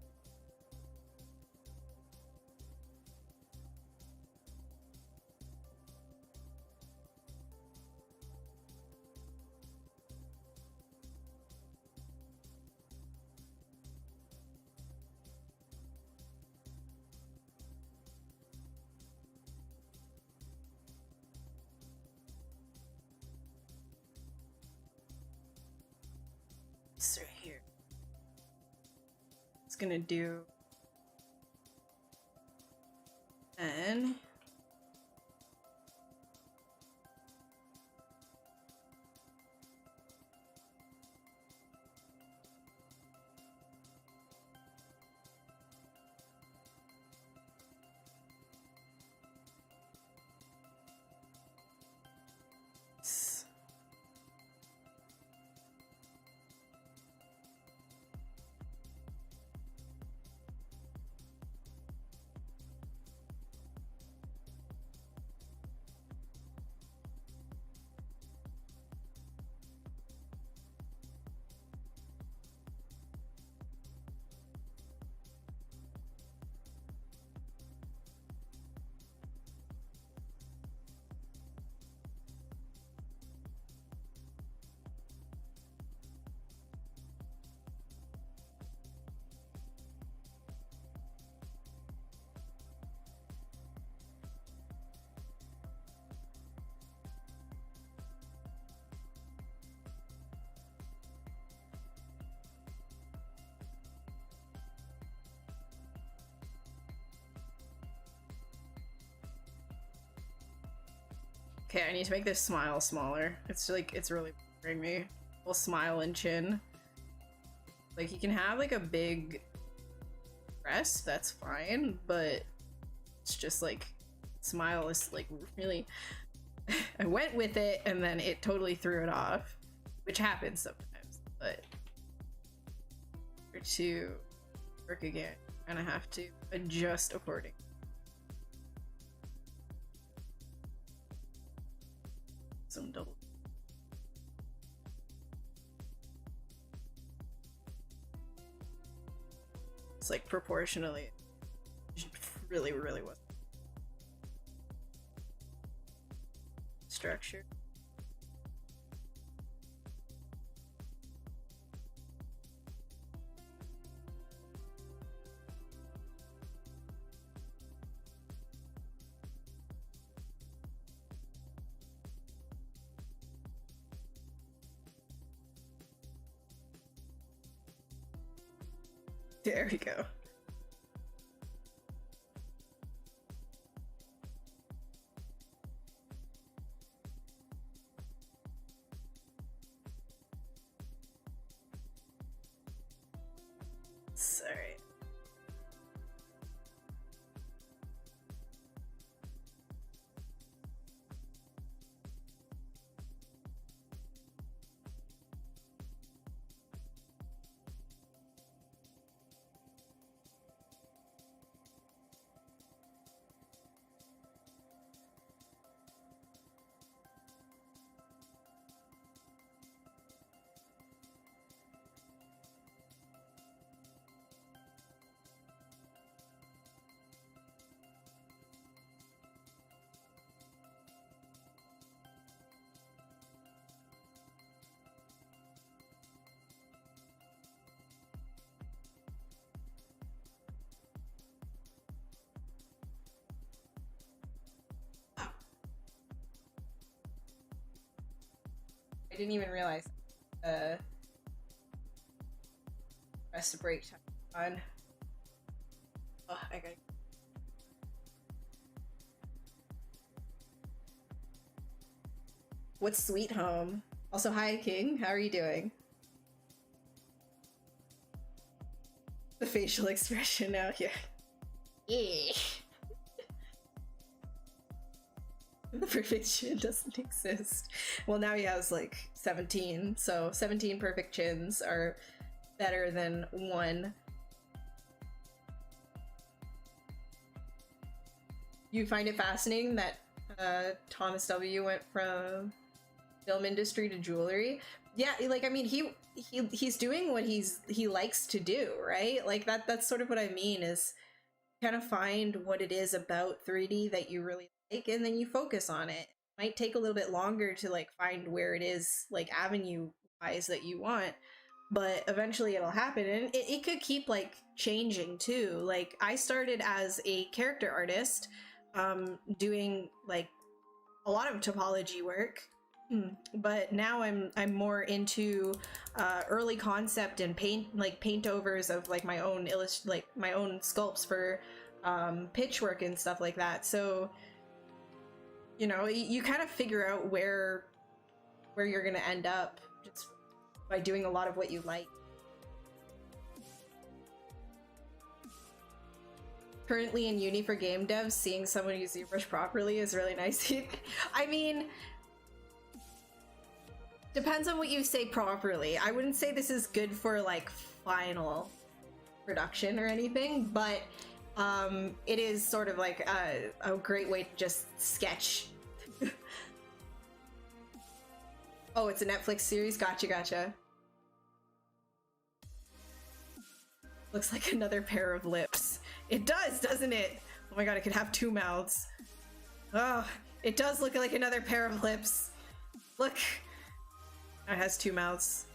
It's right here. It's gonna do and okay, I need to make this smile smaller. It's like, it's really bothering me. Full smile and chin. Like, you can have like a big crest, that's fine, but it's just like, smile is like really, I went with it and then it totally threw it off, which happens sometimes, but to work again, and I have to adjust accordingly. Some double. It's like proportionally, really was structure. There we go. Sorry. I didn't even realize. Press the break time on. Oh, I got. What's Sweet Home? Also, hi King. How are you doing? The facial expression now, yeah. Yeah. The perfect chin doesn't exist. Well, now he has like 17, so 17 perfect chins are better than one. You find it fascinating that Thomas W. went from film industry to jewelry? Yeah, like, I mean, he's doing what he likes to do, right? Like that's sort of what I mean, is kind of find what it is about 3D that you really like, and then you focus on it. Might take a little bit longer to like find where it is, like avenue wise, that you want, but eventually it'll happen. And it could keep like changing too. Like, I started as a character artist, doing like a lot of topology work, but now I'm more into early concept and paint overs of like my own my own sculpts for pitch work and stuff like that. So, you know, you kind of figure out where you're gonna end up just by doing a lot of what you like. Currently in uni for game devs, seeing someone use ZBrush properly is really nice. I mean, depends on what you say properly. I wouldn't say this is good for like final production or anything, but it is sort of like a great way to just sketch. Oh, it's a Netflix series? Gotcha. Looks like another pair of lips. It does, doesn't it? Oh my god, it could have two mouths. Oh, it does look like another pair of lips. Look. It has two mouths.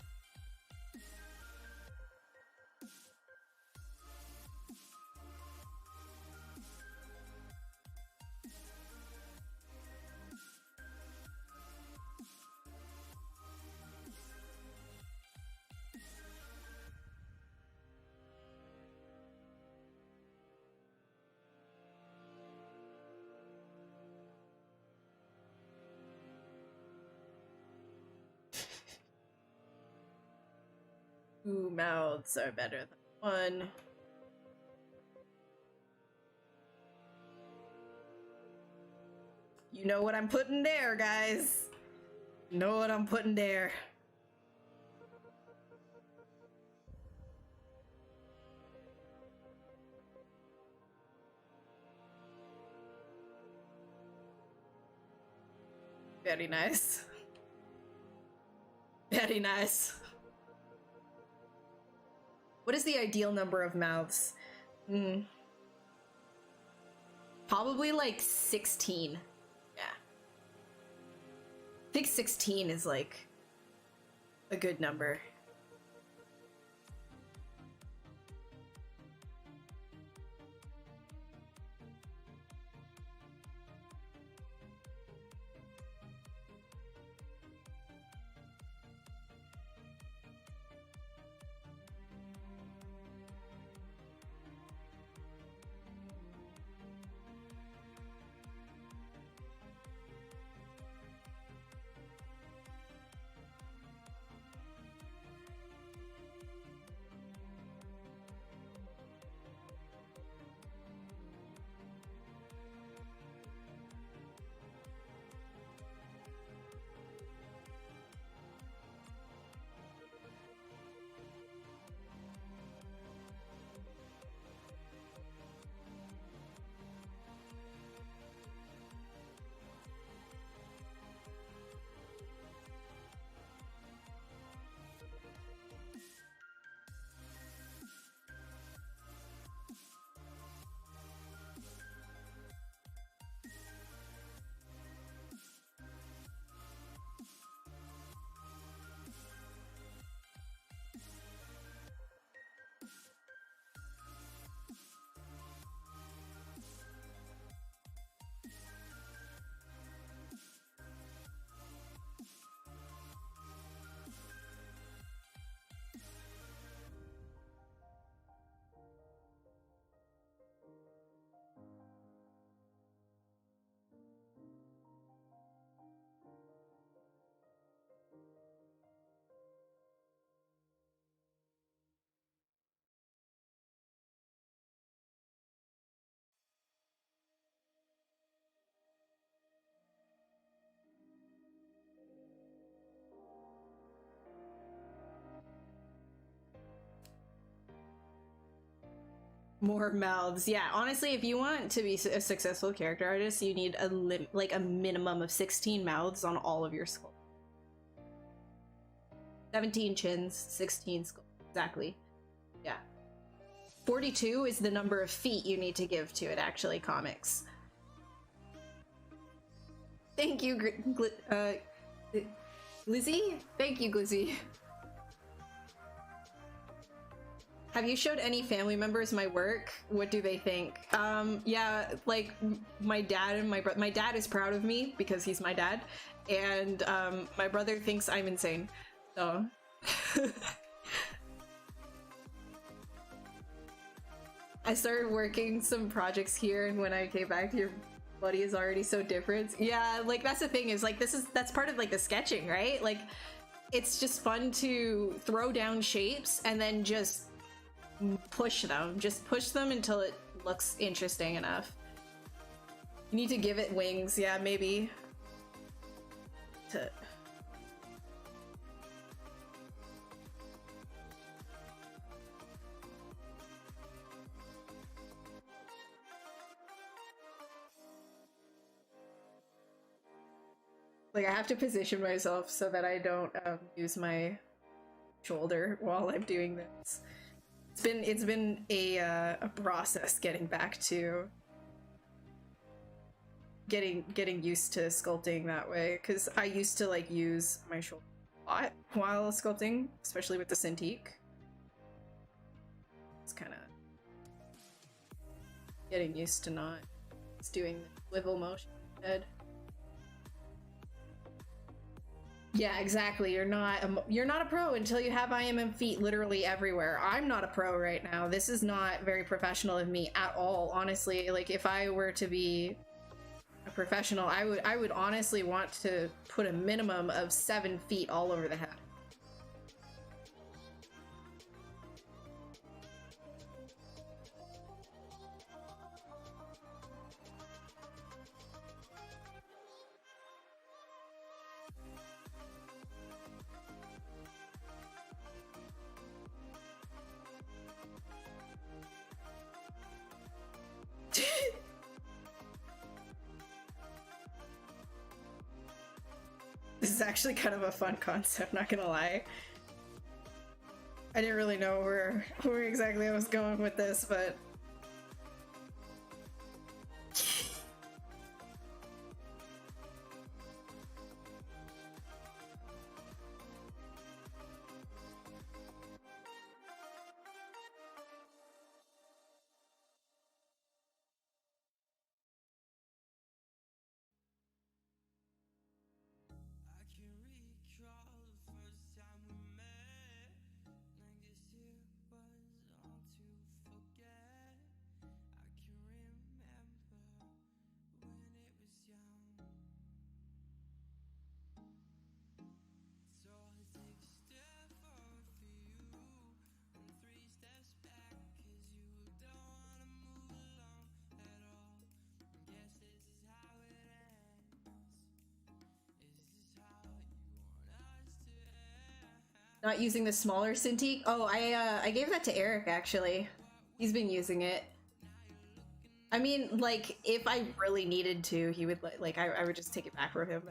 Two mouths are better than one. You know what I'm putting there, guys. You know what I'm putting there. Very nice. Very nice. What is the ideal number of mouths? Probably like 16. Yeah. I think 16 is like a good number. More mouths. Yeah, honestly, if you want to be a successful character artist, you need like a minimum of 16 mouths on all of your sculpts. 17 chins, 16 skulls. Exactly. Yeah. 42 is the number of feet you need to give to it, actually, comics. Thank you, Glizzy? Thank you, Glizzy. Have you showed any family members my work? What do they think? Yeah, like my dad and my brother. My dad is proud of me because he's my dad, and my brother thinks I'm insane. So. I started working some projects here, and when I came back, your buddy is already so different. Yeah, like that's the thing is like that's part of like the sketching, right? Like it's just fun to throw down shapes and then just push them. Just push them until it looks interesting enough. You need to give it wings, yeah, maybe. Like I have to position myself so that I don't use my shoulder while I'm doing this. It's been a process getting back to getting used to sculpting that way, because I used to like use my shoulder a lot while sculpting, especially with the Cintiq. It's kind of getting used to not doing the swivel motion instead. Yeah, exactly. You're not a pro until you have IMM feet literally everywhere. I'm not a pro right now. This is not very professional of me at all, honestly. Like if I were to be a professional, I would honestly want to put a minimum of 7 feet all over the head. This is actually kind of a fun concept, not gonna lie. I didn't really know where exactly I was going with this, but not using the smaller Cintiq. Oh, I gave that to Eric actually. He's been using it. I mean, like if I really needed to, he would like I would just take it back from him.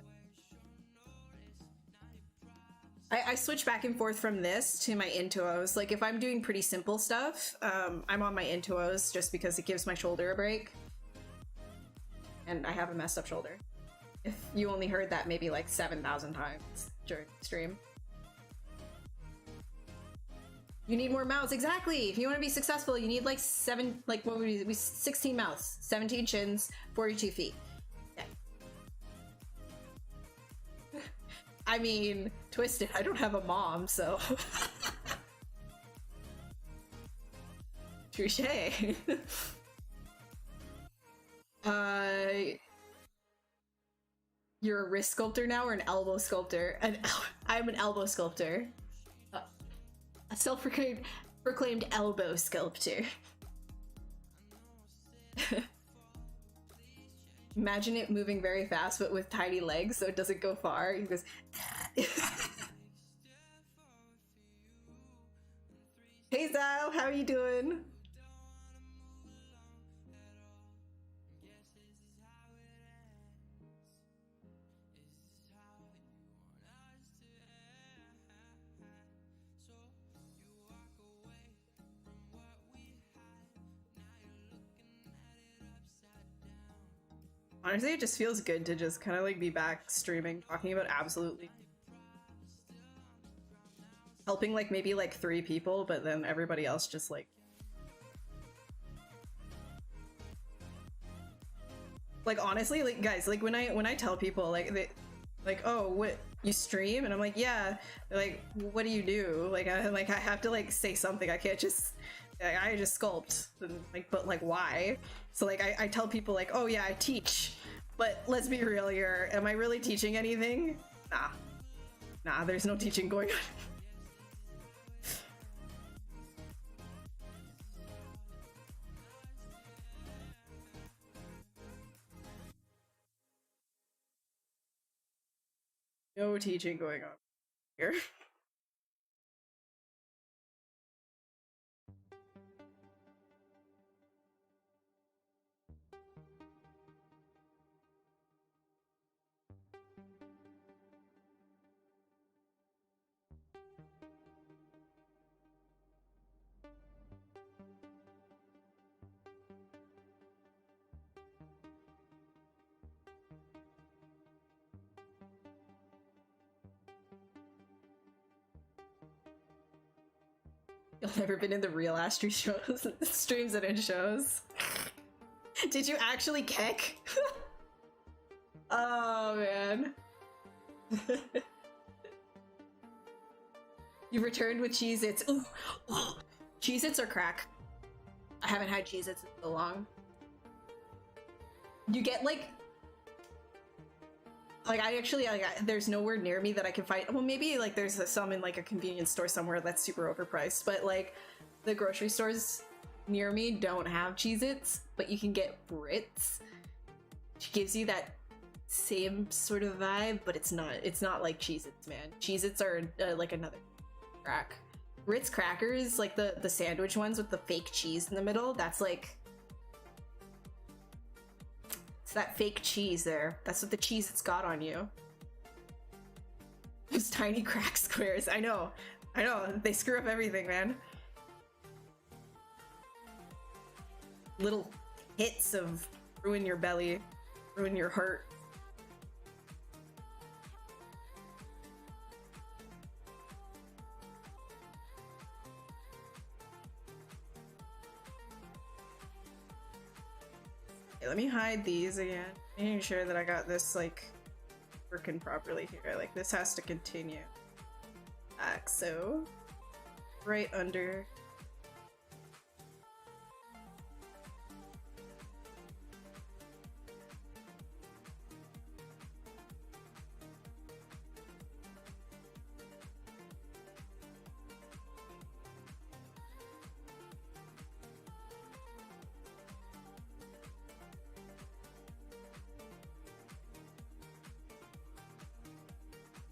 I switch back and forth from this to my Intuos. Like if I'm doing pretty simple stuff, I'm on my Intuos just because it gives my shoulder a break. And I have a messed up shoulder. If you only heard that maybe like 7,000 times during the stream. You need more mouths, exactly! If you want to be successful, you need like 16 mouths, 17 chins, 42 feet. Okay. I mean, Twisted, I don't have a mom, so... Touche! You're a wrist sculptor now or an elbow sculptor? I'm an elbow sculptor. A self-proclaimed elbow sculptor. Imagine it moving very fast but with tiny legs so it doesn't go far. He goes... Hey Zal, how are you doing? Honestly, it just feels good to just kind of like be back streaming, talking about absolutely helping like maybe like 3 people, but then everybody else just like honestly, like guys, like when I tell people like like, oh, what, you stream? And I'm like, yeah. They're like, what do you do? Like I have to like say something. I can't just I just sculpt. And, like, but like why? So like I tell people like, oh yeah, I teach. But let's be real here. Am I really teaching anything? Nah, there's no teaching going on. No teaching going on here. You've never been in the real Astri shows, streams and in shows. Did you actually kick? Oh man. You returned with Cheez-Its. Ooh. Cheez-Its are crack. I haven't had Cheez-Its in so long. You get like I actually there's nowhere near me that I can find. Well, maybe like there's some in like a convenience store somewhere that's super overpriced, but like the grocery stores near me don't have Cheez-Its, but you can get Ritz, which gives you that same sort of vibe, but it's not like Cheez-Its, man. Cheez-Its are like another crack. Ritz crackers, like the sandwich ones with the fake cheese in the middle, that's like, it's that fake cheese there. That's what the Cheez-Its got on you. Those tiny crack squares. I know. They screw up everything, man. Little hits of ruin your belly, ruin your heart. Okay, let me hide these again. Making sure that I got this like working properly here. Like this has to continue. Like so. Right under.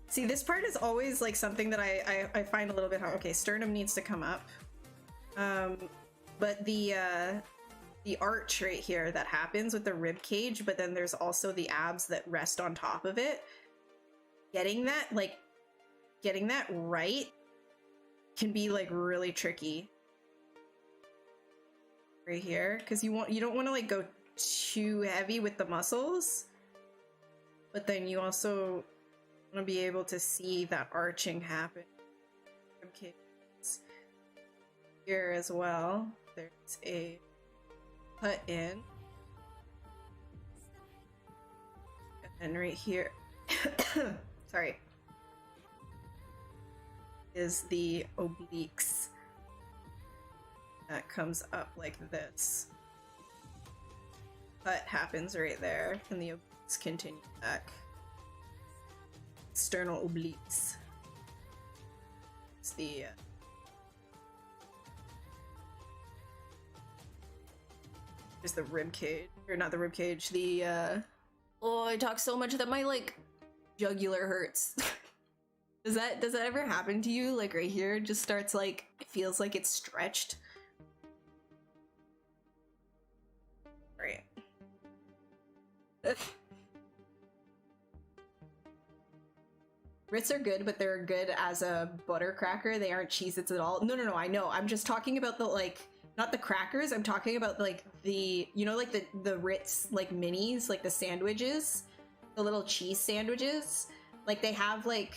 See, this part is always like something that I find a little bit hard. Okay, sternum needs to come up. But the arch right here that happens with the rib cage, but then there's also the abs that rest on top of it. Getting that right can be like really tricky. Right here, because you don't want to like go too heavy with the muscles, but then you also want to be able to see that arching happen. Okay, here as well, there's a cut in, and then right here, sorry, is the obliques that comes up like this. Cut happens right there, and the obliques continue back. External obliques. It's the there's the rib cage, or not the rib cage, the oh, I talk so much that my like jugular hurts. Does that ever happen to you? Like right here, it just starts like, it feels like it's stretched. Right. Ritz are good, but they're good as a butter cracker. They aren't Cheez-Its at all. No, I know. I'm just talking about the like not the crackers. I'm talking about like the, you know, like the Ritz like minis, like the sandwiches, the little cheese sandwiches. Like they have like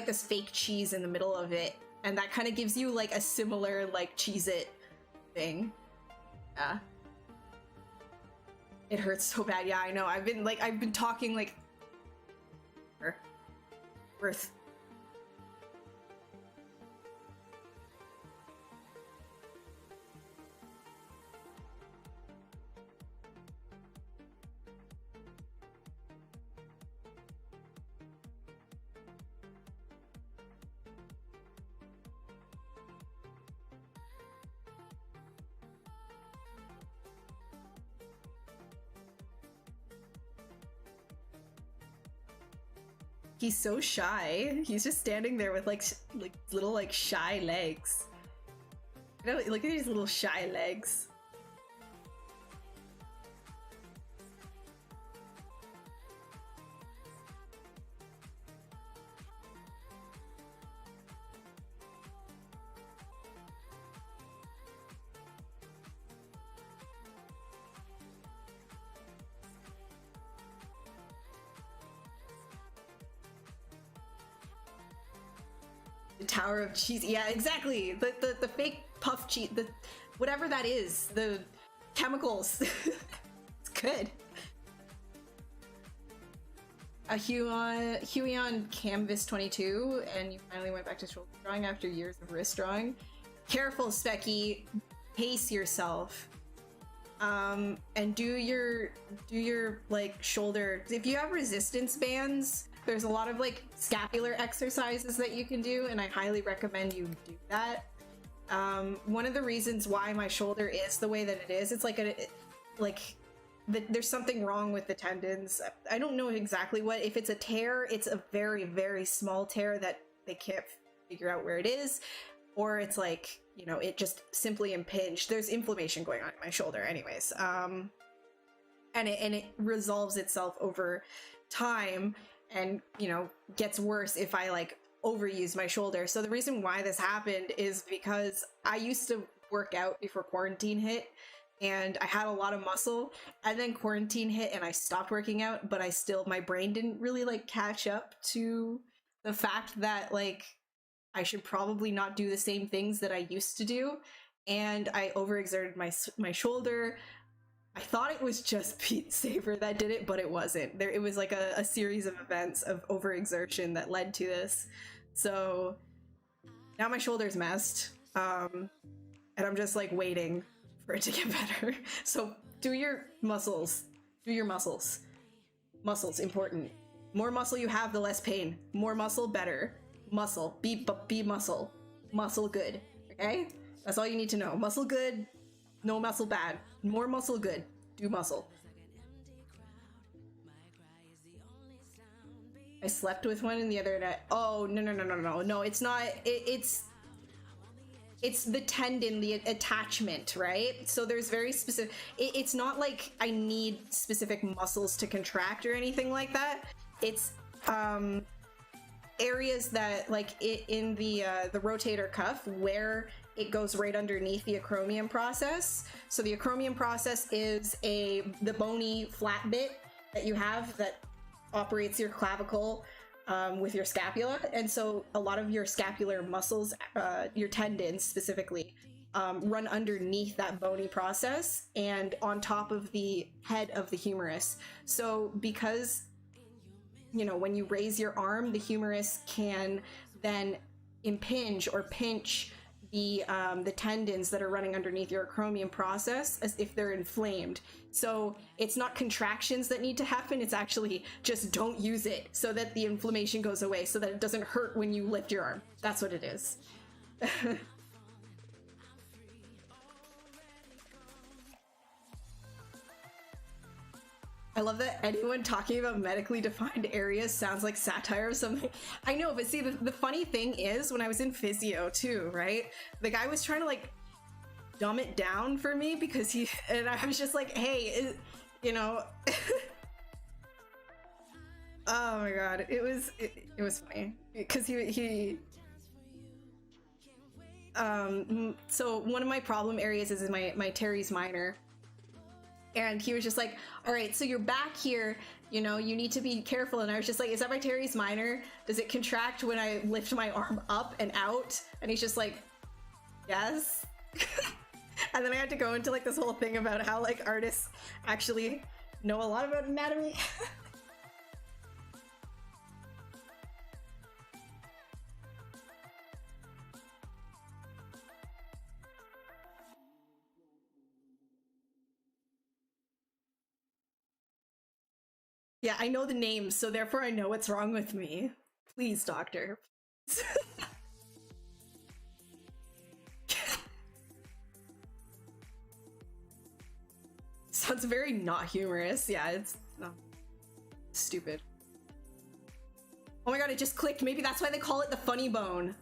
this fake cheese in the middle of it, and that kind of gives you like a similar like Cheez-It thing. Yeah. It hurts so bad. Yeah, I know. I've been talking like worth. He's so shy. He's just standing there with like little like shy legs. You know, look at these little shy legs. The Tower of Cheese. Yeah, exactly. The fake puff cheese. The whatever that is. The chemicals. It's good. A Huey on Canvas 22, and you finally went back to shoulder drawing after years of wrist drawing. Careful, Specky. Pace yourself. And do your like shoulder. If you have resistance bands, there's a lot of like scapular exercises that you can do, and I highly recommend you do that. One of the reasons why my shoulder is the way that it is, it's there's something wrong with the tendons. I don't know exactly what. If it's a tear, it's a very, very small tear that they can't figure out where it is, or it's like, you know, it just simply impinged. There's inflammation going on in my shoulder anyways. And it resolves itself over time, and, you know, gets worse if I like overuse my shoulder. So the reason why this happened is because I used to work out before quarantine hit, and I had a lot of muscle, and then quarantine hit and I stopped working out, but my brain didn't really like catch up to the fact that like I should probably not do the same things that I used to do, and I overexerted my shoulder. I thought it was just Pete Saver that did it, but it wasn't. It was like a series of events of overexertion that led to this. So now my shoulder's messed, and I'm just like waiting for it to get better. So do your muscles. Do your muscles. Muscles, important. More muscle you have, the less pain. More muscle, better. Muscle. Be muscle. Muscle good. Okay? That's all you need to know. Muscle good. No muscle bad. More muscle good. Do muscle. I slept with one in the other night. Oh, no, it's not. It's the tendon, the attachment, right? So there's very specific, it's not like I need specific muscles to contract or anything like that. It's areas that like in the rotator cuff where it goes right underneath the acromion process. So the acromion process is the bony flat bit that you have that operates your clavicle with your scapula. And so a lot of your scapular muscles, your tendons specifically, run underneath that bony process and on top of the head of the humerus. So because, you know, when you raise your arm, the humerus can then impinge or pinch the tendons that are running underneath your acromion process as if they're inflamed. So it's not contractions that need to happen, it's actually just don't use it so that the inflammation goes away, so that it doesn't hurt when you lift your arm. That's what it is. I love that anyone talking about medically defined areas sounds like satire or something. I know, but see, the funny thing is, when I was in physio too, right? The guy was trying to like dumb it down for me because and I was just like, hey, you know. Oh my god, it was funny because he so one of my problem areas is in my teres minor. And he was just like, all right, so you're back here, you know, you need to be careful. And I was just like, is that my teres minor? Does it contract when I lift my arm up and out? And he's just like, yes. And then I had to go into like this whole thing about how like artists actually know a lot about anatomy. Yeah, I know the names, so therefore I know what's wrong with me. Please, doctor. Sounds very not humorous. Yeah, it's no. Stupid. Oh my god, it just clicked. Maybe that's why they call it the funny bone.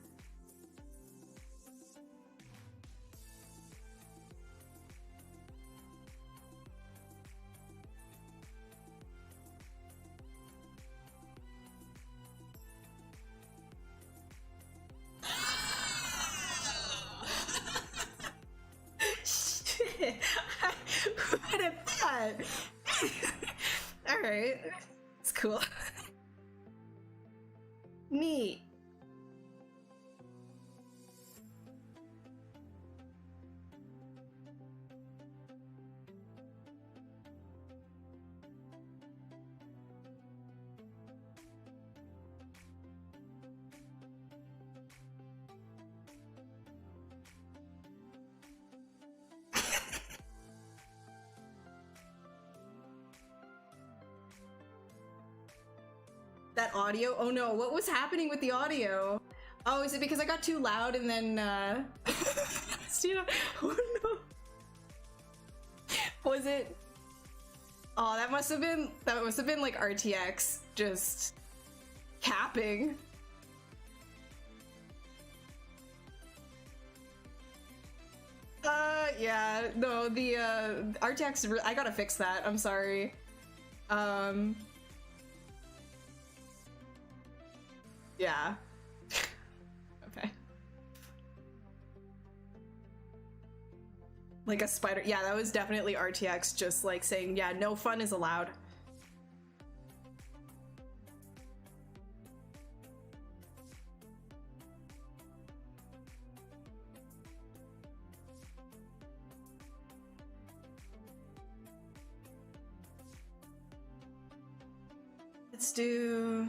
Shit. What at that? Alright. It's cool. Neat. That audio? Oh no, what was happening with the audio? Oh, is it because I got too loud and then Stina, oh no. Was it? Oh, that must have been like RTX just capping. Yeah, no, the RTX, I gotta fix that. I'm sorry. Yeah. Okay. Like a spider. Yeah, that was definitely RTX just like saying, yeah, no fun is allowed. Let's do...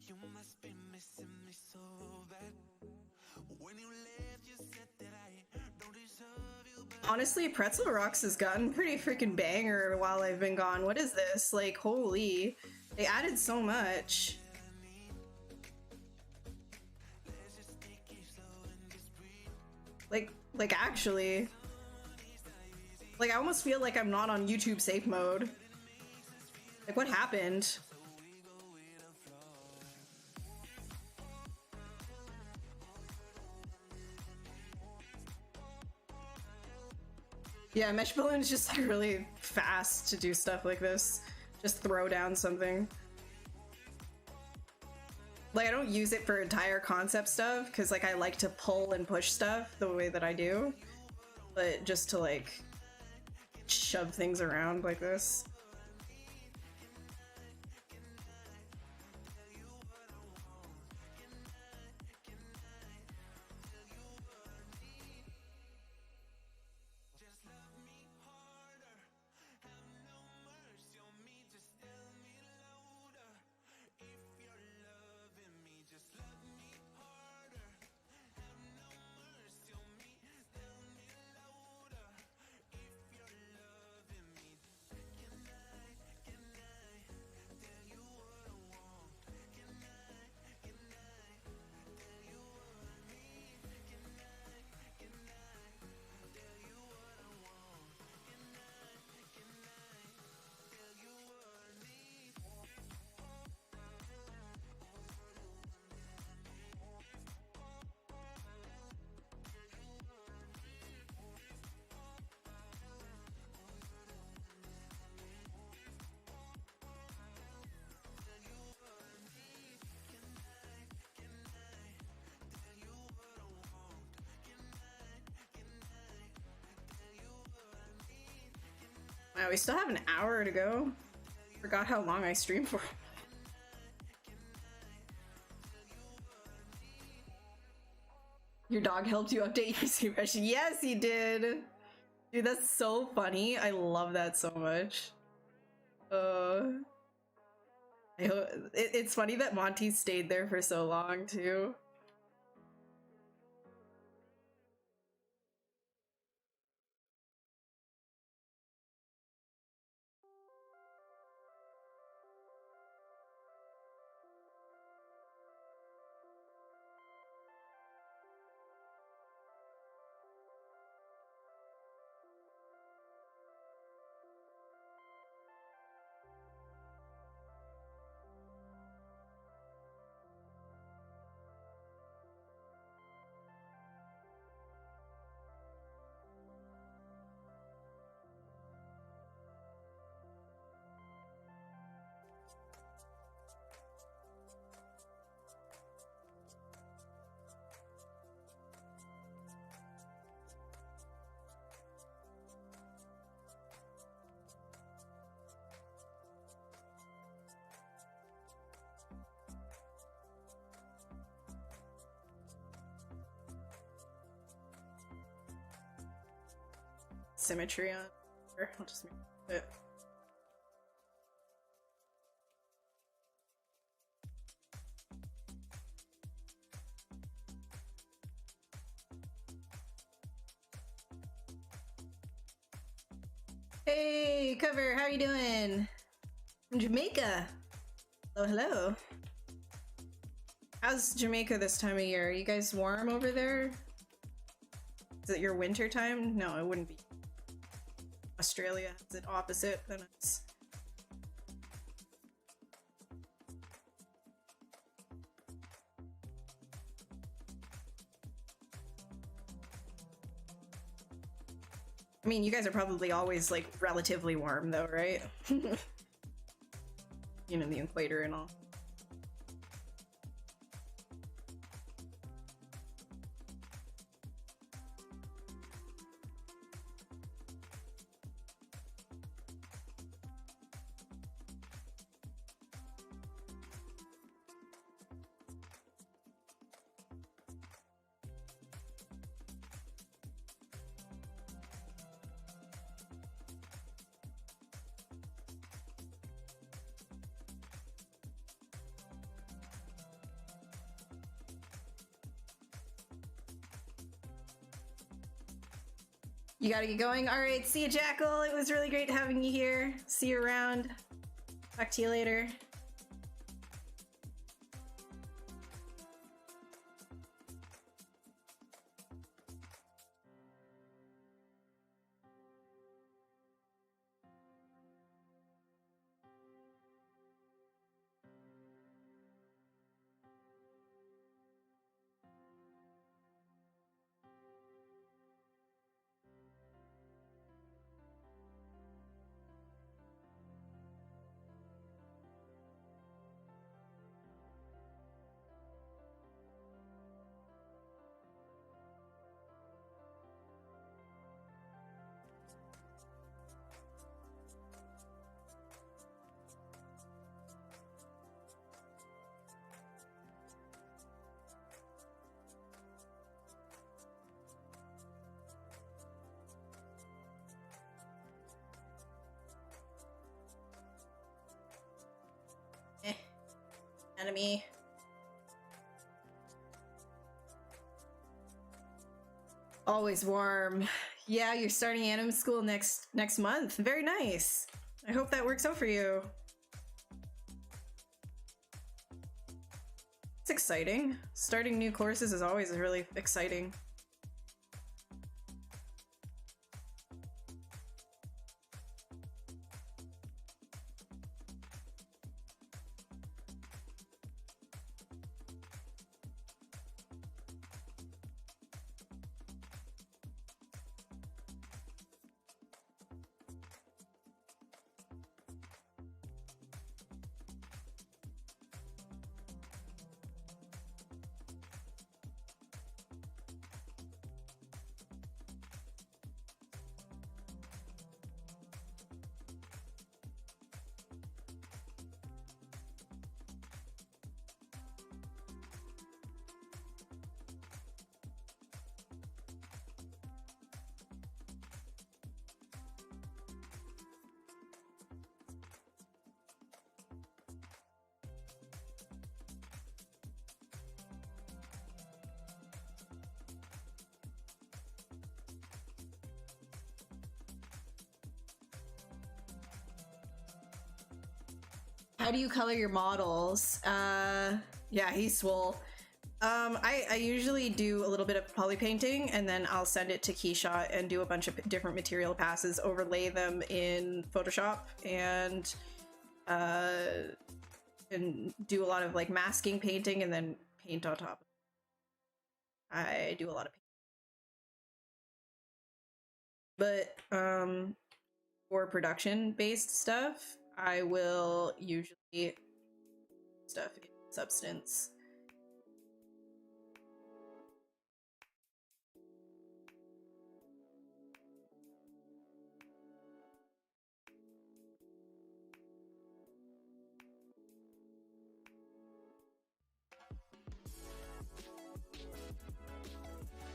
You must be missing me so bad. When you left, you said that I don't deserve you, but Honestly, Pretzel Rocks has gotten pretty freaking banger while I've been gone. What is this? Like, holy. They added so much. Like actually. Like, I almost feel like I'm not on YouTube safe mode. Like, what happened? Yeah, Mesh Balloon is just like really fast to do stuff like this. Just throw down something. Like, I don't use it for entire concept stuff, because, like, I like to pull and push stuff the way that I do. But just to, like, shove things around like this. Wow, we still have an hour to go. Forgot how long I streamed for. Your dog helped you update your ZBrush. Yes, he did. Dude, that's so funny. I love that so much. It's funny that Monty stayed there for so long too. Symmetry on here. I'll just make it. Hey, Cover, how you doing? From Jamaica. Hello, hello. How's Jamaica this time of year? Are you guys warm over there? Is it your winter time? No, it wouldn't be. Australia has it opposite than us. I mean, you guys are probably always like relatively warm though, right? You know, the equator and all. You gotta get going. All right, see you, Jackal. It was really great having you here. See you around. Talk to you later. anatomy. Always warm. Yeah, you're starting anime school next month. Very nice. I hope that works out for you. It's exciting. Starting new courses is always really exciting. How do you color your models? Yeah, he's swole. I usually do a little bit of poly painting and then I'll send it to Keyshot and do a bunch of different material passes, overlay them in Photoshop, and do a lot of like masking painting and then paint on top. I do a lot of paint. But for production based stuff, I will usually stuff in Substance.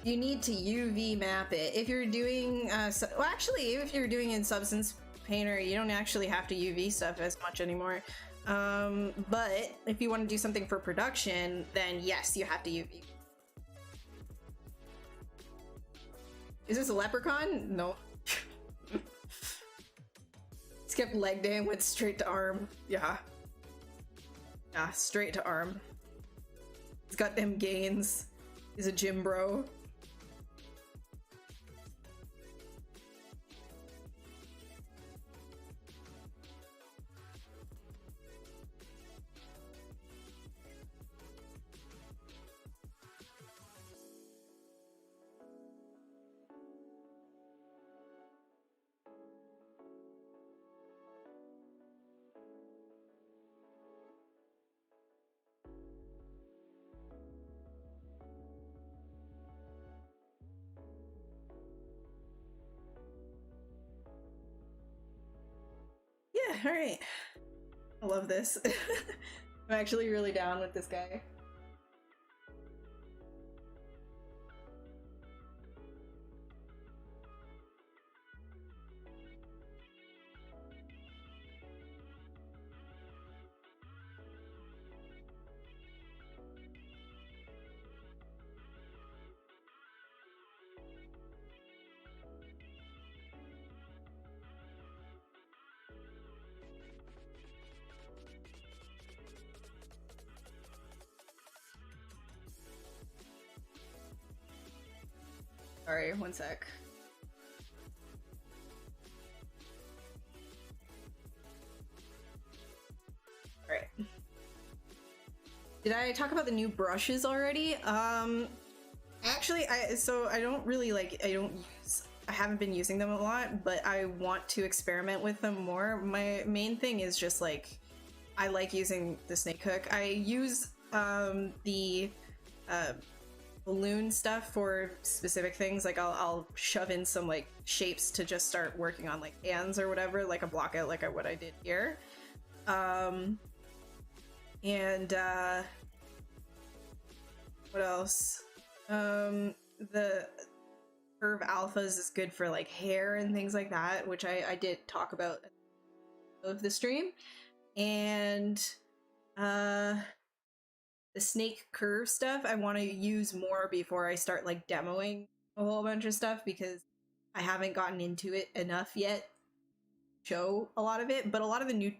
You need to UV map it. If you're doing, well actually, if you're doing in Substance Painter, you don't actually have to UV stuff as much anymore. But if you want to do something for production, then yes, you have to UV. Is this a leprechaun? No. Skipped leg day and went straight to arm. Yeah. Yeah, straight to arm. He's got them gains. He's a gym bro. Yeah, alright. I love this. I'm actually really down with this guy. Sorry, one sec. Alright. Did I talk about the new brushes already? Actually, I don't really like, I haven't been using them a lot, but I want to experiment with them more. My main thing is just like, I like using the snake hook. I use the balloon stuff for specific things. Like I'll shove in some like shapes to just start working on like hands or whatever, like a block out like what I did here. What else? The curve alphas is good for like hair and things like that, which I did talk about of the stream. And the snake curve stuff I want to use more before I start like demoing a whole bunch of stuff, because I haven't gotten into it enough yet. Show a lot of it, but a lot of the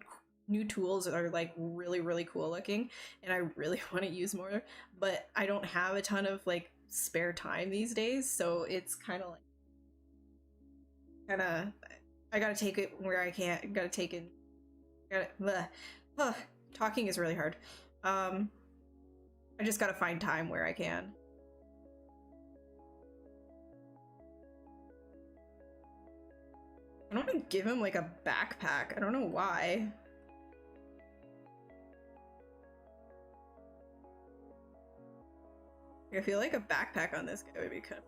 new tools are like really cool looking, and I really want to use more, but I don't have a ton of like spare time these days, so it's kind of I gotta take it where I can't. Gotta take it. Talking is really hard. I just gotta find time where I can. I don't want to give him like a backpack. I don't know why. I feel like a backpack on this guy would be kind of...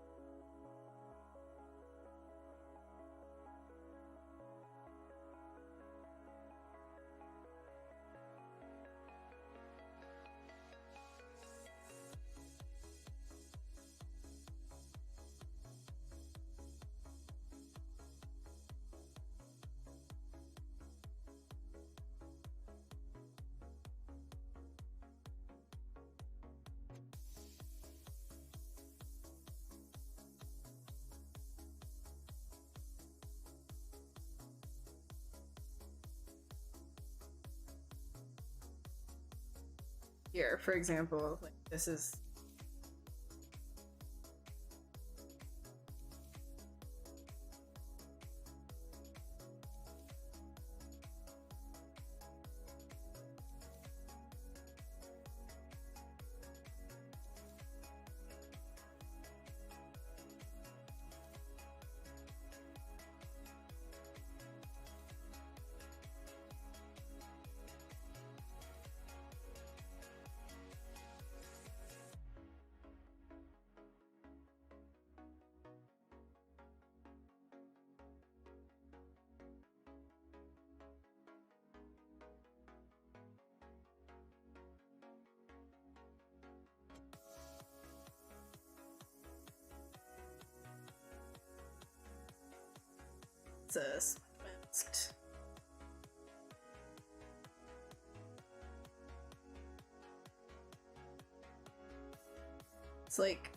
Here, for example, like this is... masked. It's like...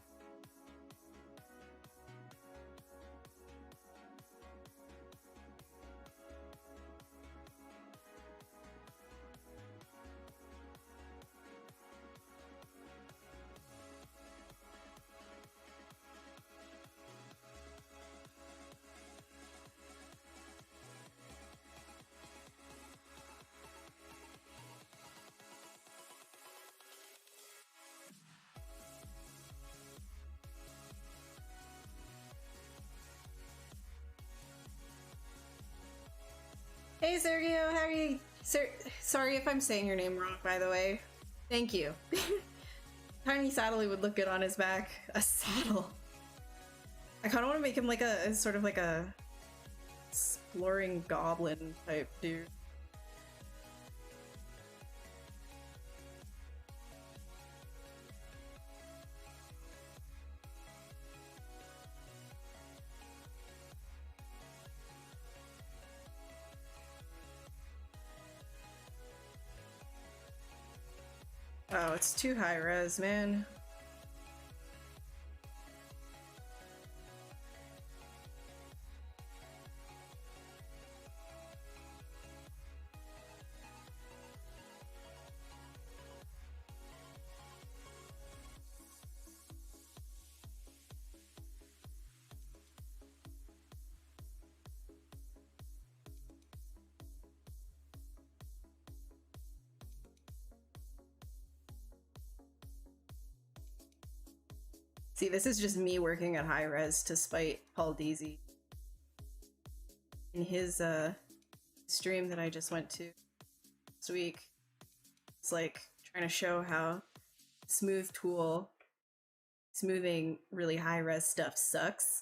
Hey Sergio, how are you? Sorry if I'm saying your name wrong, by the way. Thank you. Tiny saddle would look good on his back. A saddle. I kind of want to make him like a sort of like a exploring goblin type dude. Oh, it's too high res, man. See, this is just me working at high res to spite Paul Deasy. In his stream that I just went to this week, it's like trying to show how smooth tool, smoothing really high res stuff sucks.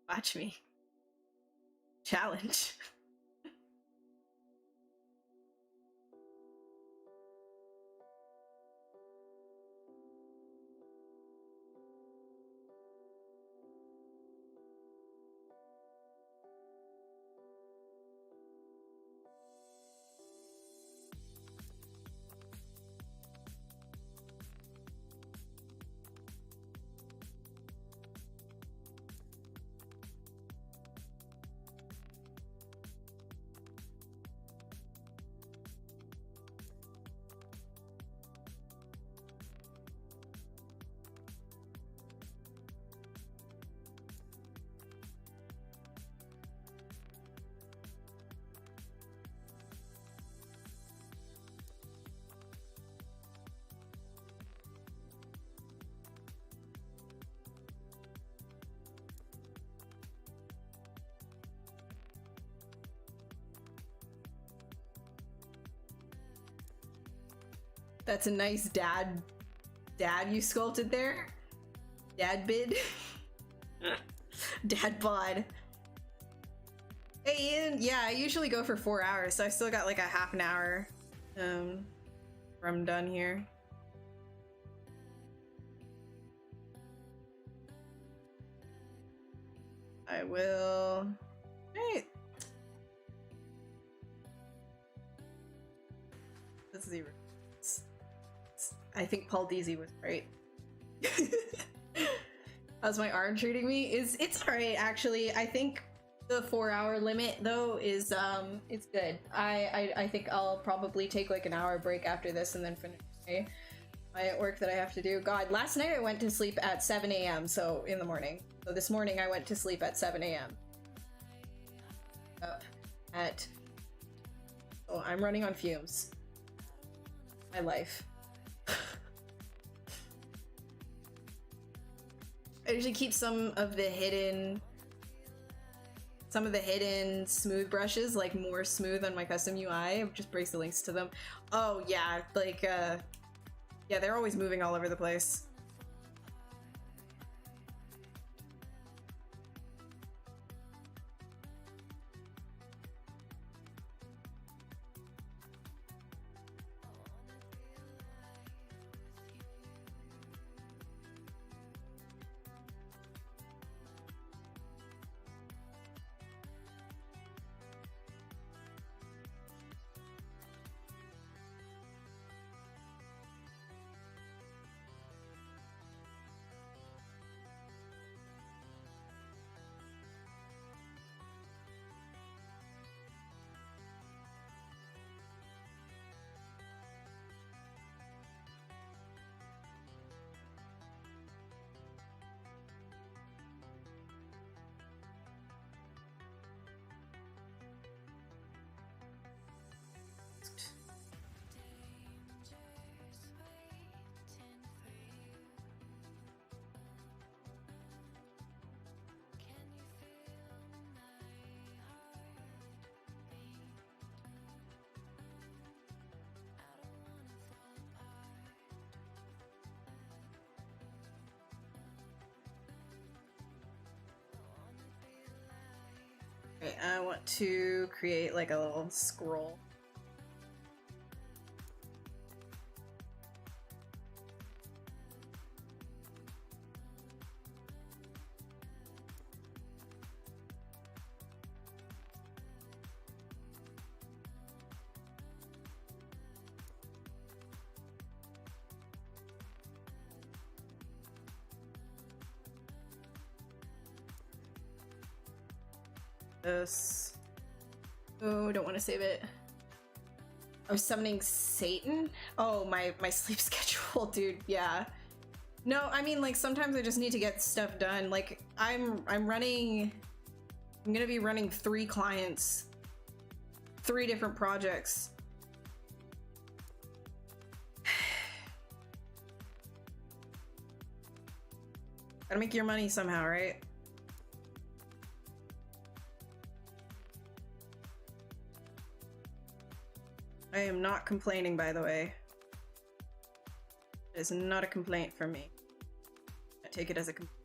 Watch me. Challenge. That's a nice dad you sculpted there. Dad bid. Dad bod. Hey Ian, yeah, I usually go for 4 hours, so I still got like a half an hour where I'm done here. I will. Hey. This is even. I think Paul Deasy was right. How's my arm treating me? It's alright actually. I think the 4 hour limit though is it's good. I think I'll probably take like an hour break after this and then finish my work that I have to do. God, last night I went to sleep at 7 a.m. so in the morning. So this morning I went to sleep at 7 a.m. Up at oh, I'm running on fumes. My life. I usually keep some of the hidden smooth brushes like more smooth on my custom UI. I just breaks the links to them. Oh yeah, like yeah, they're always moving all over the place. Okay, I want to create like a little scroll. This. Oh, don't want to save it. I was summoning Satan? Oh, my sleep schedule, dude. Yeah. No, I mean, like, sometimes I just need to get stuff done. Like, I'm gonna be running 3 clients. 3 different projects. Gotta make your money somehow, right? I am not complaining, by the way. It is not a complaint from me. I take it as a complaint.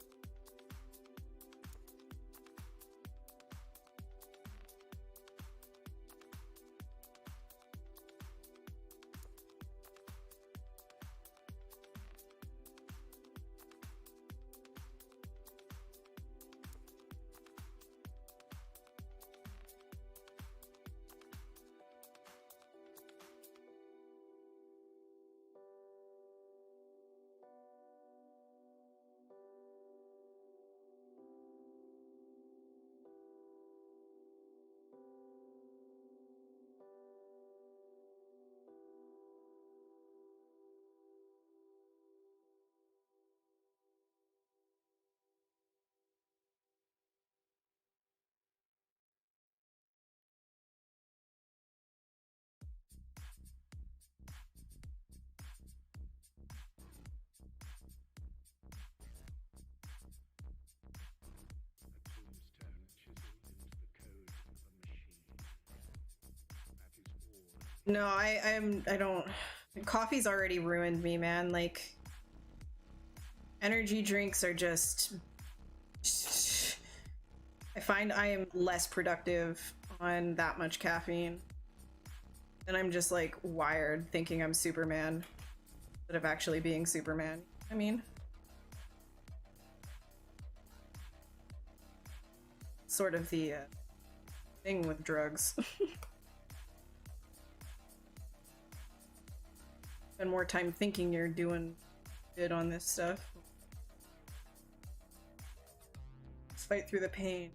No, I don't. Coffee's already ruined me, man. Like, energy drinks are just... I find I am less productive on that much caffeine. And I'm just like wired thinking I'm Superman instead of actually being Superman. I mean, sort of the thing with drugs. Spend more time thinking you're doing good on this stuff. Just fight through the pain.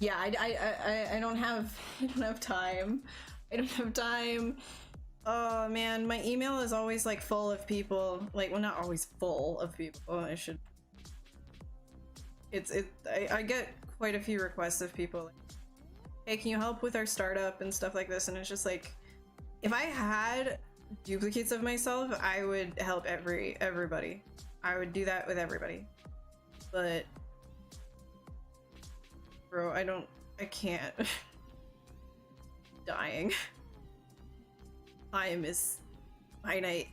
Yeah, I don't have time. I don't have time. Oh man, my email is always like full of people. Like, well, not always full of people. I should. I get quite a few requests of people like, hey, can you help with our startup and stuff like this? And it's just like, if I had duplicates of myself, I would help everybody. I would do that with everybody. But bro, I can't. Dying. Time is finite.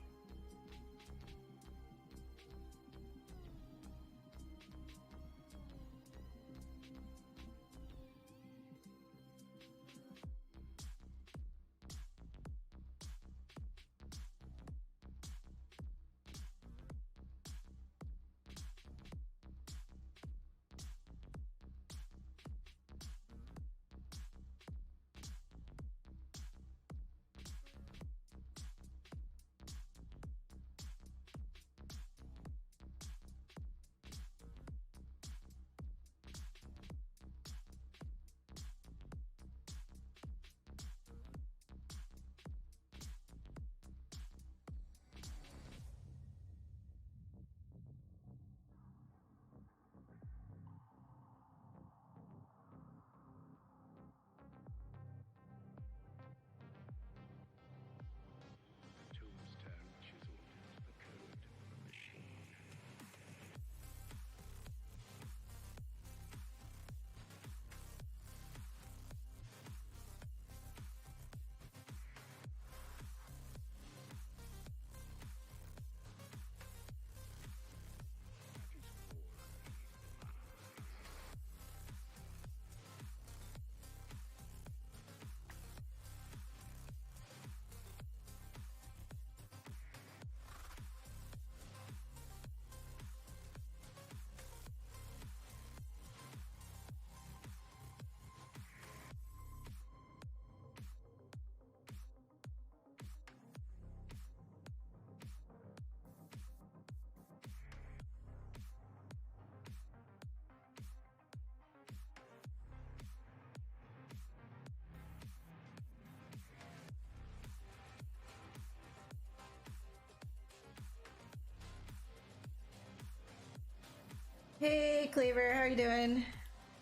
Hey, Cleaver, how are you doing?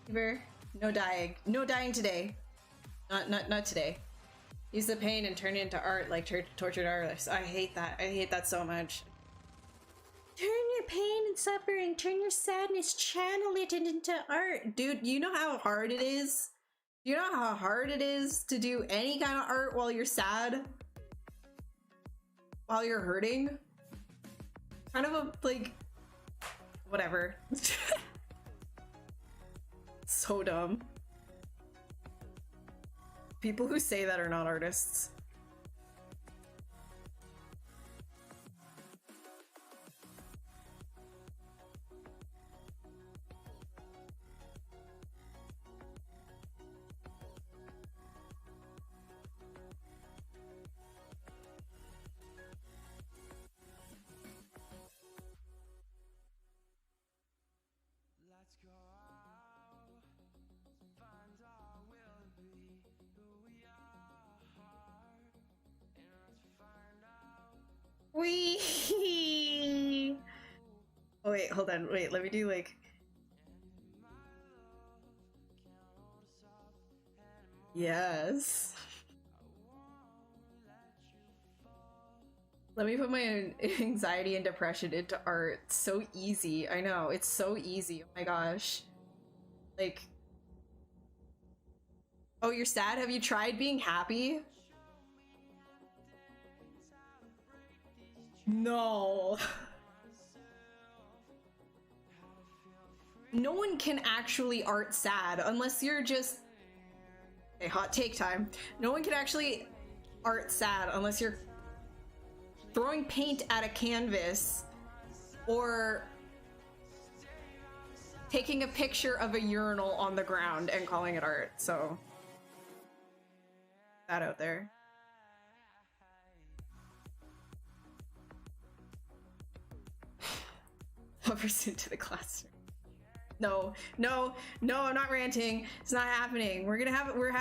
Cleaver, no dying. No dying today. Not today. Use the pain and turn it into art like tortured artists. I hate that. I hate that so much. Turn your pain and suffering, turn your sadness, channel it into art. Dude, you know how hard it is? You know how hard it is to do any kind of art while you're sad? While you're hurting? Kind of a, like, whatever. So dumb. People who say that are not artists. Let's go out, find our will be who we are, and let's find out. Wee. Oh wait, hold on. Wait, let me do like. Yes. Let me put my anxiety and depression into art. So easy. I know, it's so easy. Oh my gosh. Like. Oh, you're sad? Have you tried being happy? No. No one can actually art sad unless you're just... Okay, hot take time. No one can actually art sad unless you're throwing paint at a canvas or taking a picture of a urinal on the ground and calling it art. So, that out there. Hovers into the classroom. No, no, no, I'm not ranting. It's not happening. We're gonna have it. We're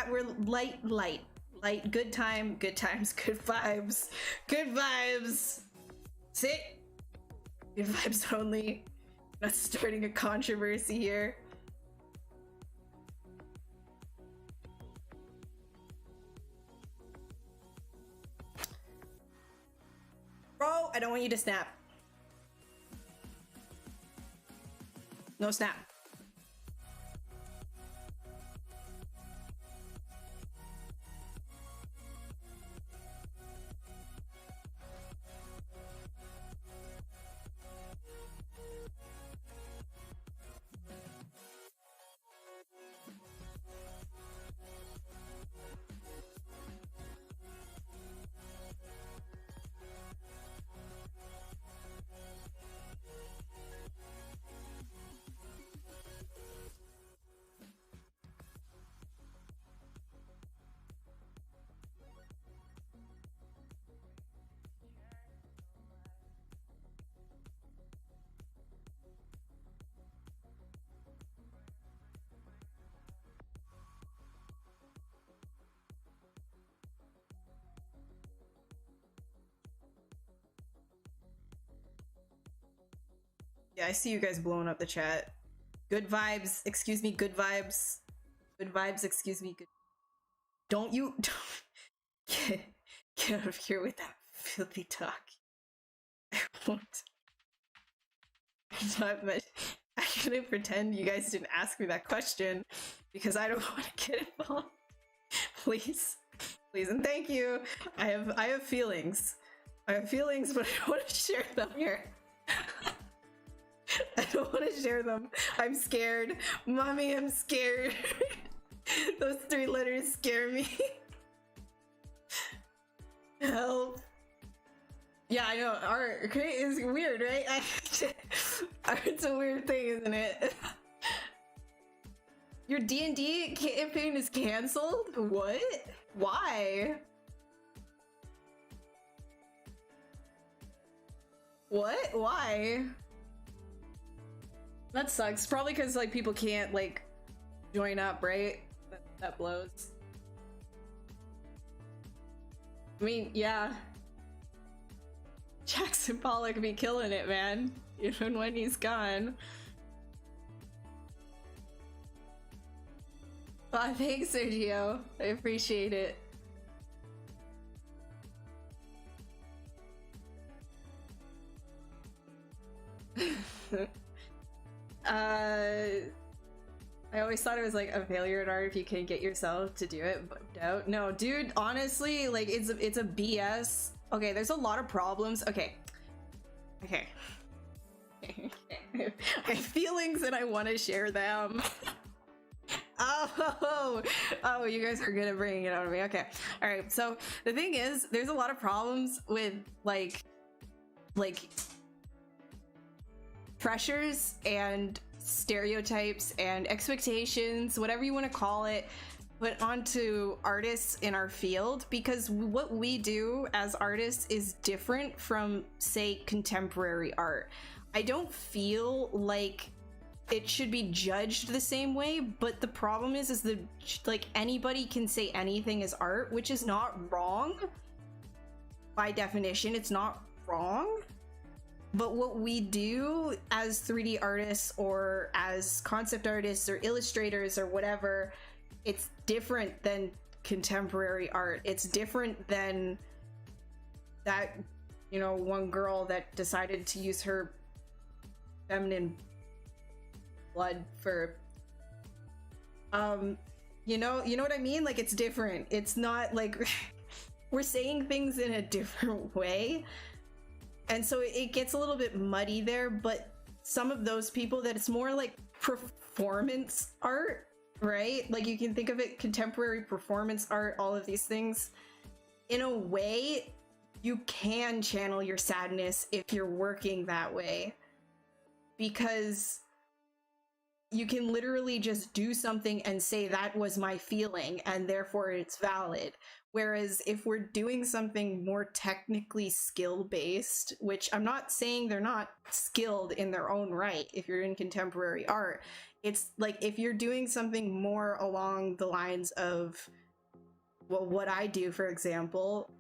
light, good time, good times, good vibes, good vibes. Sit. Good vibes only. Not starting a controversy here. Bro, I don't want you to snap. No snap. Yeah, I see you guys blowing up the chat. Good vibes, excuse me, good vibes. Good vibes, excuse me, good. Don't get out of here with that filthy talk. I won't. I couldn't pretend you guys didn't ask me that question because I don't want to get involved. Please, please, and thank you. I have feelings. I have feelings, but I don't want to share them here. I don't want to share them. I'm scared. Mommy, I'm scared. Those 3 letters scare me. Help. Yeah, I know. Art is weird, right? Art's a weird thing, isn't it? Your D&D campaign is canceled? What? Why? What? Why? That sucks. Probably because like people can't like join up, right? That blows. I mean, yeah. Jackson Pollock be killing it, man. Even when he's gone. Thanks, Sergio. I appreciate it. I always thought it was like a failure in art if you can't get yourself to do it, but no, dude, honestly, like it's a BS. Okay, there's a lot of problems. Okay. I have feelings and I want to share them. Oh, you guys are good at bringing it out of me. Okay. All right. So the thing is, there's a lot of problems with like pressures and stereotypes and expectations, whatever you want to call it, put onto artists in our field, because what we do as artists is different from, say, contemporary art. I don't feel like it should be judged the same way, but the problem is that like anybody can say anything is art, which is not wrong. By definition, it's not wrong. But what we do as 3D artists or as concept artists or illustrators or whatever, it's different than contemporary art. It's different than that, you know, one girl that decided to use her feminine blood for you know what I mean? Like, it's different. It's not like we're saying things in a different way. And so it gets a little bit muddy there, but some of those people that it's more like performance art, right? Like you can think of it, contemporary performance art, all of these things. In a way, you can channel your sadness if you're working that way, because you can literally just do something and say that was my feeling and therefore it's valid. Whereas if we're doing something more technically skill-based, which I'm not saying they're not skilled in their own right if you're in contemporary art, it's like if you're doing something more along the lines of, well, what I do, for example,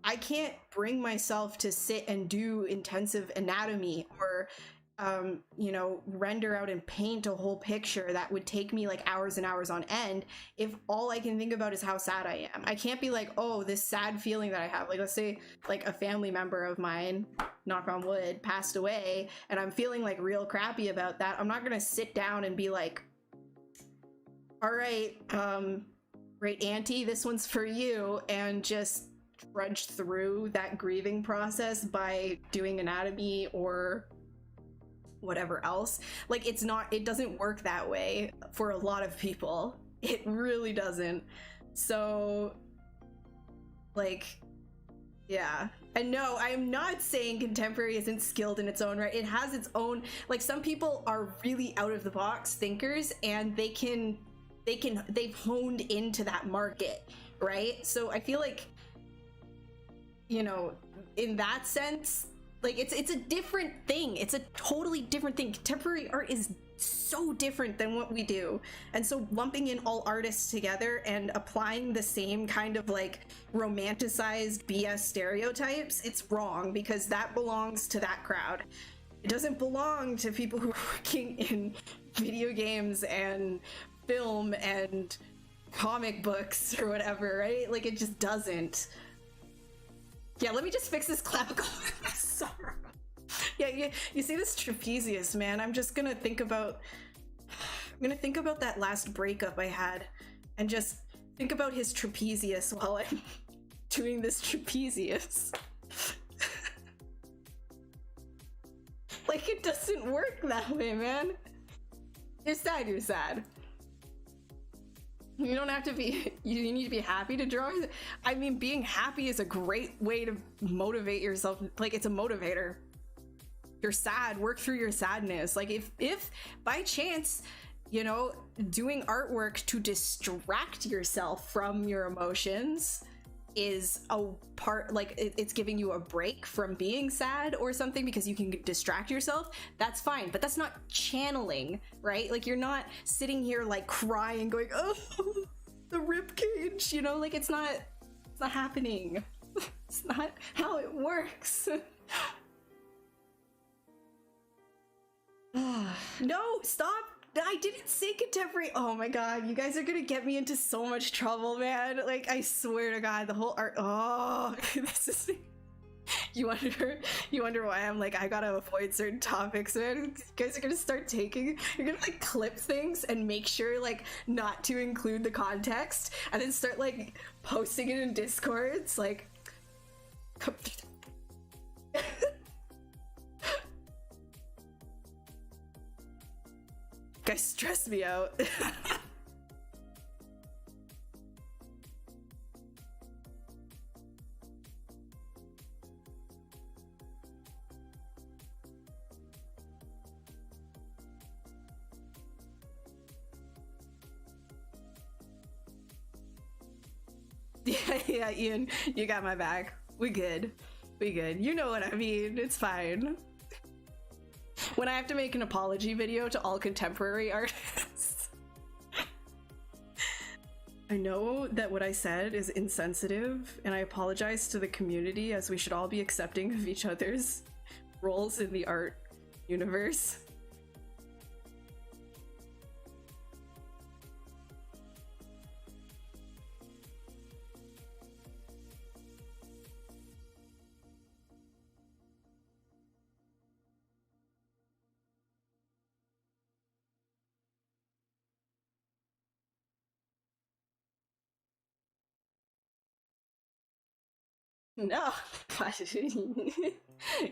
I can't bring myself to sit and do intensive anatomy or you know, render out and paint a whole picture that would take me like hours and hours on end if all I can think about is how sad I am. I can't be like, oh, this sad feeling that I have. Like, let's say like a family member of mine, knock on wood, passed away, and I'm feeling like real crappy about that. I'm not gonna sit down and be like, all right, great auntie, this one's for you, and just trudge through that grieving process by doing anatomy or whatever else. Like, it doesn't work that way for a lot of people. It really doesn't. So like, yeah. And no, I'm not saying contemporary isn't skilled in its own right. It has its own, like, some people are really out of the box thinkers and they've honed into that market, right? So I feel like, you know, in that sense, like, it's a different thing. It's a totally different thing. Contemporary art is so different than what we do. And so lumping in all artists together and applying the same kind of like romanticized BS stereotypes, it's wrong, because that belongs to that crowd. It doesn't belong to people who are working in video games and film and comic books or whatever, right? Like, it just doesn't. Yeah, let me just fix this clavicle. Sorry. Yeah, you see this trapezius, man. I'm gonna think about that last breakup I had and just think about his trapezius while I'm doing this trapezius. Like, it doesn't work that way, man. You're sad, you're sad. You don't have to be, you need to be happy to draw. I mean, being happy is a great way to motivate yourself. Like, it's a motivator. You're sad, work through your sadness. Like, if by chance, you know, doing artwork to distract yourself from your emotions is a part, like, it's giving you a break from being sad or something because you can distract yourself, that's fine. But that's not channeling, right? Like, you're not sitting here like crying going, oh, the rib cage, you know, like, it's not happening. It's not how it works. No, stop. I didn't say contemporary. Oh my god, you guys are gonna get me into so much trouble, man. Like, I swear to god, the whole art, oh, this is, You wonder why I'm like, I gotta avoid certain topics, man. You guys are gonna start taking, you're gonna like clip things and make sure like not to include the context, and then start like posting it in Discords, like guys stress me out. Yeah, Ian, you got my back. We good. We good. You know what I mean. It's fine. When I have to make an apology video to all contemporary artists. I know that what I said is insensitive, and I apologize to the community, as we should all be accepting of each other's roles in the art universe. No.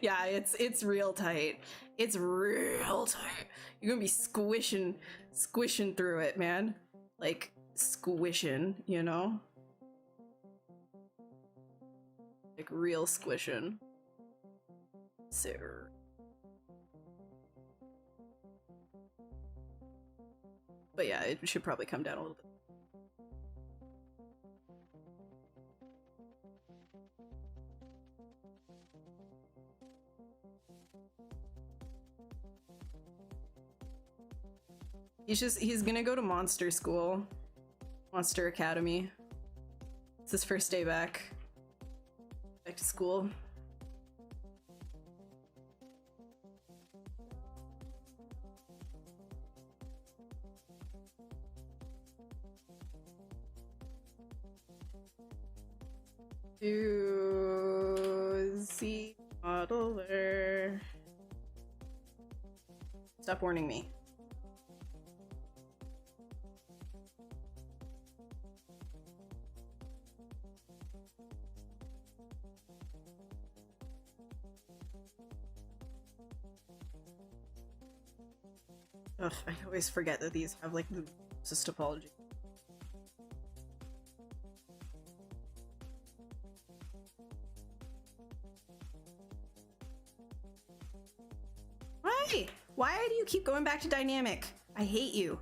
Yeah, it's real tight. It's real tight. You're gonna be squishing through it, man. Like squishing, you know? Like real squishing. So but yeah, it should probably come down a little bit. He's gonna go to Monster School. Monster Academy. It's his first day back to school. To Z modeler. Stop warning me. Ugh, I always forget that these have like the topology. Why? Why do you keep going back to dynamic? I hate you.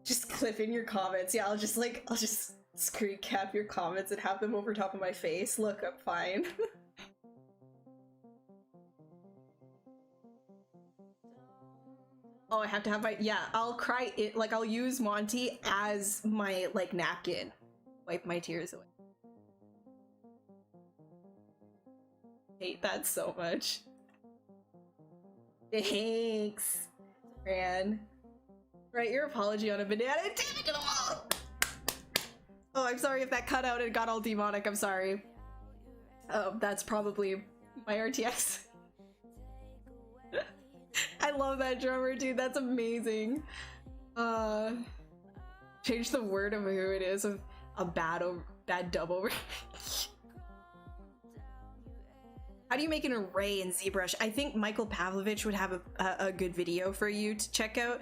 Just clip in your comments. Yeah, I'll just screen cap your comments and have them over top of my face. Look, I'm fine. Oh, I have to have my, yeah, I'll cry it, like I'll use Monty as my like napkin. Wipe my tears away. Hate that so much. Thanks, Fran. Write your apology on a banana and take it to the wall. Oh, I'm sorry if that cut out and got all demonic. I'm sorry. That's probably my RTX. I love that drummer, dude. That's amazing. Change the word of who it is with a bad dub over. How do you make an array in ZBrush? I think Michael Pavlovich would have a good video for you to check out.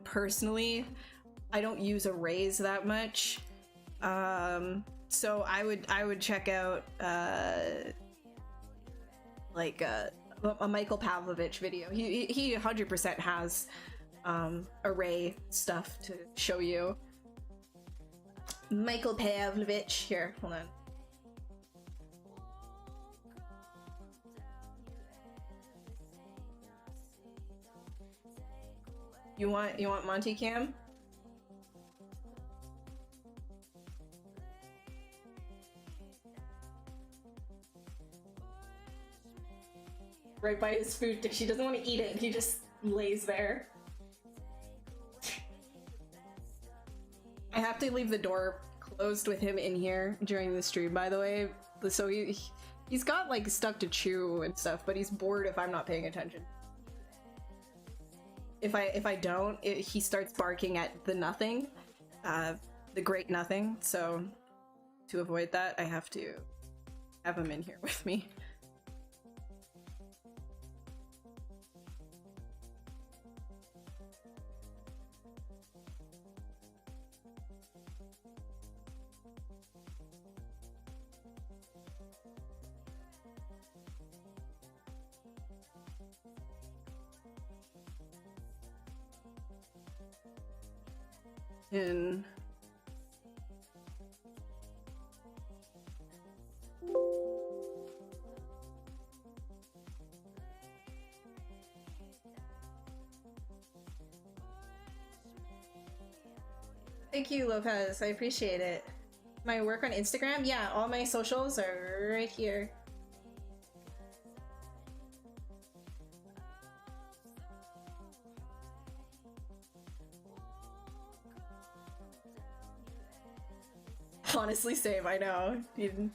Personally, I don't use arrays that much. So I would check out like a Michael Pavlovich video. He 100% has array stuff to show you. Michael Pavlovich. Here, hold on. You want Monty Cam? right by his food dish. He doesn't want to eat it. He just lays there. I have to leave the door closed with him in here during the stream, by the way. So he's got like stuff to chew and stuff, but he's bored if I'm not paying attention. If I don't, he starts barking at the nothing, the great nothing. So to avoid that, I have to have him in here with me. In Thank you, Lopez. I appreciate it. My work on Instagram? Yeah, all my socials are right here. Honestly, same, I know. You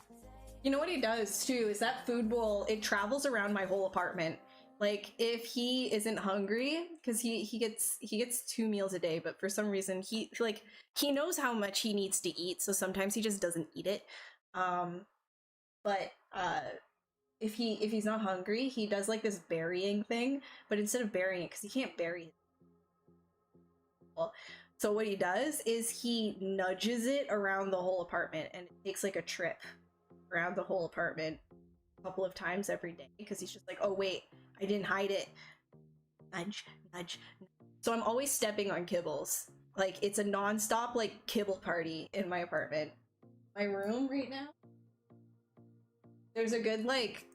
know what he does too is that food bowl, it travels around my whole apartment. Like if he isn't hungry, because he gets 2 meals a day, but for some reason he knows how much he needs to eat, so sometimes he just doesn't eat it. But if he's not hungry, he does like this burying thing, but instead of burying it, because he can't bury it. So what he does is he nudges it around the whole apartment, and it takes like a trip around the whole apartment a couple of times every day, because he's just like, oh wait, I didn't hide it. Nudge, nudge. So I'm always stepping on kibbles. Like it's a non-stop like kibble party in my apartment. My room right now, there's a good like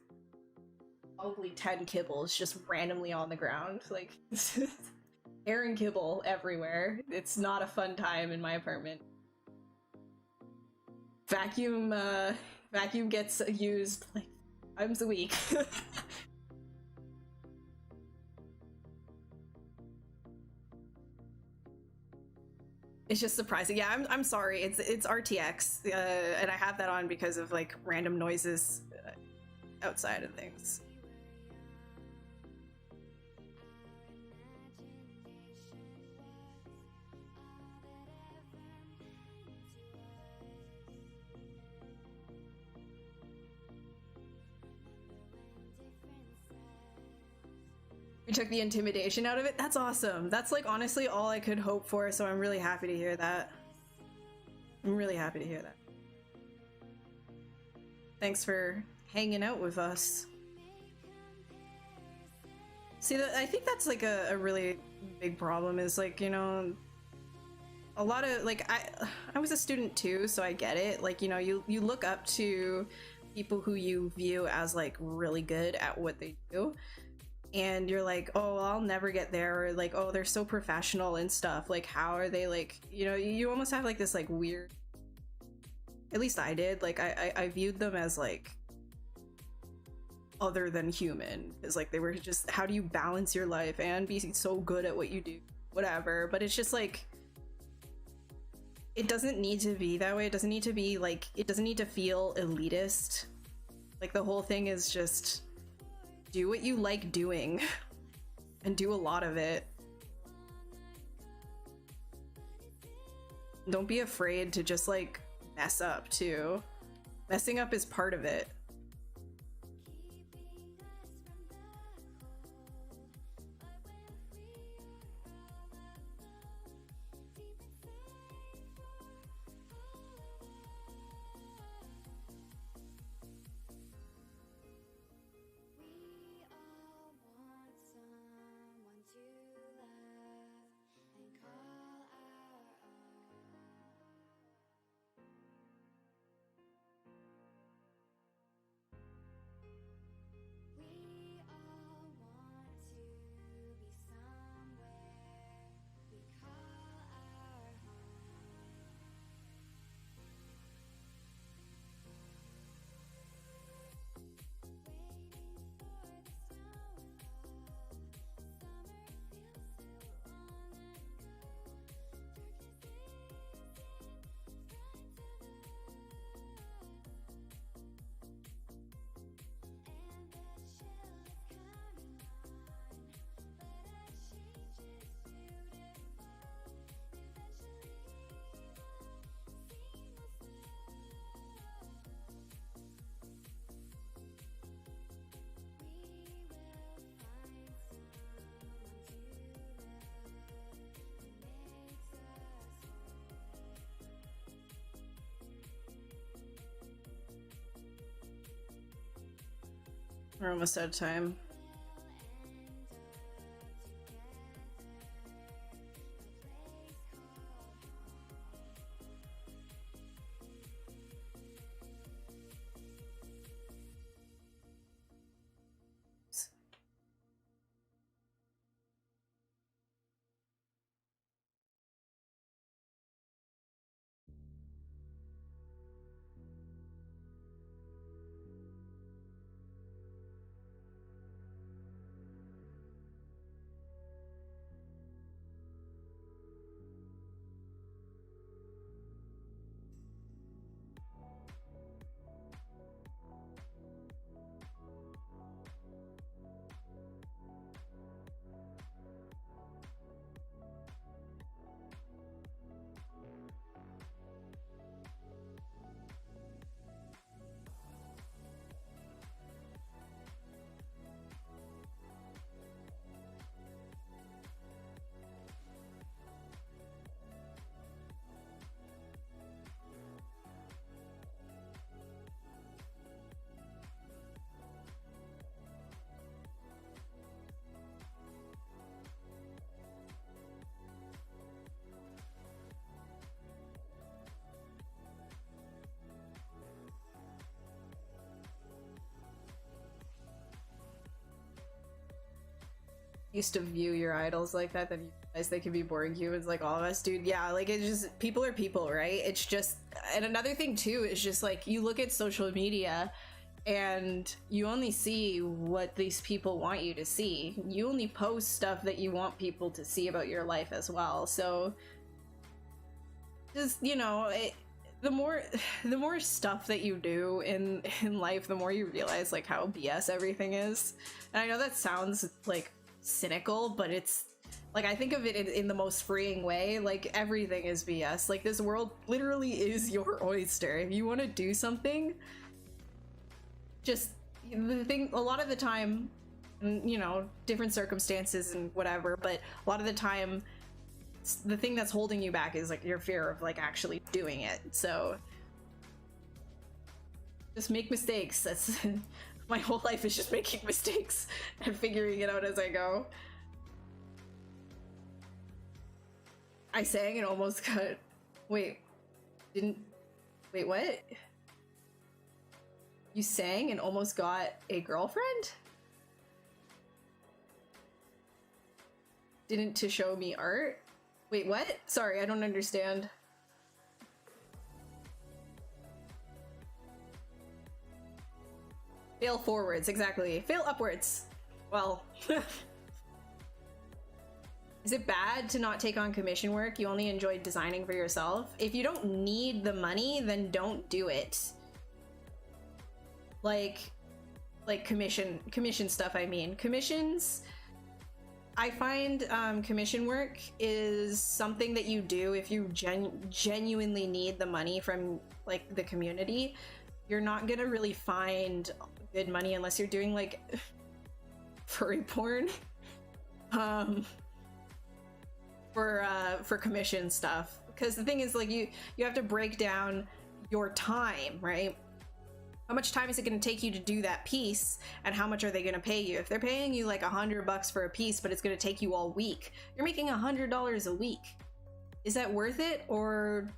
probably 10 kibbles just randomly on the ground. Like air and kibble everywhere. It's not a fun time in my apartment. Vacuum gets used like times a week. It's just surprising. Yeah, I'm sorry. It's RTX, and I have that on because of like random noises outside of things. We took the intimidation out of it. That's awesome. That's like honestly all I could hope for, so I'm really happy to hear that. I'm really happy to hear that. Thanks for hanging out with us. See, I think that's like a really big problem is like, you know, a lot of like I was a student too, so I get it. Like, you know, you look up to people who you view as like really good at what they do. And you're like, oh, I'll never get there, or like, oh, they're so professional and stuff, like how are they, like, you know, you almost have like this like weird, at least I did, like I viewed them as like other than human, because like they were just, how do you balance your life and be so good at what you do, whatever. But it's just like, it doesn't need to be that way. It doesn't need to be like, it doesn't need to feel elitist. Like the whole thing is just do what you like doing and do a lot of it. Don't be afraid to just like mess up too. Messing up is part of it. We're almost out of time. Used to view your idols like that, then you realize they can be boring humans like all of us, dude. Yeah, like it's just, people are people, right? It's just, and another thing too is just like, you look at social media and you only see what these people want you to see. You only post stuff that you want people to see about your life as well. So just, you know, the more stuff that you do in life, the more you realize like how BS everything is. And I know that sounds like cynical, but it's like, I think of it in the most freeing way. Like, everything is BS. Like, this world literally is your oyster. If you want to do something, just, the thing, a lot of the time, you know, different circumstances and whatever, but a lot of the time the thing that's holding you back is like your fear of like actually doing it. So just make mistakes. That's my whole life is just making mistakes and figuring it out as I go. I sang and almost got... Wait, what? You sang and almost got a girlfriend? Didn't to show me art? Wait, what? Sorry, I don't understand. Fail forwards, exactly. Fail upwards. Well, is it bad to not take on commission work? You only enjoy designing for yourself? If you don't need the money, then don't do it. Like commission stuff, I mean. Commissions, I find commission work is something that you do if you genuinely need the money from like the community. You're not gonna really find good money unless you're doing like furry porn for commission stuff. Because the thing is, like, you have to break down your time, right? How much time is it going to take you to do that piece, and how much are they going to pay you? If they're paying you like $100 for a piece, but it's going to take you all week, you're making $100 a week. Is that worth it, or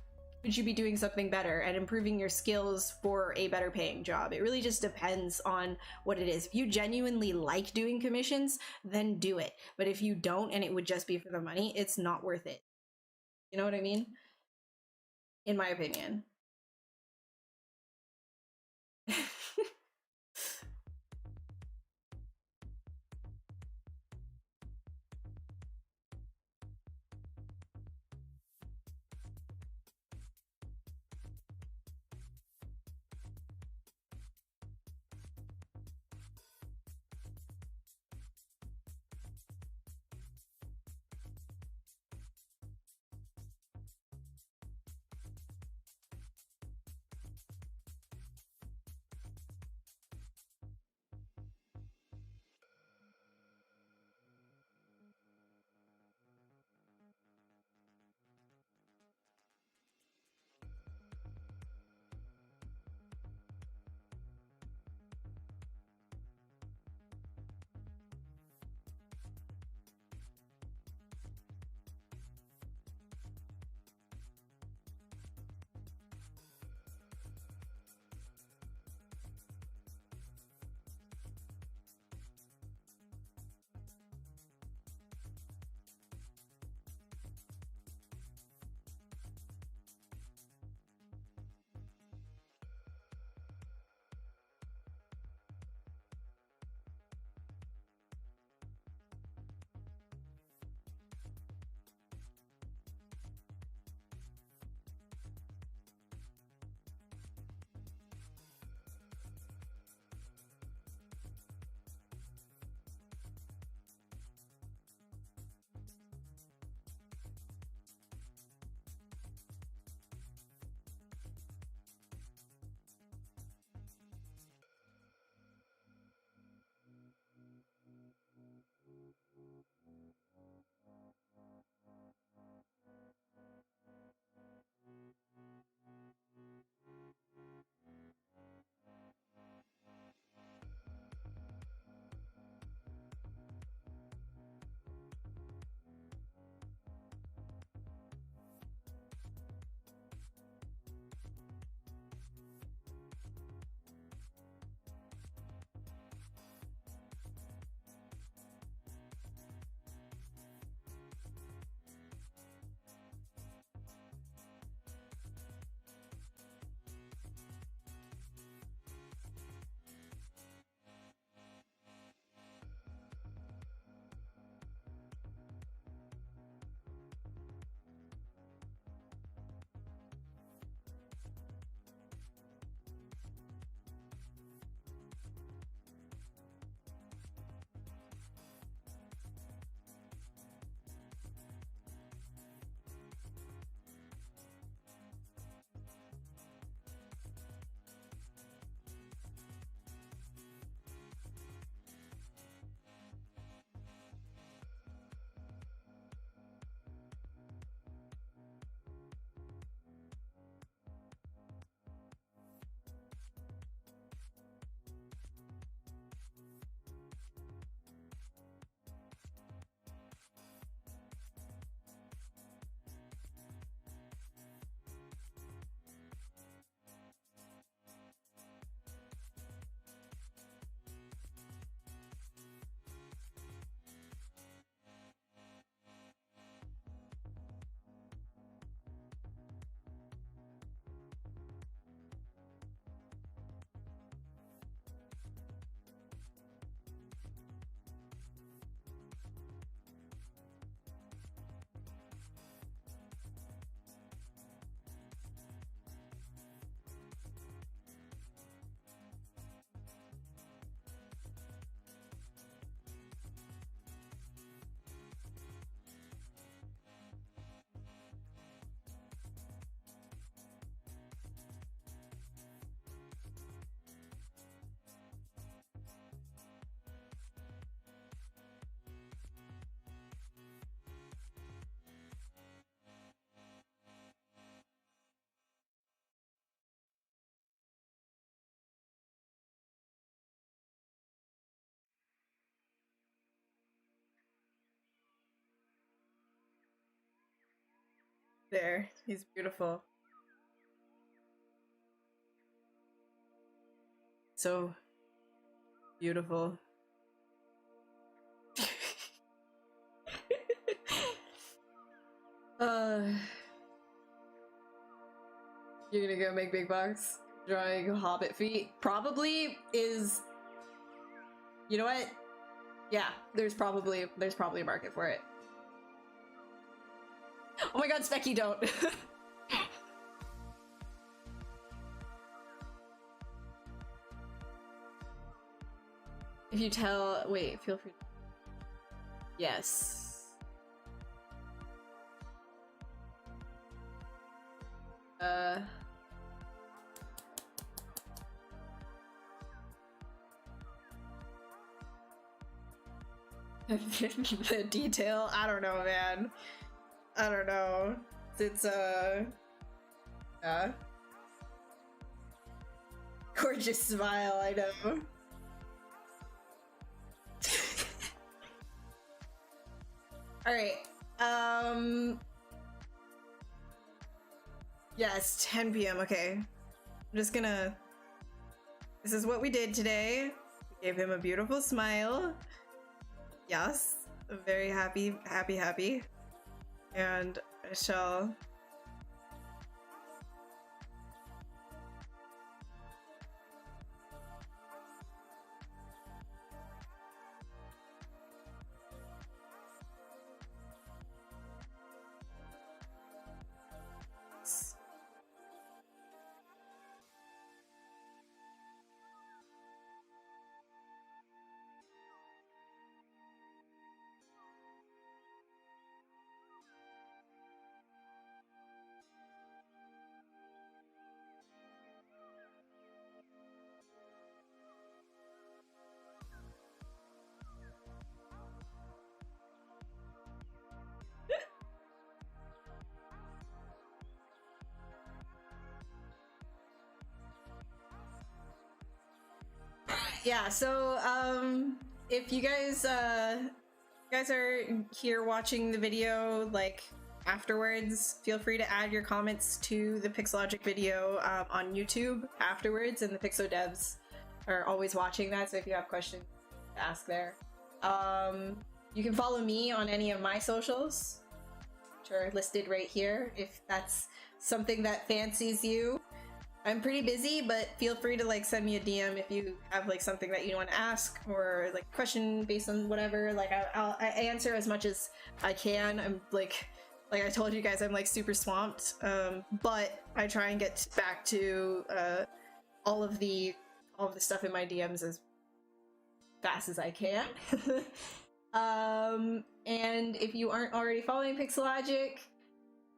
should you be doing something better and improving your skills for a better paying job? It really just depends on what it is. If you genuinely like doing commissions, then do it. But if you don't and it would just be for the money, it's not worth it. You know what I mean? In my opinion. There, he's beautiful. So beautiful. You're gonna go make big box drawing hobbit feet? Probably is. You know what? Yeah, there's probably a market for it. Oh my god, Specky, don't. If you tell, wait, feel free. Yes. The detail, I don't know, man. I don't know. It's gorgeous smile, I know. All right. Yes, 10 p.m. Okay. I'm just gonna. This is what we did today. We gave him a beautiful smile. Yes, I'm very happy. And I shall. Yeah, so if you guys are here watching the video like afterwards, feel free to add your comments to the Pixologic video on YouTube afterwards, and the Pixo devs are always watching that, so if you have questions to ask there. You can follow me on any of my socials, which are listed right here, if that's something that fancies you. I'm pretty busy, but feel free to like send me a DM if you have like something that you want to ask, or like question based on whatever. Like I answer as much as I can. I'm like I told you guys, I'm like super swamped, but I try and get back to all of the stuff in my DMs as fast as I can. And if you aren't already following Pixologic,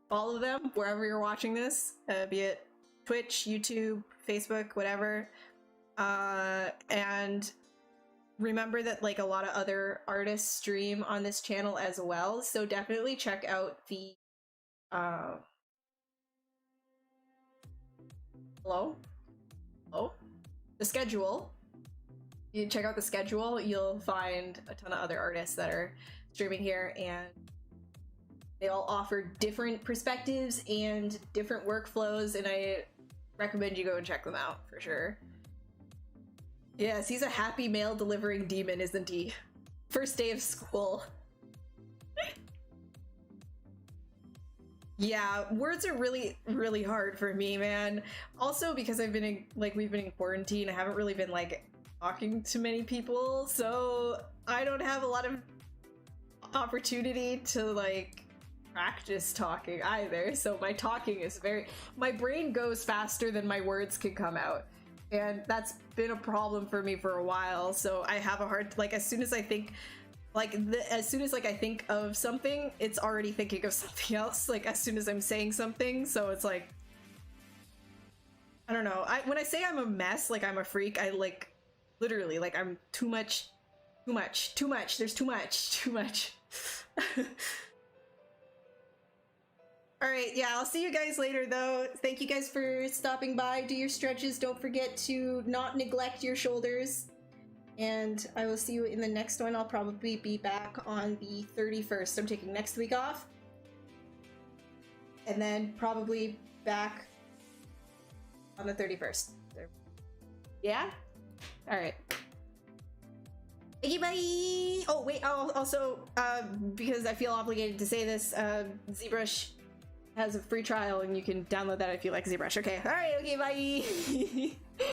follow them wherever you're watching this, be it Twitch, YouTube, Facebook, whatever. And remember that like a lot of other artists stream on this channel as well, so definitely check out the the schedule. You check out the schedule, you'll find a ton of other artists that are streaming here, and they all offer different perspectives and different workflows, and I recommend you go and check them out for sure. Yes, he's a happy mail delivering demon, isn't he? First day of school. Yeah, words are really, really hard for me, man. Also because I've been in, like, we've been in quarantine, I haven't really been like talking to many people, so I don't have a lot of opportunity to like practice talking either, so my talking is my brain goes faster than my words can come out, and that's been a problem for me for a while. So I have a hard, like, as soon as I think as soon as like I think of something, it's already thinking of something else, like as soon as I'm saying something. So it's like, I don't know, when I say I'm a mess, like I'm a freak, I like literally like I'm too much, there's too much. Alright, yeah, I'll see you guys later though. Thank you guys for stopping by. Do your stretches. Don't forget to not neglect your shoulders. And I will see you in the next one. I'll probably be back on the 31st. I'm taking next week off. and then probably back on the 31st. Yeah? Alright. Thank you, bye! Oh, wait, I'll also, because I feel obligated to say this, ZBrush has a free trial and you can download that if you like ZBrush. Okay, alright, okay, bye!